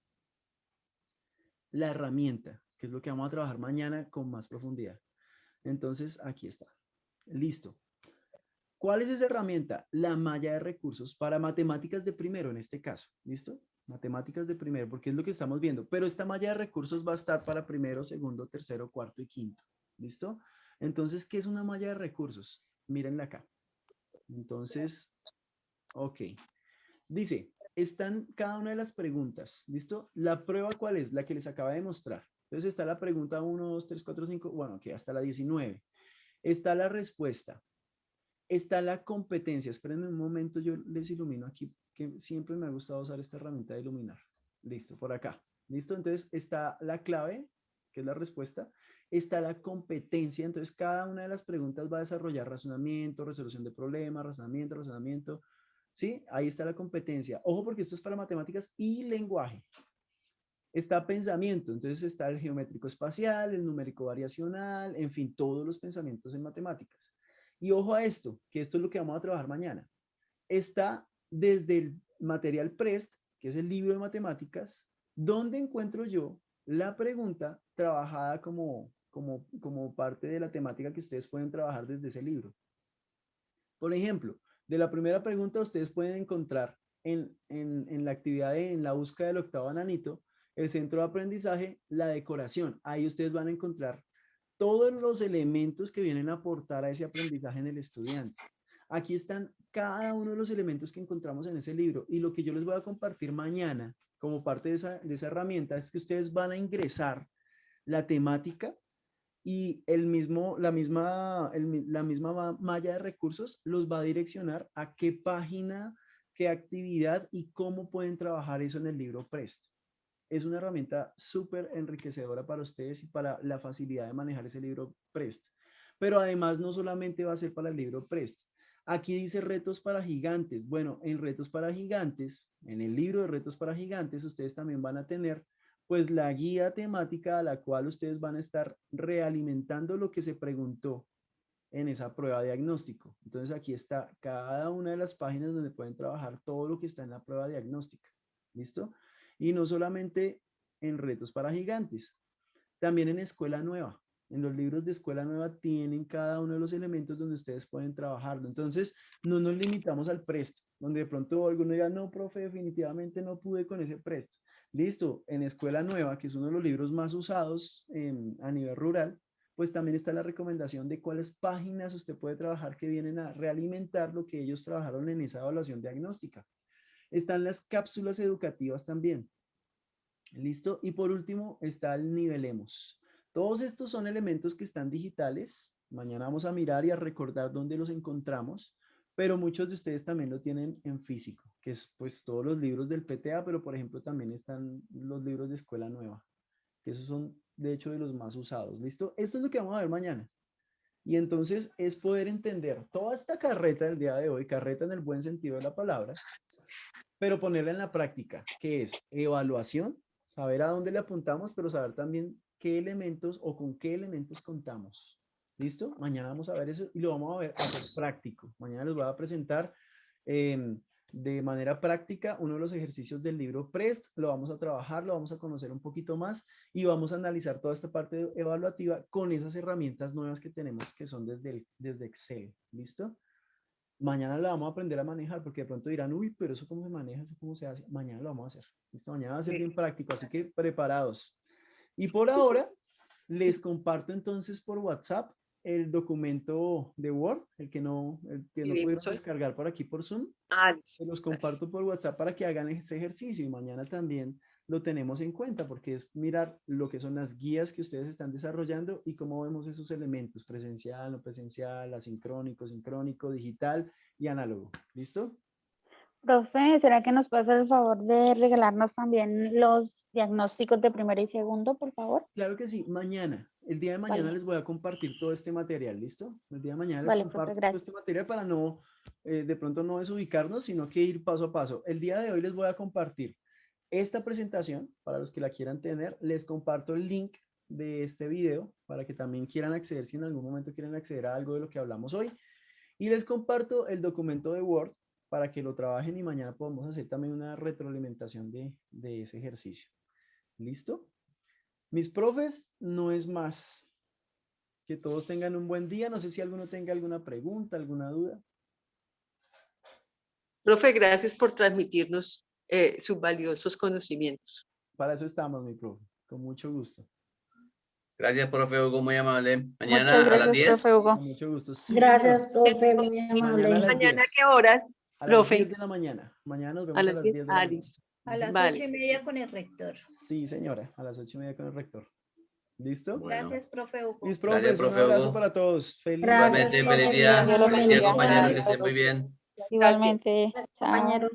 la herramienta, que es lo que vamos a trabajar mañana con más profundidad. Entonces aquí está, listo. ¿Cuál es esa herramienta? La malla de recursos para matemáticas de primero en este caso, ¿listo? Matemáticas de primero, porque es lo que estamos viendo, pero esta malla de recursos va a estar para primero, segundo, tercero, cuarto y quinto, ¿listo? Entonces, ¿qué es una malla de recursos? Mírenla acá. Entonces, ok. Dice, están cada una de las preguntas, ¿listo? ¿La prueba cuál es? La que les acaba de mostrar. Entonces está la pregunta 1, 2, 3, 4, 5, bueno, que hasta la 19. Está la respuesta. Está la competencia. Espérenme un momento, yo les ilumino aquí, que siempre me ha gustado usar esta herramienta de iluminar. Listo, por acá. ¿Listo? Entonces está la clave, que es la respuesta. Está la competencia. Entonces cada una de las preguntas va a desarrollar razonamiento, resolución de problemas, razonamiento. ¿Sí? Ahí está la competencia. Ojo porque esto es para matemáticas y lenguaje. Está pensamiento, entonces está el geométrico espacial, el numérico variacional, en fin, todos los pensamientos en matemáticas. Y ojo a esto, que esto es lo que vamos a trabajar mañana. Está desde el material PREST, que es el libro de matemáticas, donde encuentro yo la pregunta trabajada como parte de la temática que ustedes pueden trabajar desde ese libro. Por ejemplo, de la primera pregunta ustedes pueden encontrar en la actividad en la búsqueda del octavo ananito, el centro de aprendizaje, la decoración. Ahí ustedes van a encontrar todos los elementos que vienen a aportar a ese aprendizaje en el estudiante. Aquí están cada uno de los elementos que encontramos en ese libro y lo que yo les voy a compartir mañana como parte de esa herramienta es que ustedes van a ingresar la temática y la misma malla de recursos los va a direccionar a qué página, qué actividad y cómo pueden trabajar eso en el libro PREST. Es una herramienta súper enriquecedora para ustedes y para la facilidad de manejar ese libro PREST. Pero además no solamente va a ser para el libro PREST. Aquí dice retos para gigantes. Bueno, en retos para gigantes, en el libro de retos para gigantes, ustedes también van a tener pues la guía temática a la cual ustedes van a estar realimentando lo que se preguntó en esa prueba diagnóstico. Entonces aquí está cada una de las páginas donde pueden trabajar todo lo que está en la prueba diagnóstica. ¿Listo? Y no solamente en retos para gigantes, también en Escuela Nueva. En los libros de Escuela Nueva tienen cada uno de los elementos donde ustedes pueden trabajarlo. Entonces, no nos limitamos al PREST, donde de pronto alguno diga, no, profe, definitivamente no pude con ese PREST. Listo, en Escuela Nueva, que es uno de los libros más usados a nivel rural, pues también está la recomendación de cuáles páginas usted puede trabajar que vienen a realimentar lo que ellos trabajaron en esa evaluación diagnóstica. Están las cápsulas educativas también. ¿Listo? Y por último está el Nivelemos. Todos estos son elementos que están digitales. Mañana vamos a mirar y a recordar dónde los encontramos, pero muchos de ustedes también lo tienen en físico, que es pues todos los libros del PTA, pero por ejemplo también están los libros de Escuela Nueva, que esos son de hecho de los más usados. ¿Listo? Esto es lo que vamos a ver mañana. Y entonces es poder entender toda esta carreta del día de hoy, carreta en el buen sentido de la palabra, pero ponerla en la práctica, que es evaluación, saber a dónde le apuntamos, pero saber también qué elementos o con qué elementos contamos. ¿Listo? Mañana vamos a ver eso y lo vamos a ver hacer práctico. Mañana les voy a presentar de manera práctica uno de los ejercicios del libro PREST. Lo vamos a trabajar, lo vamos a conocer un poquito más y vamos a analizar toda esta parte evaluativa con esas herramientas nuevas que tenemos que son desde Excel. ¿Listo? Mañana la vamos a aprender a manejar porque de pronto dirán, uy, pero eso cómo se maneja, eso cómo se hace. Mañana lo vamos a hacer. ¿Listo? Mañana va a ser bien práctico, así que preparados. Y por ahora les comparto entonces por WhatsApp el documento de Word, el que no pudieron descargar por aquí por Zoom. Se los comparto por WhatsApp para que hagan ese ejercicio y mañana también lo tenemos en cuenta porque es mirar lo que son las guías que ustedes están desarrollando y cómo vemos esos elementos, presencial, no presencial, asincrónico, sincrónico, digital y análogo. ¿Listo? Profe, ¿será que nos puede hacer el favor de regalarnos también los diagnósticos de primero y segundo, por favor? Claro que sí, mañana. El día de mañana Vale. les voy a compartir todo este material, ¿listo? El día de mañana les Vale, comparto profe, todo gracias. este material para no, de pronto no desubicarnos, sino que ir paso a paso. El día de hoy les voy a compartir esta presentación, para los que la quieran tener, les comparto el link de este video para que también quieran acceder, si en algún momento quieren acceder a algo de lo que hablamos hoy. Y les comparto el documento de Word para que lo trabajen y mañana podamos hacer también una retroalimentación de ese ejercicio. ¿Listo? Mis profes, no es más. Que todos tengan un buen día. No sé si alguno tenga alguna pregunta, alguna duda. Profe, gracias por transmitirnos sus valiosos conocimientos. Para eso estamos, mi profe. Con mucho gusto. Gracias, profe Hugo, muy amable. Muchas Mañana a las gracias, 10. profe Hugo. Con mucho gusto. Sí, Gracias, señor. profe, muy Mañana a amable. las ¿Mañana 10. qué horas, A las profe? 10 de la mañana. Mañana nos A vemos a las las 10. 10 de la mañana. Listo. A las Vale. 8:30 con el rector. Sí, señora. A las 8:30 con el rector. ¿Listo? Bueno. Gracias, profe Hugo. Mis Gracias, profes, un profe abrazo Hugo. para todos. Feliz Gracias, Igualmente, día. feliz profe. día. Dios los Buen día, bendiga. compañeros, que Gracias. estén muy bien. Igualmente. Chao. Compañeros.